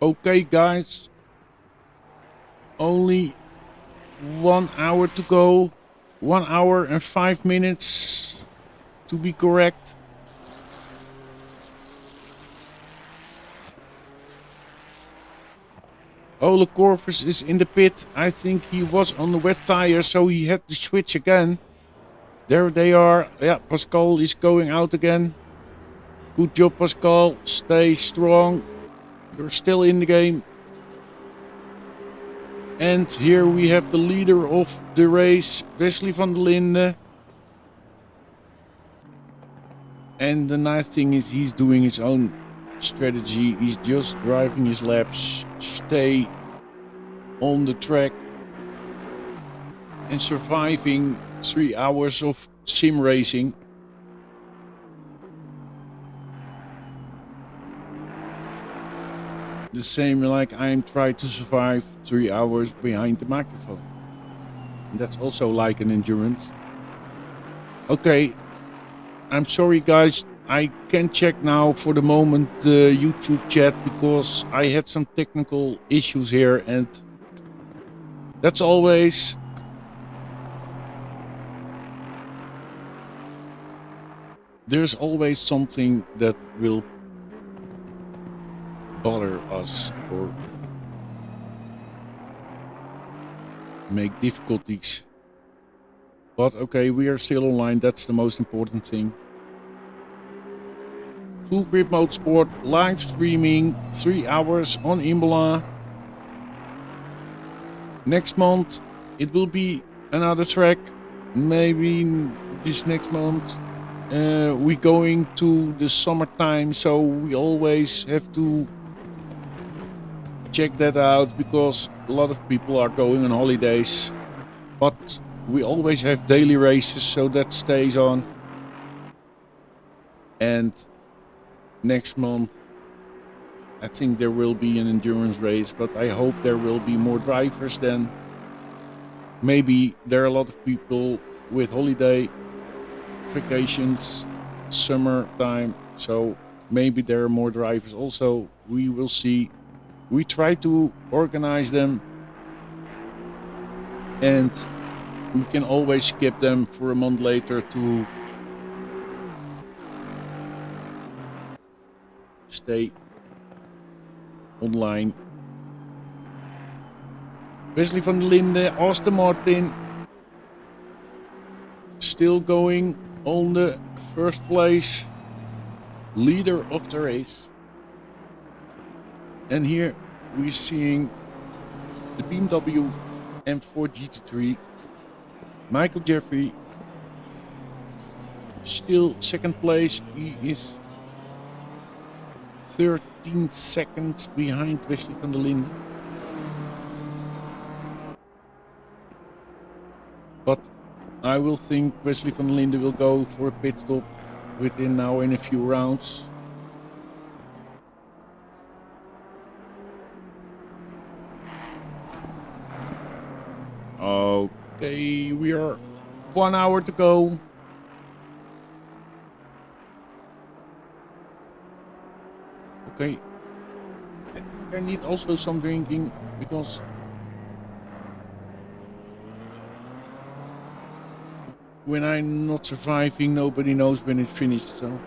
Okay, guys. Only 1 hour to go. 1 hour and 5 minutes to be correct. Ole Corvus is in the pit. I think he was on the wet tire, so he had to switch again. There they are. Yeah, Pascal is going out again. Good job, Pascal. Stay strong. You're still in the game. And here we have the leader of the race, Wesley van der Linde. And the nice thing is he's doing his own strategy. He's just driving his laps, stay on the track and surviving 3 hours of sim racing. The same like I'm trying to survive 3 hours behind the microphone. And that's also like an endurance. Okay, I'm sorry guys, I can check now for the moment the YouTube chat because I had some technical issues here, and that's always there's always something that will bother us or make difficulties. But okay, we are still online, that's the most important thing. Full Grip Motorsport live streaming 3 hours on Imola. Next month it will be another track. Maybe this next month we're going to the summertime, so we always have to check that out because a lot of people are going on holidays. But we always have daily races, so that stays on. And next month I think there will be an endurance race, but I hope there will be more drivers then. Maybe there are a lot of people with holiday vacations, summertime, so maybe there are more drivers also. We will see. We try to organize them, and we can always skip them for a month later to stay online. Wesley van der Linde, Aston Martin, still going on the first place, leader of the race. And here we're seeing the BMW M4 GT3, Michael Jeffrey, still second place. He is 13 seconds behind Wesley van der Linde. But I will think Wesley van der Linde will go for a pit stop within now in a few rounds. Okay, we are 1 hour to go. Okay. I need also some drinking because when I'm not surviving, nobody knows when it's finished. So.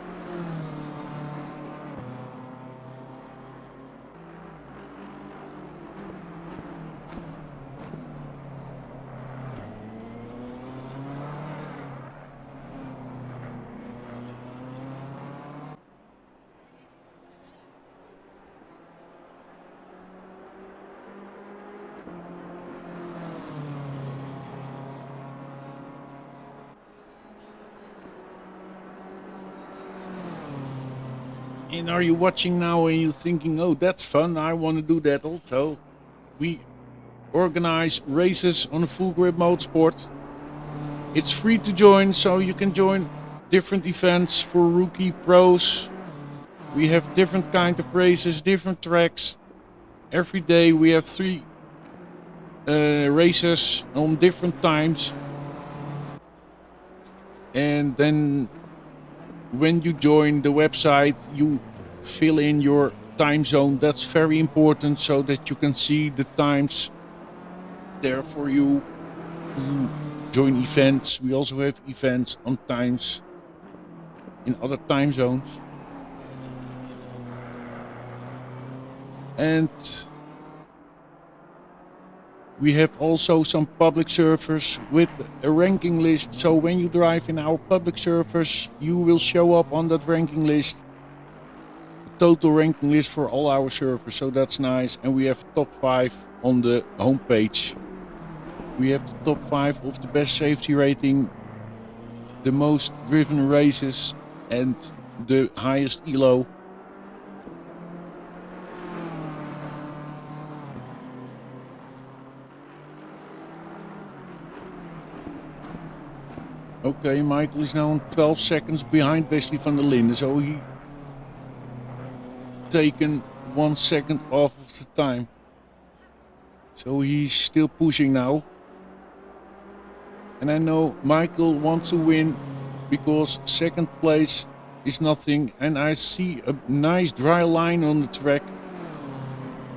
And are you watching now and you're thinking, oh, that's fun, I want to do that also? We organize races on a full grip motorsport. It's free to join, so you can join different events for rookie pros. We have different kind of races, different tracks. Every day we have 3 races on different times. And then when you join the website, you fill in your time zone. That's very important so that you can see the times there for you to join events. We also have events on times in other time zones. And we have also some public servers with a ranking list. So when you drive in our public servers, you will show up on that ranking list. The total ranking list for all our servers. So that's nice. And we have top 5 on the homepage. We have the top 5 of the best safety rating, the most driven races, and the highest ELO. Okay, Michael is now on 12 seconds behind Wesley van der Linden, so he taken 1 second off of the time. So he's still pushing now. And I know Michael wants to win because second place is nothing. And I see a nice dry line on the track.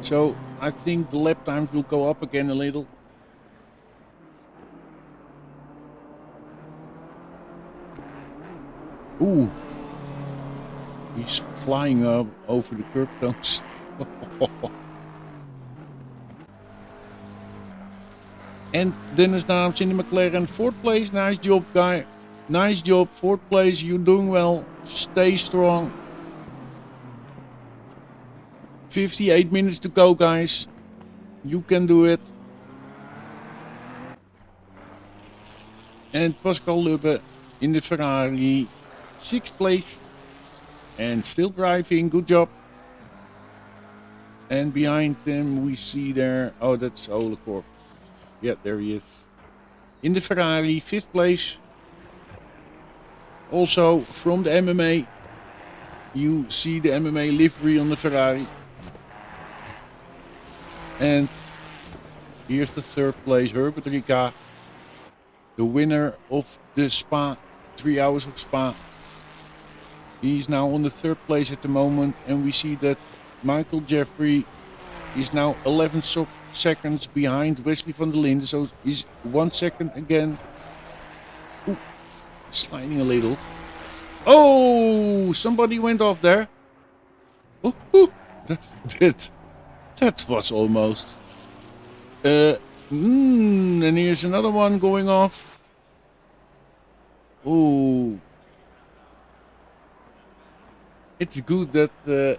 So I think the lap times will go up again a little. Ooh. He's flying up over the curbstones. And Dennis Daams in the McLaren, 4th place. Nice job, guy. Nice job, 4th place. You're doing well. Stay strong. 58 minutes to go, guys. You can do it. And Pascal Lubbe in the Ferrari, 6th place. And still driving. Good job. And behind them we see there... Oh, that's Ole Korf. Yeah, there he is. In the Ferrari, 5th place. Also from the MMA. You see the MMA livery on the Ferrari. And here's the 3rd place, Herbert Rika. The winner of the Spa, 3 hours of Spa. He's now on the 3rd place at the moment. And we see that Michael Jeffrey is now 11 seconds behind Wesley van der Linden. So he's 1 second again. Ooh, sliding a little. Oh, somebody went off there. Ooh, that was almost. And here's another one going off. Ooh. It's good that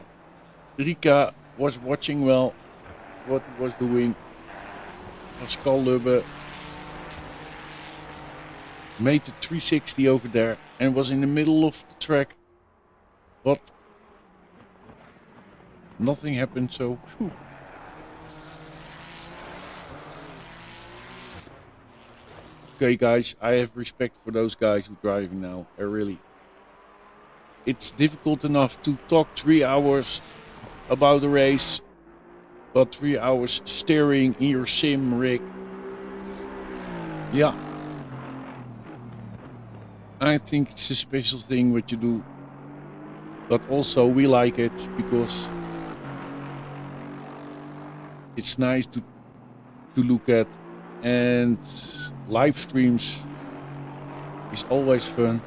Rika was watching well what he was doing. Pascal Lubbe made the 360 over there and was in the middle of the track. But nothing happened, so whew. Okay, guys, I have respect for those guys who are driving now. I really. It's difficult enough to talk 3 hours about a race, but 3 hours steering in your sim rig. Yeah. I think it's a special thing what you do. But also we like it because it's nice to look at, and live streams is always fun.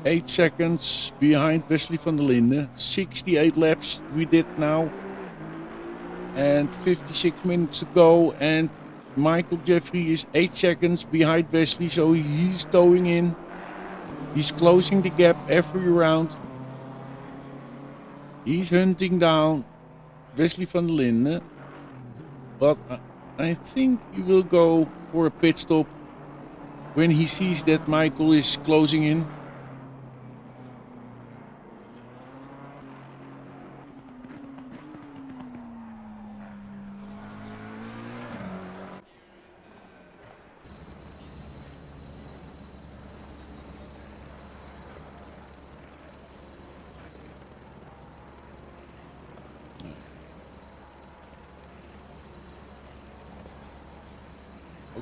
Eight seconds behind Wesley van der Linde. 68 laps we did now. And 56 minutes to go. And Michael Jeffrey is 8 seconds behind Wesley. So he's towing in. He's closing the gap every round. He's hunting down Wesley van der Linde. But I think he will go for a pit stop when he sees that Michael is closing in.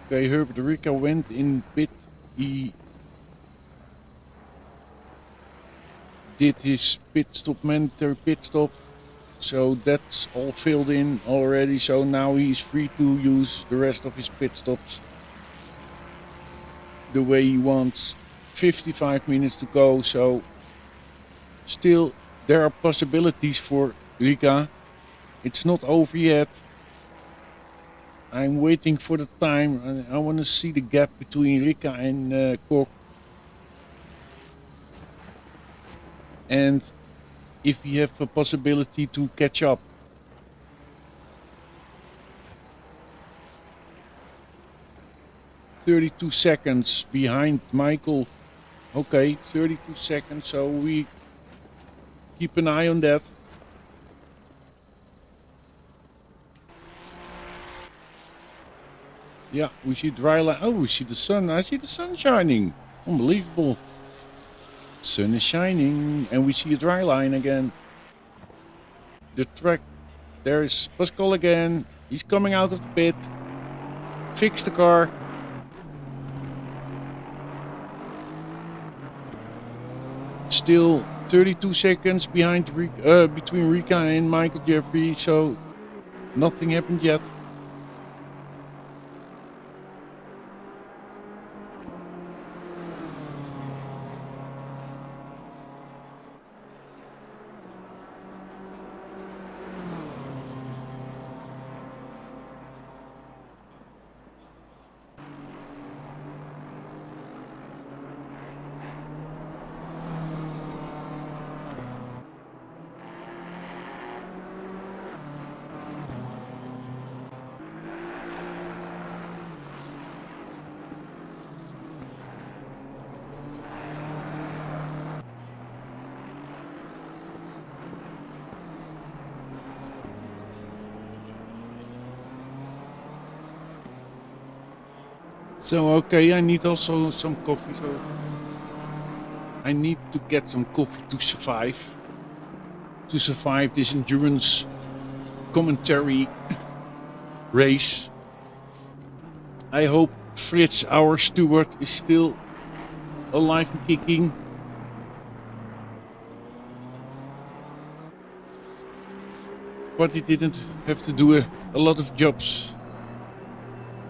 Okay, Herbert Rica went in pit. He did his pit stop, mandatory pit stop. So that's all filled in already. So now he's free to use the rest of his pit stops the way he wants. 55 minutes to go. So still there are possibilities for Rica. It's not over yet. I'm waiting for the time. I want to see the gap between Rica and Kok. And if we have a possibility to catch up. "32 seconds behind Michael." Okay, 32 seconds, so we keep an eye on that. Yeah, we see dry line. Oh, we see the sun. I see the sun shining. Unbelievable. Sun is shining, and we see a dry line again. The track. There is Pascal again. He's coming out of the pit. Fix the car. Still 32 seconds behind between Rica and Michael Jeffrey, so nothing happened yet. So okay, I need also some coffee. So I need to get some coffee to survive. To survive this endurance commentary race. I hope Frits, our steward, is still alive and kicking. But he didn't have to do a lot of jobs.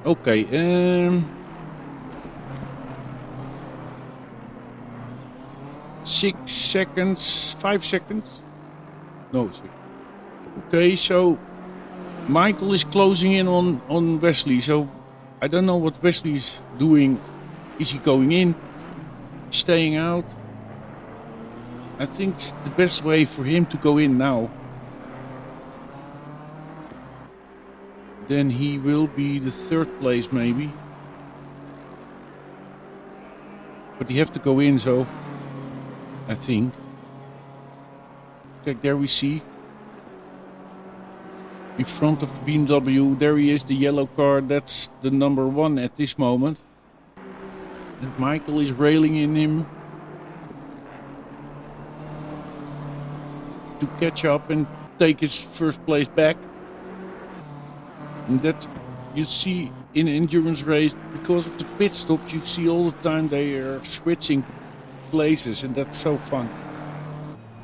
Okay, 6 seconds, 5 seconds. No, 6. Okay, so Michael is closing in on Wesley. So I don't know what Wesley is doing. Is he going in? Staying out? I think it's the best way for him to go in now. Then he will be the 3rd place maybe. But he have to go in, so I think. Okay, there we see. In front of the BMW, there he is, the yellow car. That's the number 1 at this moment. And Michael is railing in him to catch up and take his 1st place back. And that you see in an endurance race, because of the pit stops, you see all the time they are switching places, and that's so fun.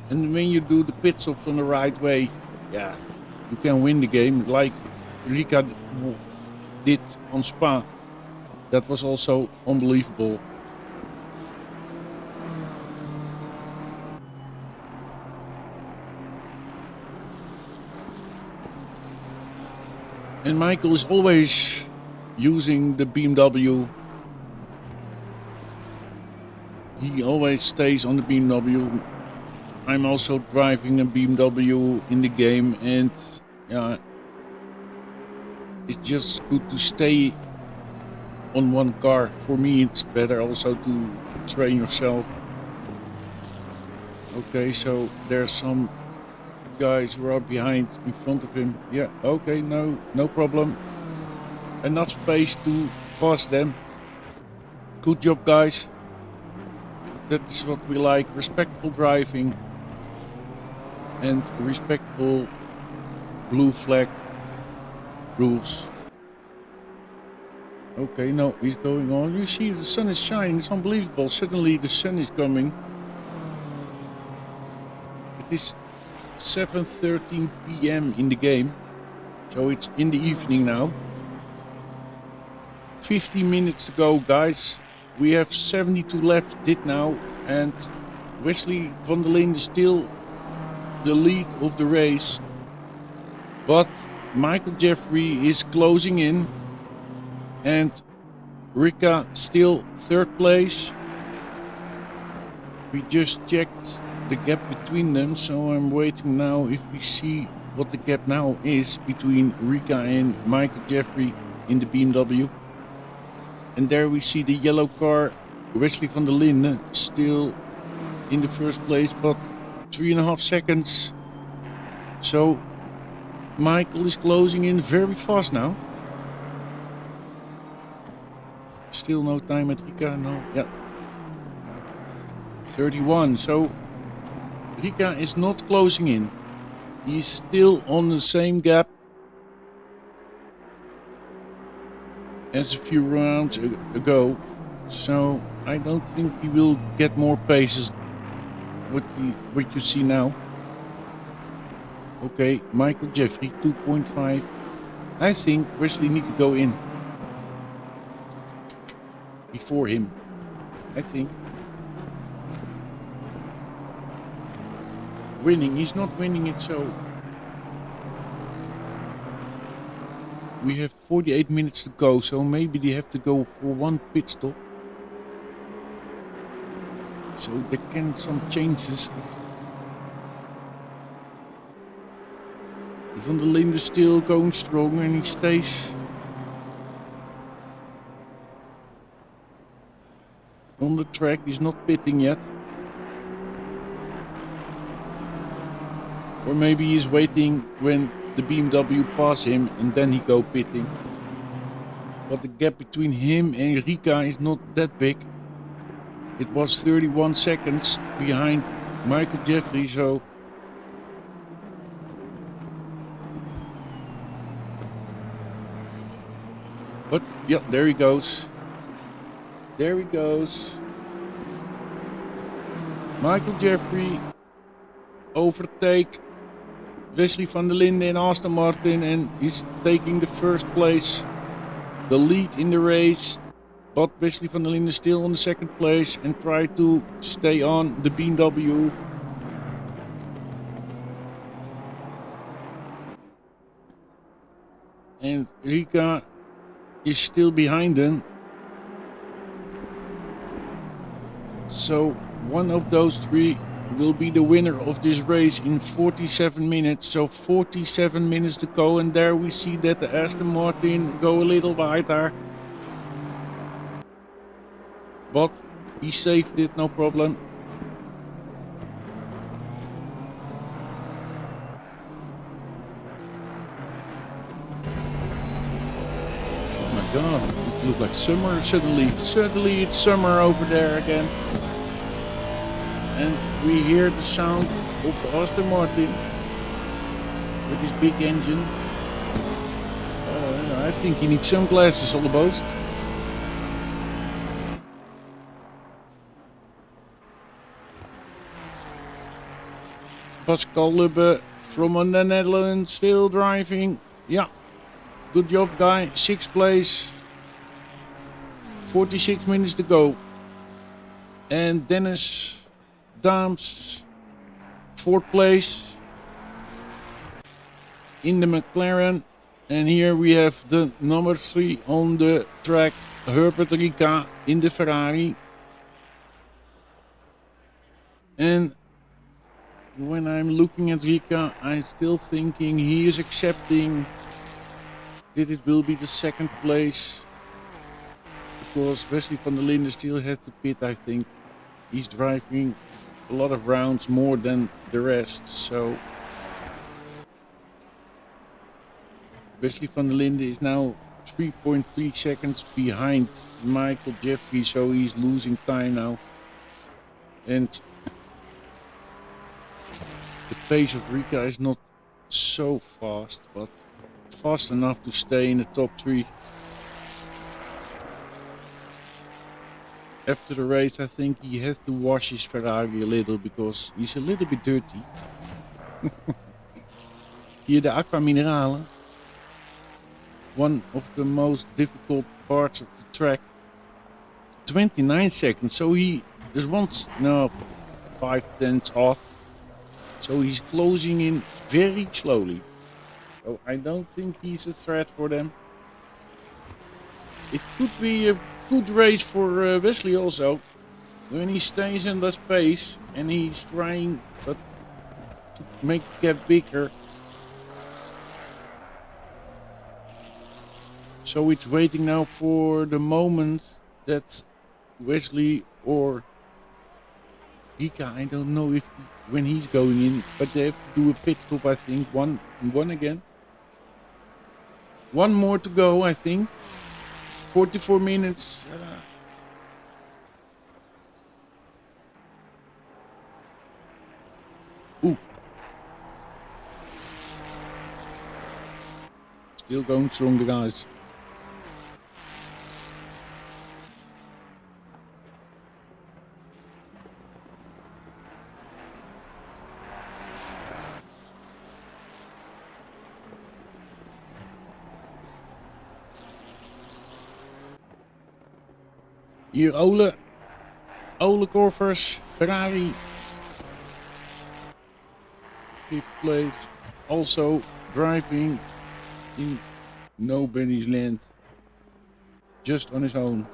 And when you do the pit stops on the right way, yeah, you can win the game like Rika did on Spa. That was also unbelievable. And Michael is always using the BMW. He always stays on the BMW. I'm also driving a BMW in the game, and yeah, it's just good to stay on one car. For me, it's better also to train yourself. Okay, so there's some guys who are behind in front of him. Yeah, okay, no problem. Enough space to pass them. Good job, guys. That's what we like. Respectful driving and respectful blue flag rules. Okay, no, he's going on. You see, the sun is shining. It's unbelievable. Suddenly the sun is coming. It is 7:13 p.m. in the game, so it's in the evening now. 50 minutes to go, guys. We have 72 laps did now, and Wesley van der Linde is still the lead of the race, but Michael Jeffrey is closing in, and Rika still third place. We just checked the gap between them, so I'm waiting now if we see what the gap now is between Rika and Michael Jeffrey in the BMW. And there we see the yellow car, Wesley van der Linde, still in the first place, but 3.5 seconds. So Michael is closing in very fast now. Still no time at Rika, no, yeah. 31, so Rika is not closing in. He's still on the same gap as a few rounds ago, so I don't think he will get more paces. What you see now. Okay, Michael Jeffrey 2.5. I think Wesley need to go in before him. I think winning. He's not winning it, so we have 48 minutes to go, so maybe they have to go for one pit stop. So there can some changes. Van der Linde is still going strong, and he stays on the track. He's not pitting yet. Or maybe he's waiting when the BMW pass him and then he go pitting. But the gap between him and Rika is not that big. It was 31 seconds behind Michael Jeffrey, so but yeah, there he goes. There he goes. Michael Jeffrey overtake Wesley van der Linde in Aston Martin, and he's taking the first place, the lead in the race. But Wesley van der Linde is still on the second place and try to stay on the BMW. And Rika is still behind them. So one of those three will be the winner of this race in 47 minutes. So 47 minutes to go, and there we see that the Aston Martin go a little wider. But he saved it, no problem. Oh my god, it looks like summer suddenly. Suddenly it's summer over there again. And we hear the sound of the Aston Martin with his big engine. I think he needs sunglasses almost. Pascal Lubbe from the Netherlands still driving. Yeah, good job, guy. 6th place. 46 minutes to go. And Dennis Daams, 4th place in the McLaren. And here we have the number 3 on the track, Herbert Rika in the Ferrari. And when I'm looking at Rika, I'm still thinking he is accepting that it will be the 2nd place. Because Wesley van der Linde still has to pit, I think. He's driving a lot of rounds more than the rest, so Wesley van der Linde is now 3.3 seconds behind Michael Jeffrey, so he's losing time now. And the pace of Rika is not so fast, but fast enough to stay in the top 3. After the race, I think he has to wash his Ferrari a little because he's a little bit dirty. Here the Aqua Minerale, one of the most difficult parts of the track. 29 seconds, so he is 5/10 off. So he's closing in very slowly. So I don't think he's a threat for them. It could be a good race for Wesley also. When he stays in that pace and he's trying to make the gap bigger. So it's waiting now for the moment that Wesley or Rika, I don't know if when he's going in, but they have to do a pit stop, I think. One again. One more to go, I think. 44 minutes. Ooh. Still going strong, the guys. Hier Ole Corvers, Ferrari. 5th place. Also driving in nobody's land. Just on his own.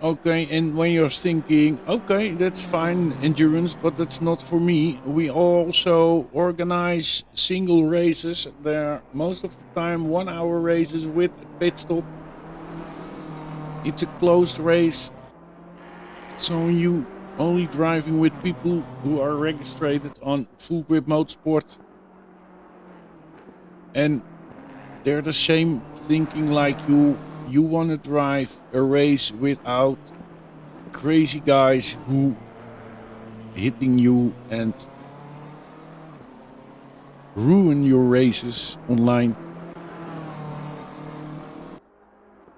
Okay, and when you're thinking, okay, that's fine, endurance, but that's not for me. We also organize single races. They're most of the time 1 hour races with a pit stop. It's a closed race. So you only driving with people who are registered on Full Grip Motorsport. And they're the same thinking like you. You want to drive a race without crazy guys who hitting you and ruin your races online.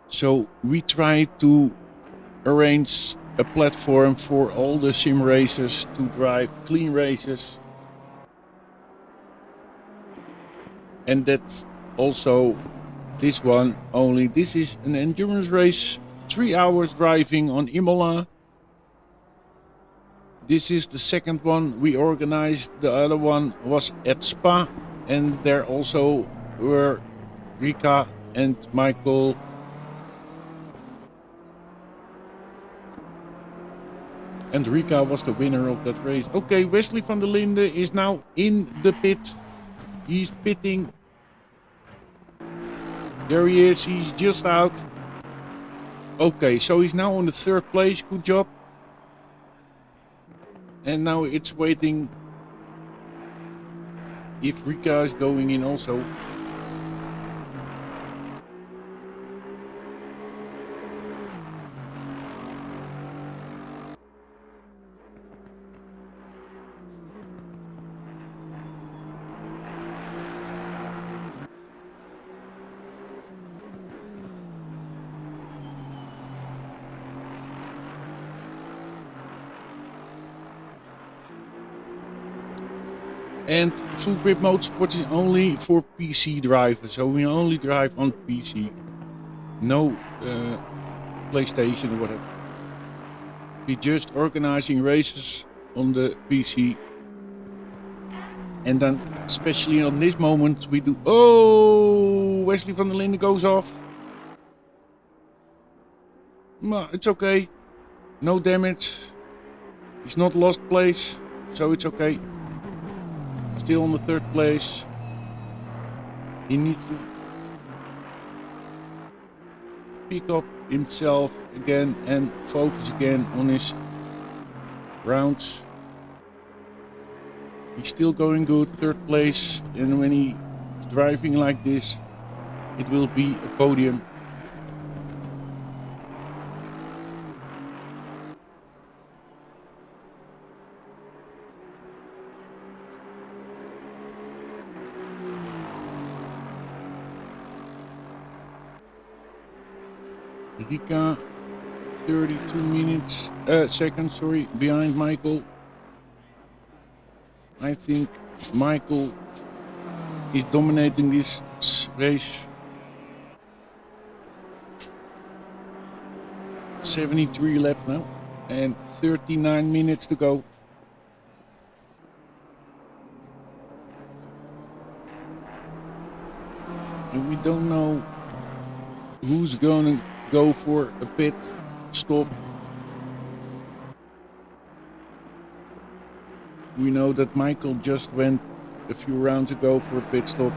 So we try to arrange a platform for all the sim racers to drive clean races. And that's also this one only. This is an endurance race, 3 hours driving on Imola. This is the second one we organized. The other one was at Spa, and there also were Rika and Michael. And Rika was the winner of that race. Okay, Wesley van der Linde is now in the pit. He's pitting. There he is, he's just out. Okay, so he's now on the 3rd place, good job. And now it's waiting if Rika is going in also. And full grip motorsport is only for PC drivers, so we only drive on PC. No PlayStation or whatever. We're just organizing races on the PC. And then, especially on this moment, we do... Oh! Wesley van der Linden goes off. No, it's okay. No damage. He's not lost place, so it's okay. Still on the third place. He needs to pick up himself again and focus again on his rounds. He's still going good, third place, and when he's driving like this, it will be a podium. Rika, 32 seconds, sorry, behind Michael. I think Michael is dominating this race. 73 laps now and 39 minutes to go. And we don't know who's gonna go for a pit stop. We know that Michael just went a few rounds ago for a pit stop.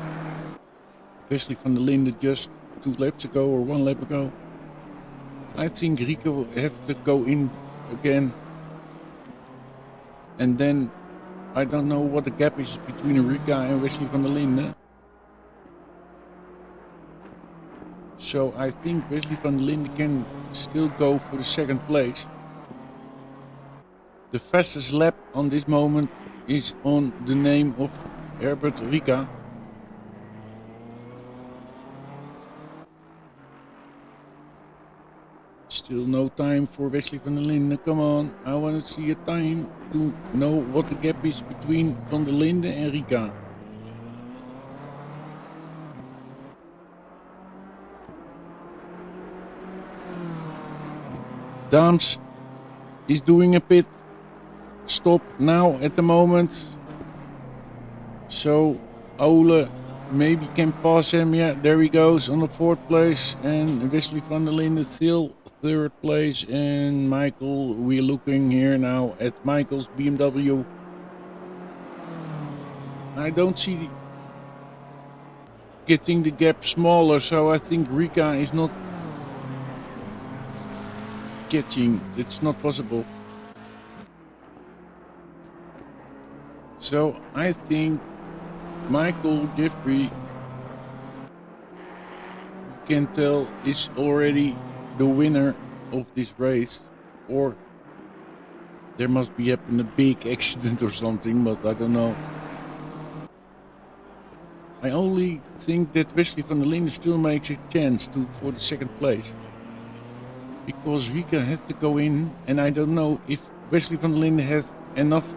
Wesley van der Linden just 2 laps ago or 1 lap ago. I think Rika will have to go in again. And then I don't know what the gap is between Rika and Wesley van der Linden. So I think Wesley van der Linden can still go for the second place. The fastest lap on this moment is on the name of Herbert Rika. Still no time for Wesley van der Linden. Come on, I want to see a time to know what the gap is between van der Linden and Rika. Daams is doing a pit stop now at the moment. So Ole maybe can pass him. Yeah, there he goes on the 4th place. And Wesley van der Linden still 3rd place. And Michael, we're looking here now at Michael's BMW. I don't see getting the gap smaller, so I think Rika is not catching. It's not possible. So I think Michael Jeffrey, can tell, is already the winner of this race, or there must be happened a big accident or something, but I don't know. I only think that Wesley van der Linden still makes a chance for the 2nd place, because Rika had to go in, and I don't know if Wesley van der Linden has enough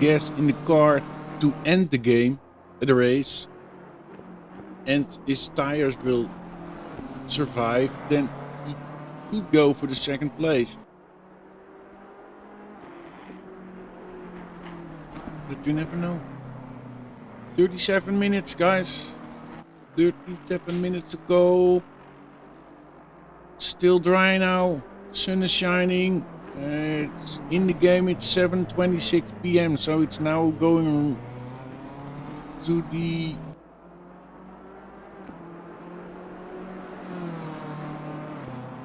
gas in the car to end the game, the race, and his tires will survive, then he could go for the 2nd place. But you never know. 37 minutes, guys. 37 minutes to go. Still dry now. Sun is shining. It's in the game. It's 7:26 p.m. So it's now going to the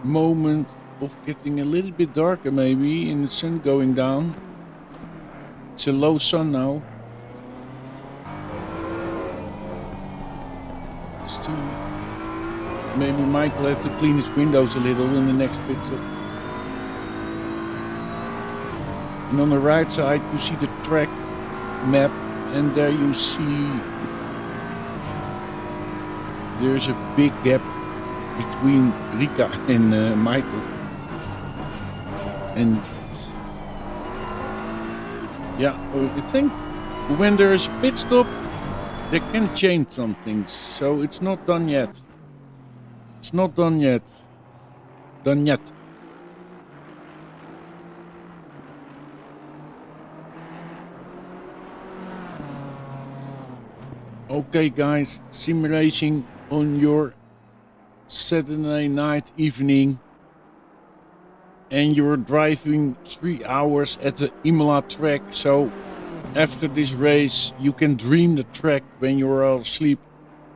moment of getting a little bit darker, maybe, and the sun going down. It's a low sun now. Still, maybe Michael have to clean his windows a little in the next pit stop. And on the right side you see the track map, and there you see there's a big gap between Rika and Michael. And yeah, I think when there's a pit stop, they can change some things, so it's not done yet. It's not done yet. Done yet. Okay, guys, simulation on your Saturday night evening, and you're driving 3 hours at the Imola track. So after this race, you can dream the track when you're all asleep.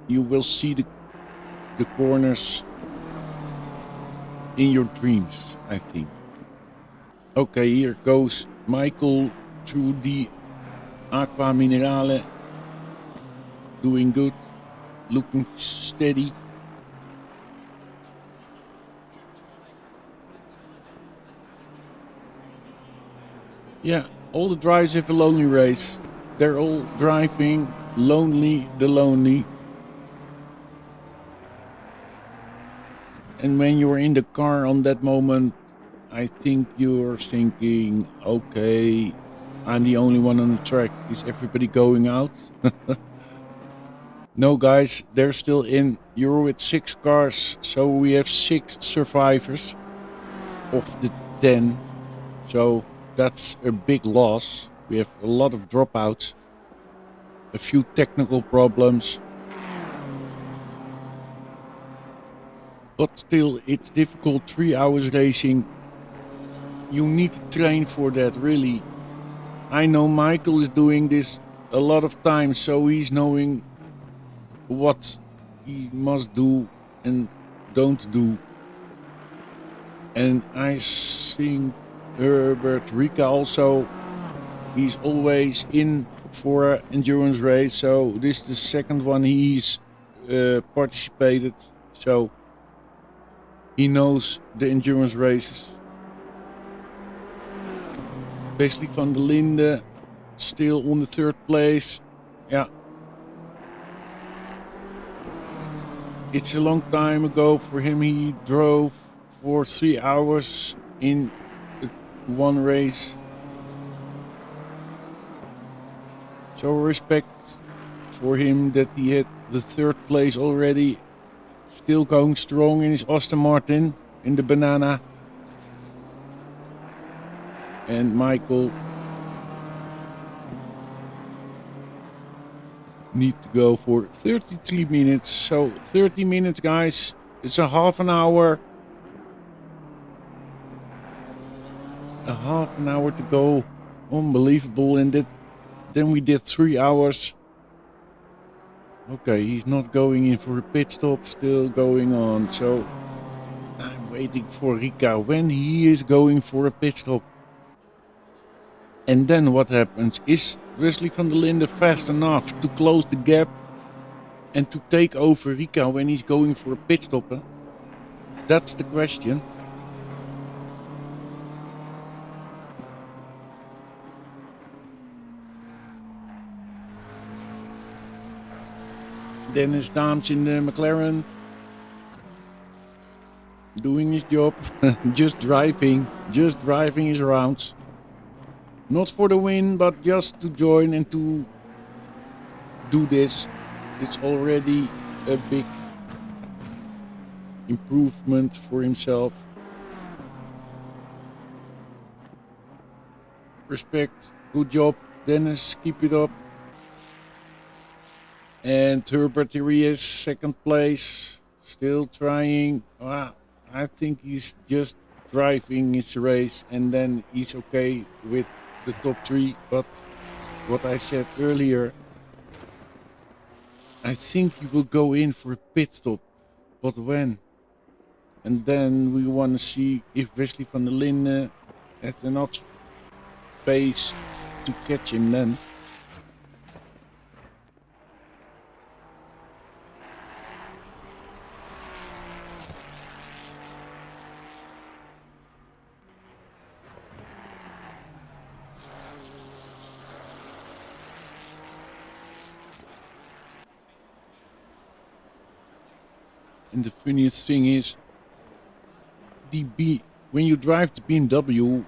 You will see the corners in your dreams, I think. Okay, here goes Michael through the Aqua Minerale. Doing good, looking steady. Yeah, all the drivers have a lonely race. They're all driving lonely, the lonely. And when you're in the car on that moment, I think you're thinking, okay, I'm the only one on the track. Is everybody going out? No, guys, they're still in. You're with 6 cars, so we have 6 survivors of the 10. So that's a big loss. We have a lot of dropouts, a few technical problems. But still, it's difficult. 3 hours racing. You need to train for that, really. I know Michael is doing this a lot of times, so he's knowing what he must do and don't do. And I think Herbert Rika also, he's always in for an endurance race. So this is the second one he's participated. So he knows the endurance races. Wesley van der Linde still on the 3rd place. Yeah. It's a long time ago for him. He drove for 3 hours in one race. So respect for him that he had the 3rd place already. Still going strong in his Aston Martin in the banana. And Michael need to go for 33 minutes. So 30 minutes, guys. It's a half an hour. A half an hour to go. Unbelievable. And then we did 3 hours. Okay, he's not going in for a pit stop. Still going on. So I'm waiting for Rika when he is going for a pit stop. And then what happens? Is Wesley van der Linde fast enough to close the gap and to take over Rika when he's going for a pit stop? Huh? That's the question. Dennis Daams in the McLaren. Doing his job. Just driving his rounds. Not for the win, but just to join and to do this. It's already a big improvement for himself. Respect. Good job, Dennis. Keep it up. And Herbert, here he is, 2nd place. Still trying. I think he's just driving his race and then he's okay with the top 3. But what I said earlier, I think he will go in for a pit stop. But when? And then we want to see if Wesley van der Linde has enough space to catch him then. And the funniest thing is, when you drive the BMW,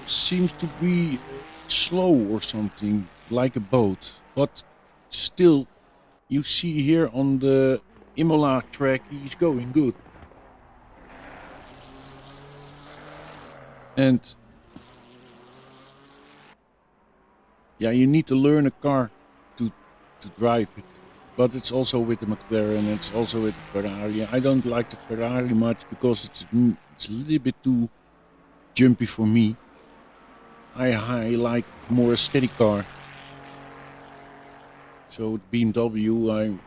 seems to be slow or something, like a boat. But still, you see here on the Imola track, he's going good. And yeah, you need to learn a car to drive it. But it's also with the McLaren, it's also with the Ferrari. I don't like the Ferrari much because it's a little bit too jumpy for me. I like more a steady car. So the BMW, I'm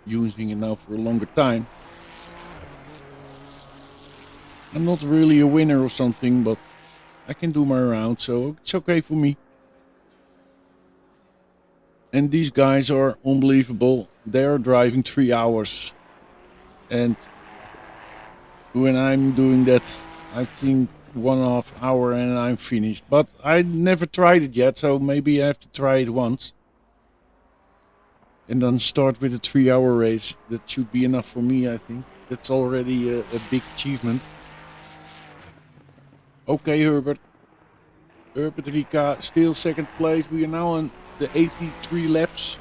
using it now for a longer time. I'm not really a winner or something, but I can do my round, so it's okay for me. And these guys are unbelievable. They are driving 3 hours. And when I'm doing that, I think 1.5 hour and I'm finished. But I never tried it yet, so maybe I have to try it once. And then start with a 3-hour race. That should be enough for me, I think. That's already a big achievement. Okay, Herbert. Herbert Rika, still second place. We are now on the 83 laps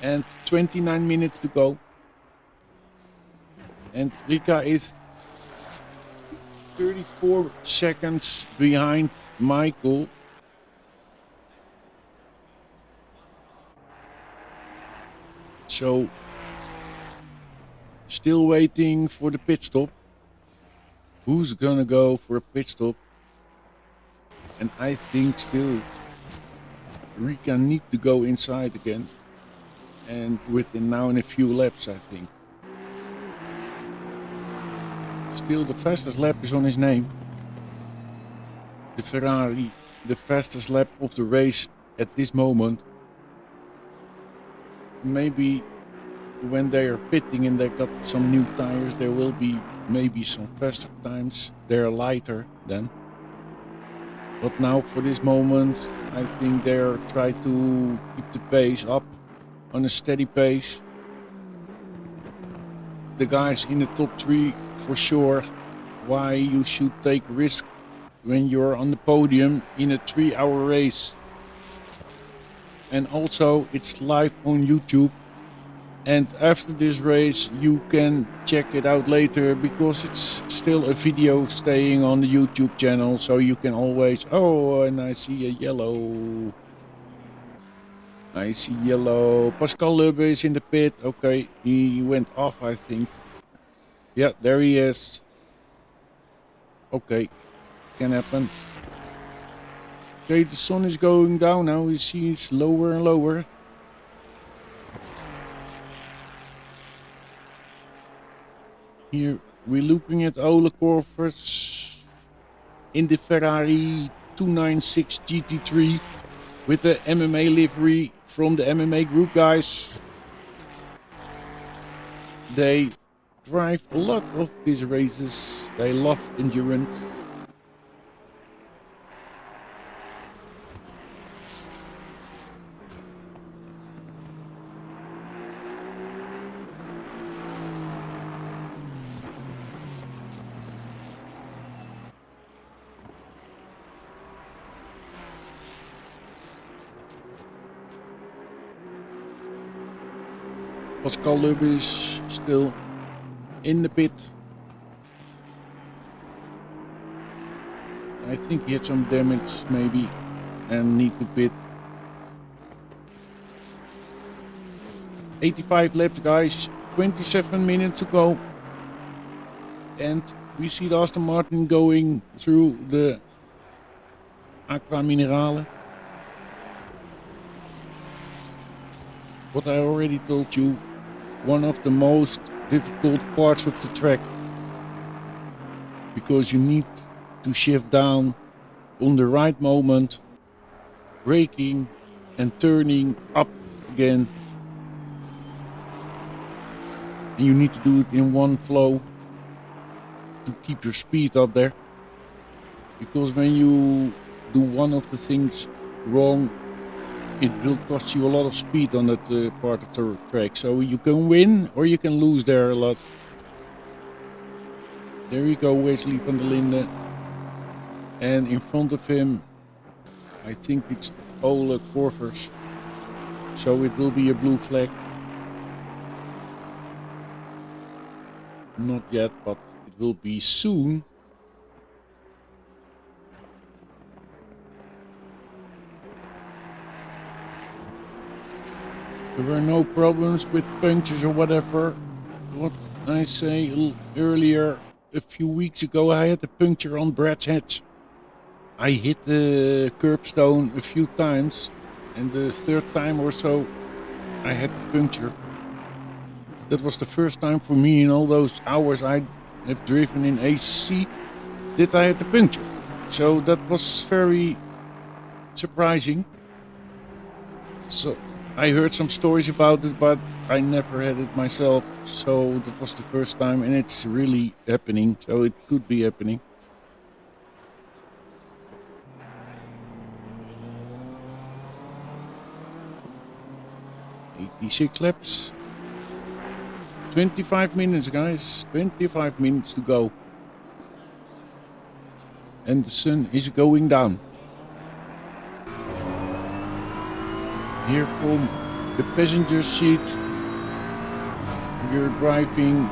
and 29 minutes to go. And Rika is 34 seconds behind Michael. So, still waiting for the pit stop. Who's gonna go for a pit stop? And I think still Rika need to go inside again. And within now in a few laps, I think. Still the fastest lap is on his name. The Ferrari, the fastest lap of the race at this moment. Maybe when they are pitting and they got some new tires, there will be maybe some faster times. They're lighter then. But now for this moment, I think they're trying to keep the pace up on a steady pace. The guys in the top 3 for sure. Why you should take risk when you're on the podium in a 3-hour race. And also it's live on YouTube. And after this race you can check it out later because it's still a video staying on the YouTube channel. So you can always... Oh, and I see a yellow. I see yellow. Pascal Lubbe is in the pit. Okay, he went off, I think. Yeah, there he is. Okay, can happen. Okay, the sun is going down now. You see it's lower and lower. Here we're looking at Ole Corvers in the Ferrari 296 GT3 with the MMA livery from the MMA group guys. They drive a lot of these races. They love endurance. Pascal Lubbe is still in the pit. I think he had some damage maybe and need to pit. 85 laps guys, 27 minutes to go. And we see the Aston Martin going through the Aqua Minerale. What I already told you, one of the most difficult parts of the track. Because you need to shift down on the right moment, braking and turning up again. And you need to do it in one flow to keep your speed up there. Because when you do one of the things wrong, it will cost you a lot of speed on that part of the track. So you can win or you can lose there a lot. There you go, Wesley van der Linde. And in front of him, I think it's Ole Corvers. So it will be a blue flag. Not yet, but it will be soon. There were no problems with punctures or whatever. What I say earlier, a few weeks ago, I had a puncture on Brad's Hatch. I hit the curbstone a few times, and the third time or so, I had a puncture. That was the first time for me in all those hours I have driven in ACC that I had the puncture. So that was very surprising. So I heard some stories about it, but I never had it myself. So that was the first time, and it's really happening. So it could be happening. 86 laps. 25 minutes, guys. 25 minutes to go. And the sun is going down. Here from the passenger seat, we're driving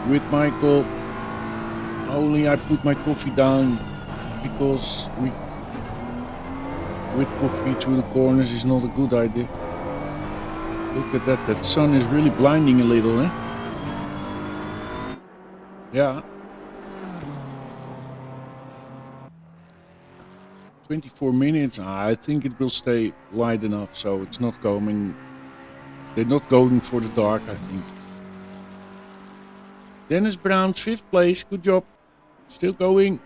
with Michael. Only I put my coffee down because with coffee through the corners is not a good idea. Look at that, that sun is really blinding a little, eh? Yeah. 24 minutes, I think it will stay wide enough, so it's not coming. They're not going for the dark, I think. Dennis Brown's 5th place, good job. Still going.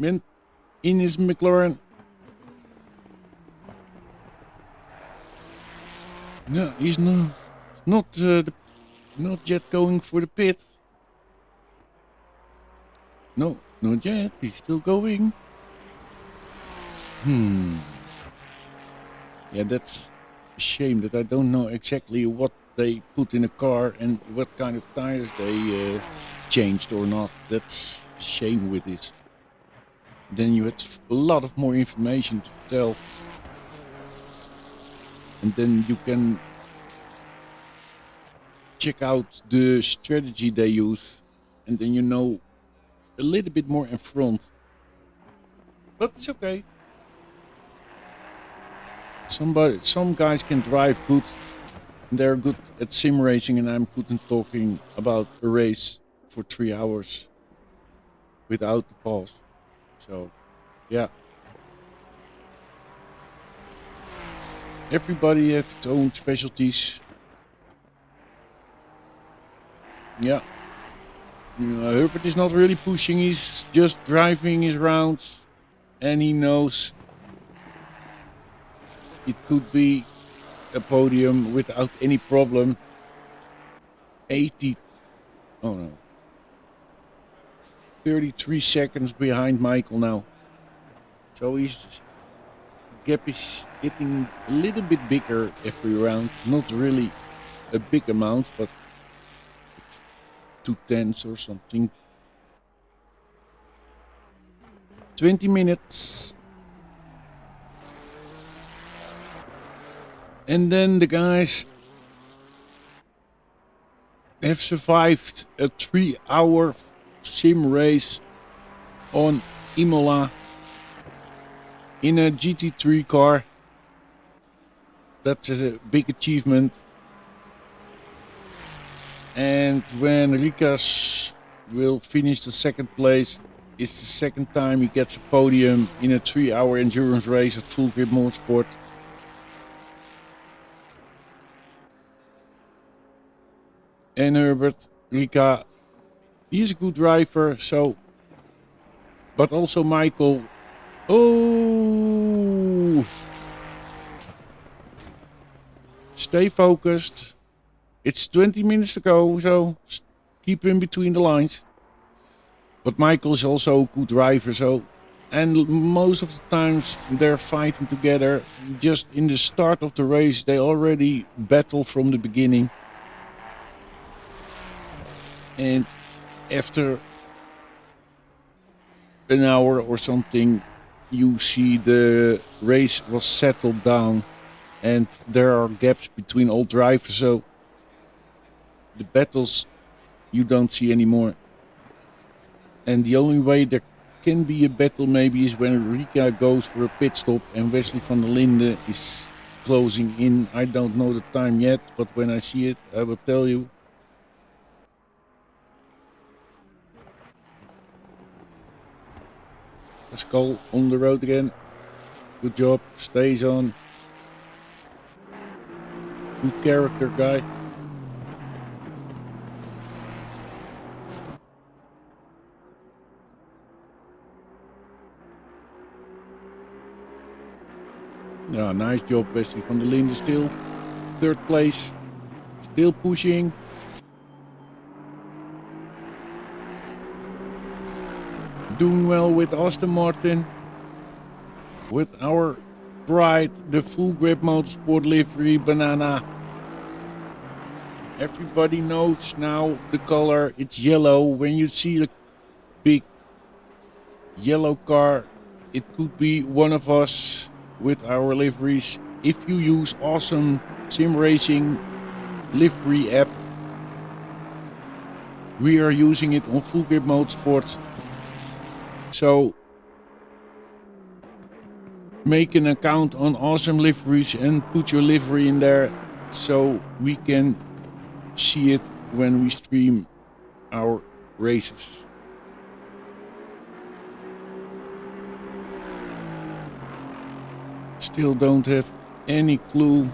In his McLaren. No, he's not yet going for the pit. No, not yet. He's still going. Yeah, that's a shame that I don't know exactly what they put in a car and what kind of tires they changed or not. That's a shame with this. Then you had a lot of more information to tell. And then you can check out the strategy they use. And then you know a little bit more in front. But it's okay. Some guys can drive good. And they're good at sim racing, and I'm good at talking about a race for 3 hours without the pause. So, yeah. Everybody has its own specialties. Yeah. Herbert is not really pushing, he's just driving his rounds, and he knows it could be a podium without any problem. 33 seconds behind Michael now. So his gap is getting a little bit bigger every round. Not really a big amount, but 2/10 or something. 20 minutes. And then the guys have survived a 3-hour sim race on Imola in a GT3 car. That's a big achievement. And when Rikas will finish the 2nd place, it's the 2nd time he gets a podium in a 3-hour endurance race at Full Grip Motorsport. And Herbert, Rika, he's a good driver, so. But also Michael. Oh! Stay focused. It's 20 minutes to go, so keep in between the lines. But Michael is also a good driver, so. And most of the times they're fighting together. Just in the start of the race, they already battle from the beginning. And after an hour or something, you see the race was settled down and there are gaps between all drivers, so the battles you don't see anymore. And the only way there can be a battle maybe is when Rika goes for a pit stop and Wesley van der Linde is closing in. I don't know the time yet, but when I see it, I will tell you. Pascal on the road again. Good job. Stays on. Good character guy. Yeah, nice job, Wesley van der Linde still. Third place. Still pushing. Doing well with Aston Martin. With our pride, the Full Grip Motorsport livery banana. Everybody knows now the color. It's yellow. When you see a big yellow car, it could be one of us with our liveries. If you use awesome sim racing livery app, we are using it on Full Grip Motorsport. So make an account on awesome liveries and put your livery in there so we can see it when we stream our races. Still don't have any clue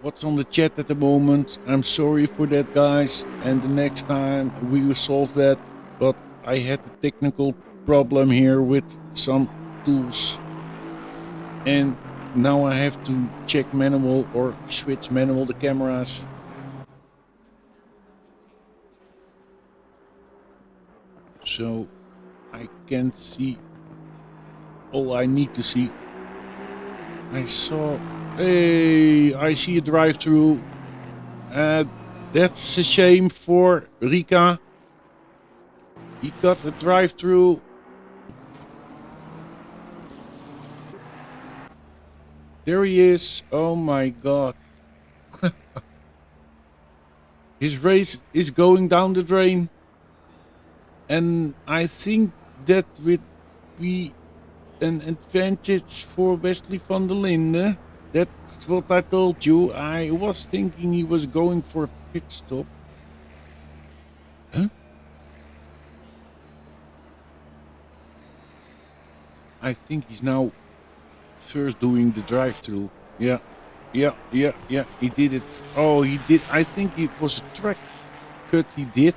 what's on the chat at the moment. I'm sorry for that, guys, and the next time we will solve that. But I had a technical problem here with some tools and now I have to check manual or switch manual the cameras. So I can't see all I need to see. I saw, hey, I see a drive-through. That's a shame for Rika. He got a drive-through. There he is. Oh my god. His race is going down the drain. And I think that would be an advantage for Wesley van der Linde. That's what I told you. I was thinking he was going for a pit stop. Huh? I think he's now first doing the drive-through. Yeah. He did it. Oh, he did. I think it was a track cut he did.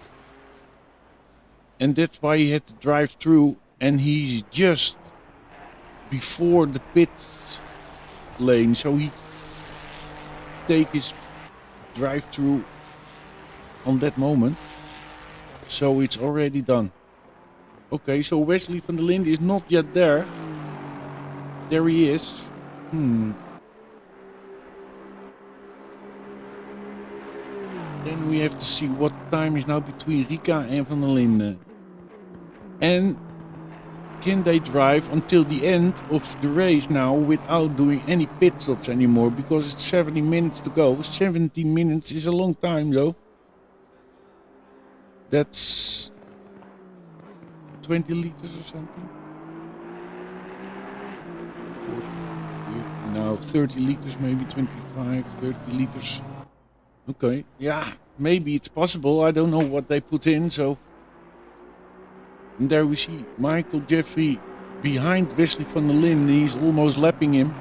And that's why he had to drive through. And he's just before the pit lane. So he take his drive-through on that moment. So it's already done. Okay, so Wesley van der Linde is not yet there. There he is. Then we have to see what time is now between Rika and van der Linde. And can they drive until the end of the race now without doing any pit stops anymore? Because it's 70 minutes to go. 17 minutes is a long time though. That's 20 liters or something. Now 30 liters, maybe 25, 30 liters. Okay, yeah, maybe it's possible. I don't know what they put in, so. And there we see Michael Jeffrey behind Wesley van der Linde. He's almost lapping him.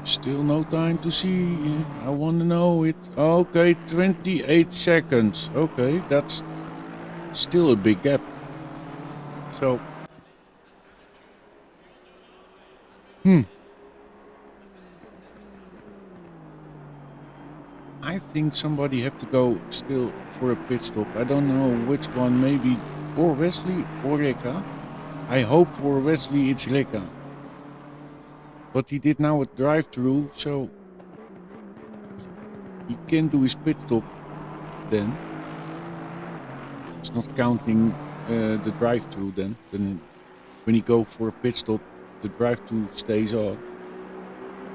Still no time to see. I want to know it. Okay, 28 seconds. Okay, that's still a big gap. So. I think somebody have to go still for a pit stop. I don't know which one, maybe or Wesley or Rika. I hope for Wesley it's Rika. But he did now a drive-through, so he can do his pit stop then. It's not counting the drive-through then. Then when you go for a pit stop, the drive-through stays on.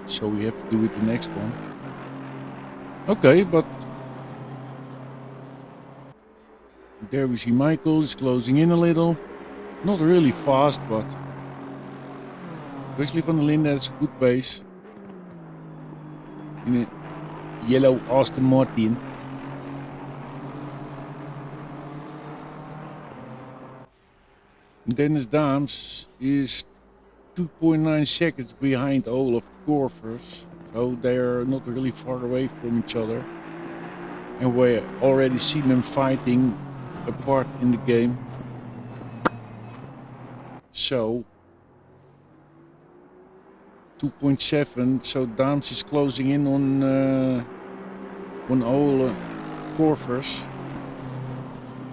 So we have to do it the next one. Okay, but there we see Michael is closing in a little. Not really fast, but Wesley van der Linde has a good pace. In a yellow Aston Martin. Dennis Daams is 2.9 seconds behind Olaf Korvers. So they're not really far away from each other. And we already see them fighting apart in the game. So 2.7. So Daams is closing in on Olaf Korvers.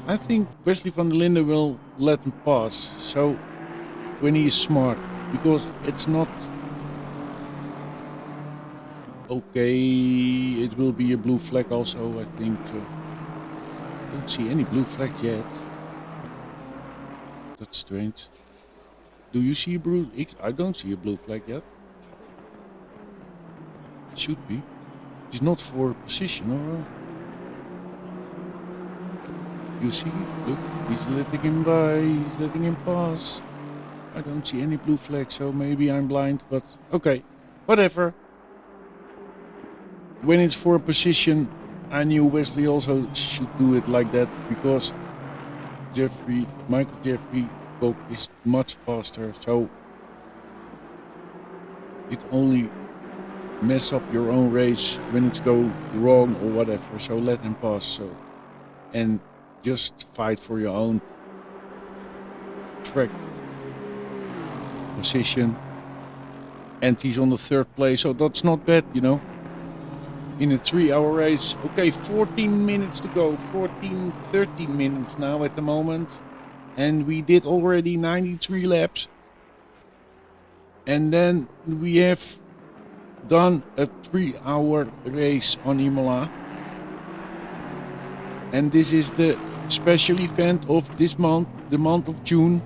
I think Wesley van der Linde will let him pass. So when he is smart, because it's not okay. It will be a blue flag also, I think. Don't see any blue flag yet. That's strange. Do you see a blue? I don't see a blue flag yet. It should be. It's not for position, or you see? Look, he's letting him by. He's letting him pass. I don't see any blue flag, so maybe I'm blind. But okay, whatever. When it's for a position, I knew Wesley also should do it like that, because Michael Jeffrey Cook is much faster, so it only mess up your own race when it's go wrong or whatever. So let him pass. So and just fight for your own track position. And he's on the 3rd place, so that's not bad, you know. In a 3-hour race. Okay, 14 minutes to go. 13 minutes now at the moment. And we did already 93 laps. And then we have done a 3-hour race on Imola. And this is the special event of this month, the month of June.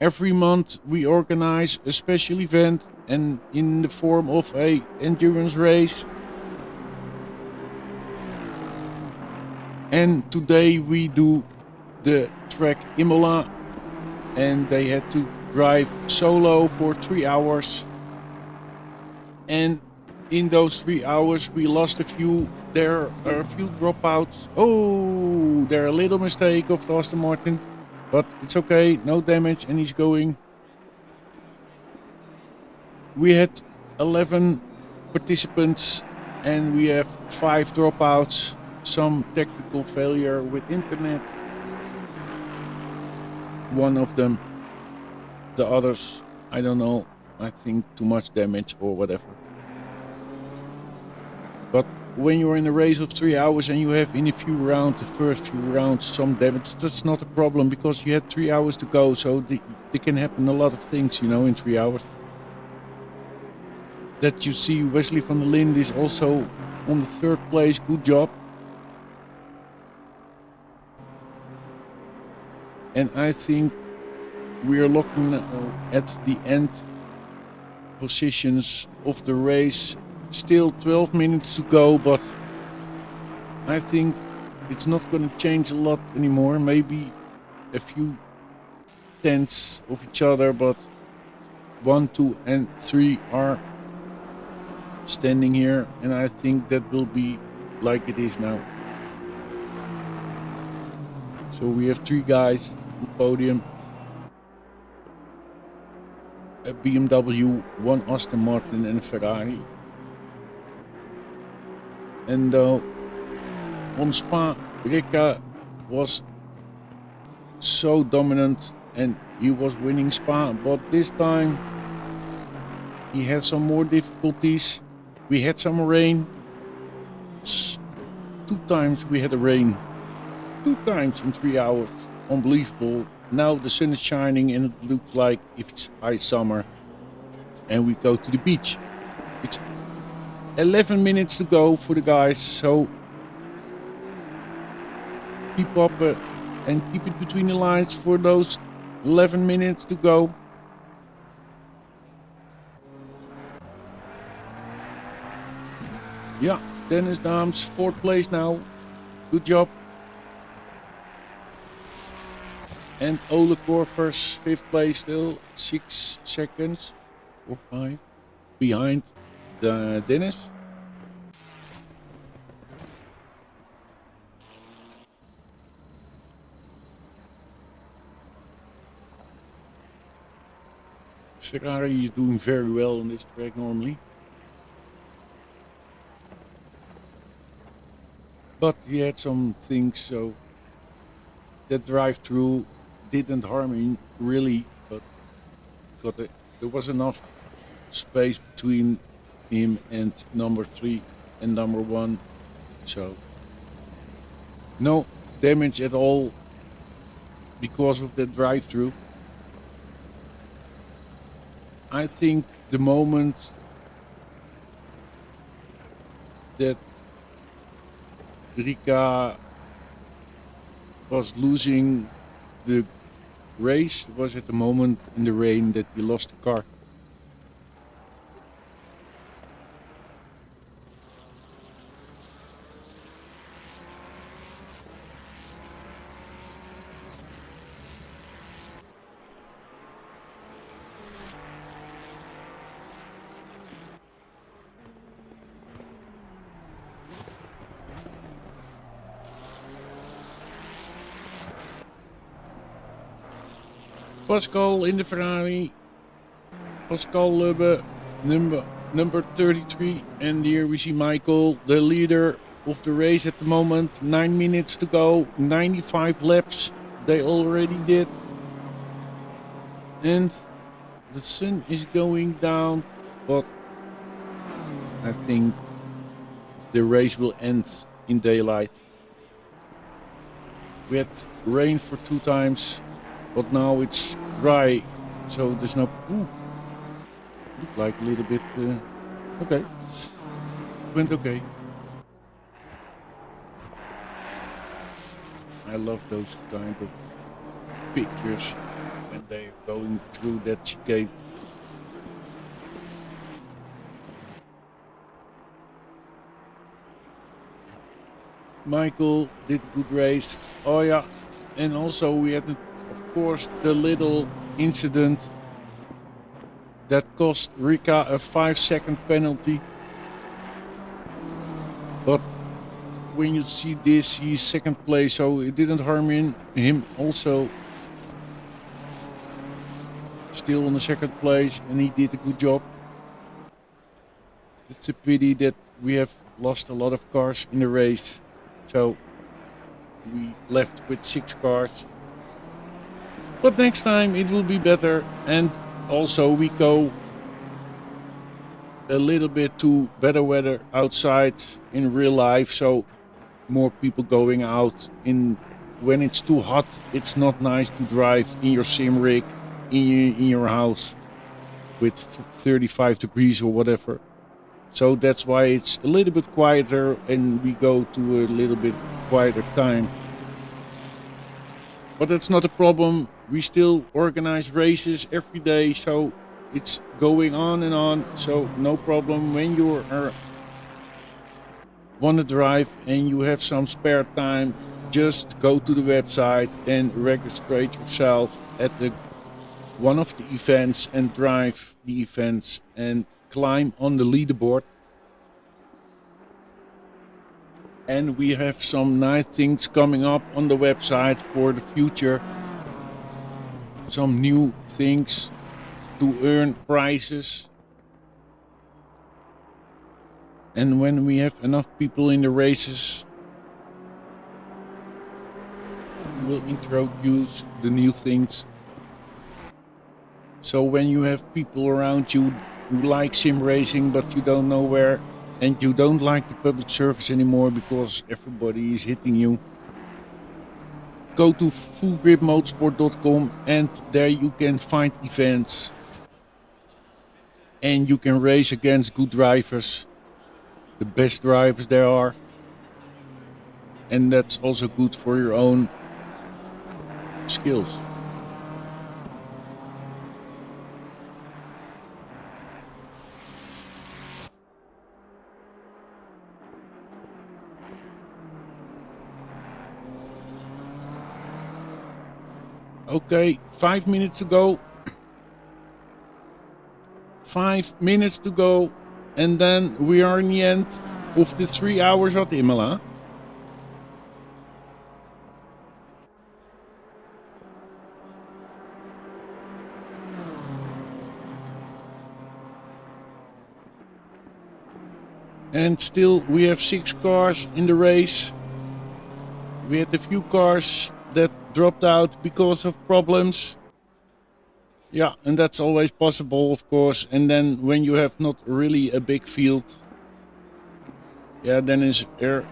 Every month we organize a special event, and in the form of a endurance race. And today we do the track Imola, and they had to drive solo for 3 hours. And in those 3 hours we lost a few. There are a few dropouts. Oh, there a little mistake of the Aston Martin, but it's okay, no damage, and he's going. We had 11 participants and we have 5 dropouts, some technical failure with internet. One of them, the others, I don't know, I think too much damage or whatever. But when you're in a race of 3 hours and you have in a few rounds, the first few rounds, some damage, that's not a problem, because you had 3 hours to go, so there can happen a lot of things, you know, in 3 hours. That you see Wesley van der Linde is also on the 3rd place, good job. And I think we are looking at the end positions of the race. Still 12 minutes to go, but I think it's not going to change a lot anymore. Maybe a few tenths of each other, but 1, 2 and 3 are standing here, and I think that will be like it is now. So we have 3 guys on the podium. A BMW, 1 Aston Martin and a Ferrari. And on Spa, Ricca was so dominant and he was winning Spa, but this time he had some more difficulties. We had some rain. 2 times we had a rain. 2 times in 3 hours. Unbelievable. Now the sun is shining and it looks like if it's high summer and we go to the beach. It's 11 minutes to go for the guys, so keep up and keep it between the lines for those 11 minutes to go. Yeah, Dennis Daams, 4th place now. Good job. And Ole Korvers, 5th place still, 6 seconds or 5 behind Dennis. Ferrari is doing very well on this track normally. But he had some things, so that drive-through didn't harm him really, but there was enough space between him and number 3 and number 1, so no damage at all because of that drive-through. I think the moment that Rika was losing the race was at the moment in the rain that he lost the car. Pascal in the Ferrari. Pascal Lubbe, number 33. And here we see Michael, the leader of the race at the moment. 9 minutes to go, 95 laps they already did. And the sun is going down, but I think the race will end in daylight. We had rain for 2 times, but now it's dry, so there's no... Ooh, looked like a little bit... okay. Went okay. I love those kind of pictures when they're going through that chicane. Michael did a good race. Oh yeah, and also we had, of course, the little incident that cost Rika a 5-second penalty. But when you see this, he's 2nd place, so it didn't harm him also. Still on the 2nd place, and he did a good job. It's a pity that we have lost a lot of cars in the race. So we left with 6 cars. But next time it will be better, and also we go a little bit to better weather outside in real life, so more people going out. When it's too hot, it's not nice to drive in your sim rig in your house with 35 degrees or whatever. So that's why it's a little bit quieter, and we go to a little bit quieter time. But that's not a problem. We still organize races every day, so it's going on and on. So no problem. When you want to drive and you have some spare time, just go to the website and register yourself at one of the events and drive the events and climb on the leaderboard. And we have some nice things coming up on the website for the future. Some new things to earn prizes. And when we have enough people in the races, we'll introduce the new things. So when you have people around you who like sim racing but you don't know where, and you don't like the public service anymore because everybody is hitting you, go to fullgripmotorsport.com and there you can find events and you can race against good drivers. the best drivers there are. And that's also good for your own skills. Okay, 5 minutes to go. 5 minutes to go. And then we are in the end of the 3 hours at Imola. And still we have 6 cars in the race. We had a few cars that dropped out because of problems. Yeah, and that's always possible, of course. And then when you have not really a big field, yeah, then is there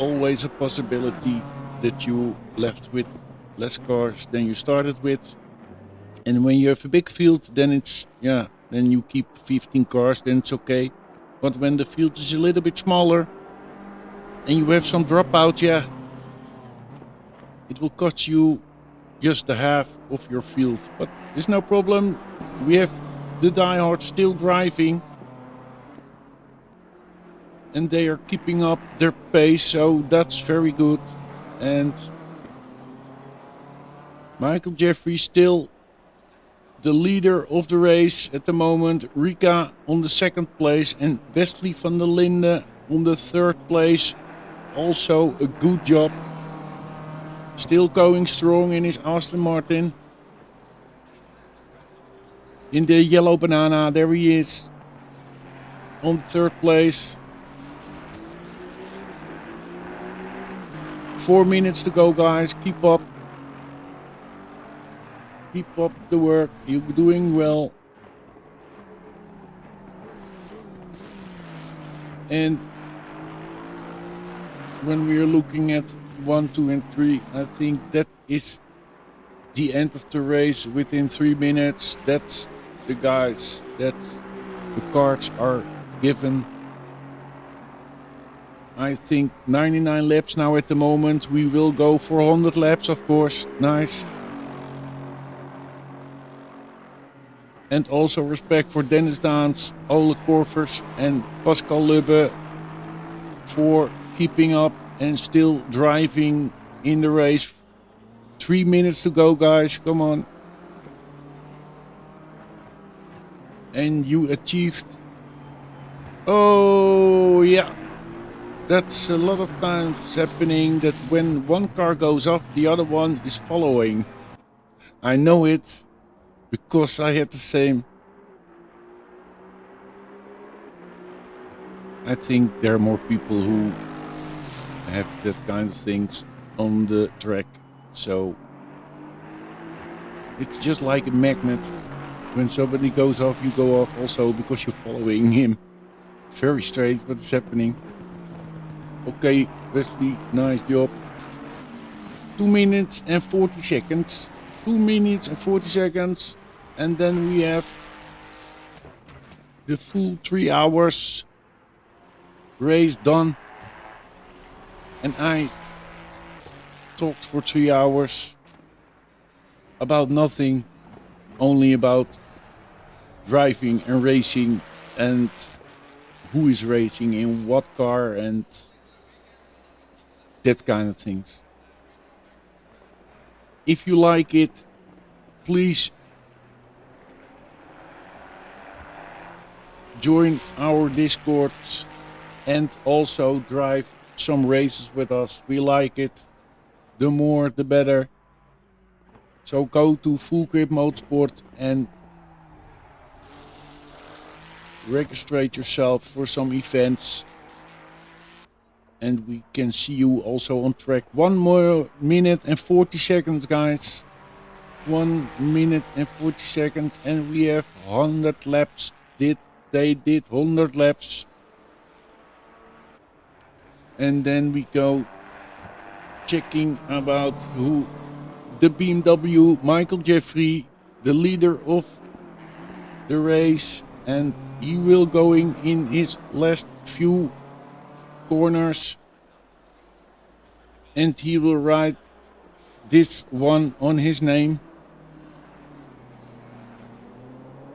always a possibility that you left with less cars than you started with. And when you have a big field, then it's, yeah, then you keep 15 cars, then it's okay. But when the field is a little bit smaller and you have some dropouts, yeah, it will cost you just the half of your field. But there's no problem. We have the diehards still driving. And they are keeping up their pace, so that's very good. And Michael Jeffrey still the leader of the race at the moment. Rika on the 2nd place and Wesley van der Linde on the 3rd place. Also a good job. Still going strong in his Aston Martin. In the yellow banana, there he is. On the 3rd place. 4 minutes to go, guys. Keep up. Keep up the work. You're doing well. And when we are looking at 1, 2, and 3, I think that is the end of the race within 3 minutes. That's the guys. That's the cards are given. I think 99 laps now at the moment. We will go for 100 laps, of course. Nice. And also respect for Dennis Daans, Ole Korvers and Pascal Lubbe for keeping up and still driving in the race. 3 minutes to go, guys. Come on. And you achieved... Oh, yeah. That's a lot of times happening that when one car goes off, the other one is following. I know it because I had the same. I think there are more people who have that kind of things on the track. So it's just like a magnet. When somebody goes off, you go off also because you're following him. Very strange what's happening. Okay, Wesley, nice job. 2 minutes and 40 seconds. 2 minutes and 40 seconds. And then we have the full 3 hours race done. And I talked for 3 hours about nothing. Only about driving and racing and who is racing in what car and that kind of things. If you like it, please join our Discord and also drive some races with us. We like it. The more, the better. So go to Full Grip Motorsport and register yourself for some events. And we can see you also on track. 1 more minute and 40 seconds, guys. 1 minute and 40 seconds. And we have 100 laps. They did 100 laps. And then we go checking about who the BMW, Michael Jeffrey, the leader of the race. And he will going in his last few corners, and he will write this one on his name.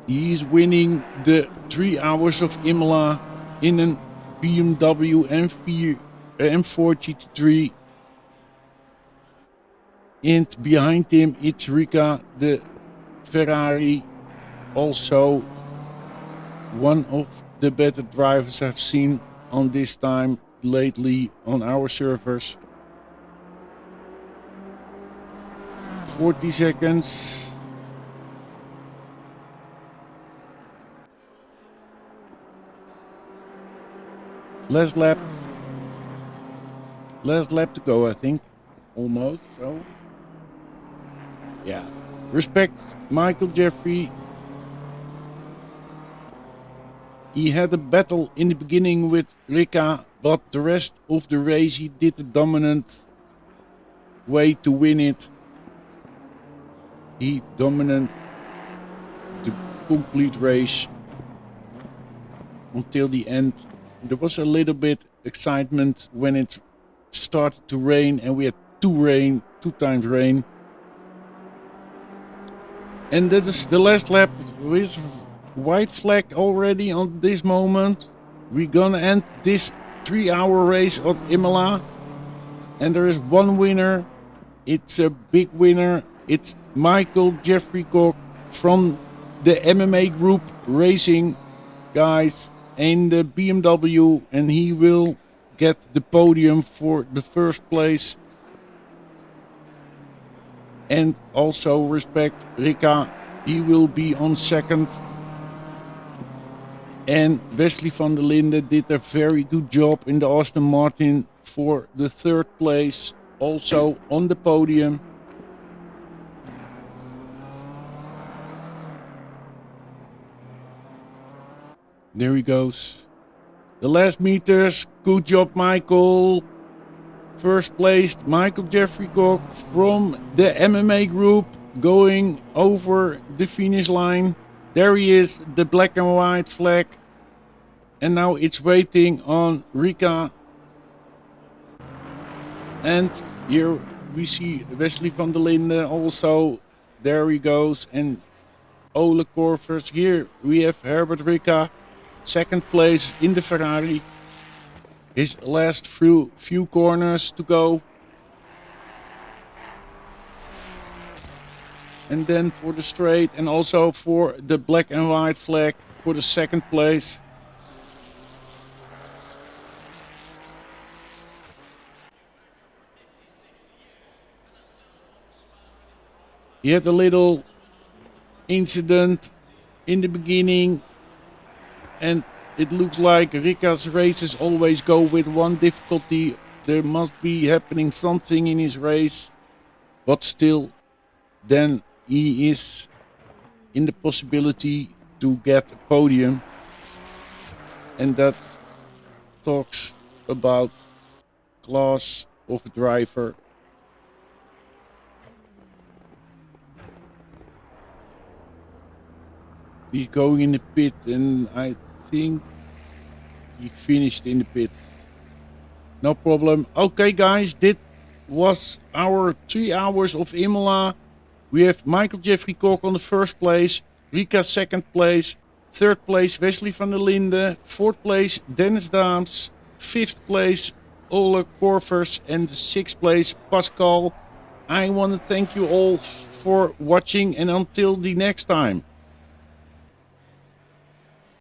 He is winning the 3 hours of Imola in a BMW M4 GT3. And behind him it's Rika, the Ferrari, also one of the better drivers I've seen on this time lately on our servers. 40 seconds. Last lap to go, I think. Almost, so. Yeah. Respect Michael Jeffrey. He had a battle in the beginning with Rika, but the rest of the race he did the dominant way to win it. He dominated the complete race until the end. There was a little bit excitement when it started to rain, and we had two times rain. And that is the last lap with white flag already on this moment. We're gonna end this 3-hour race at Imola, and there is one winner. It's a big winner. It's Michael Jeffrey Koch from the MMA Group Racing guys in the BMW, and he will get the podium for the first place. And also respect Rika, he will be on second. And Wesley van der Linde did a very good job in the Aston Martin for the third place, also on the podium. There he goes. The last meters. Good job, Michael. First placed, Michael Jeffrey Koch from the MMA Group, going over the finish line. There he is, the black and white flag. And now it's waiting on Rika. And here we see Wesley van der Linde also. There he goes. And Ole Korvers. Here we have Herbert Rika. Second place in the Ferrari. His last few corners to go. And then for the straight, and also for the black and white flag for the second place. He had a little incident in the beginning, and it looks like Rika's races always go with one difficulty. There must be happening something in his race, but still, then he is in the possibility to get a podium, and that talks about class of a driver. He's going in the pit, and I think he finished in the pit. No problem. Okay, guys, this was our 3 hours of Imola. We have Michael Jeffrey Koch on the first place, Rika second place, third place Wesley van der Linde, fourth place Dennis Daams, fifth place Ole Korvers, and the sixth place Pascal. I want to thank you all for watching, and until the next time.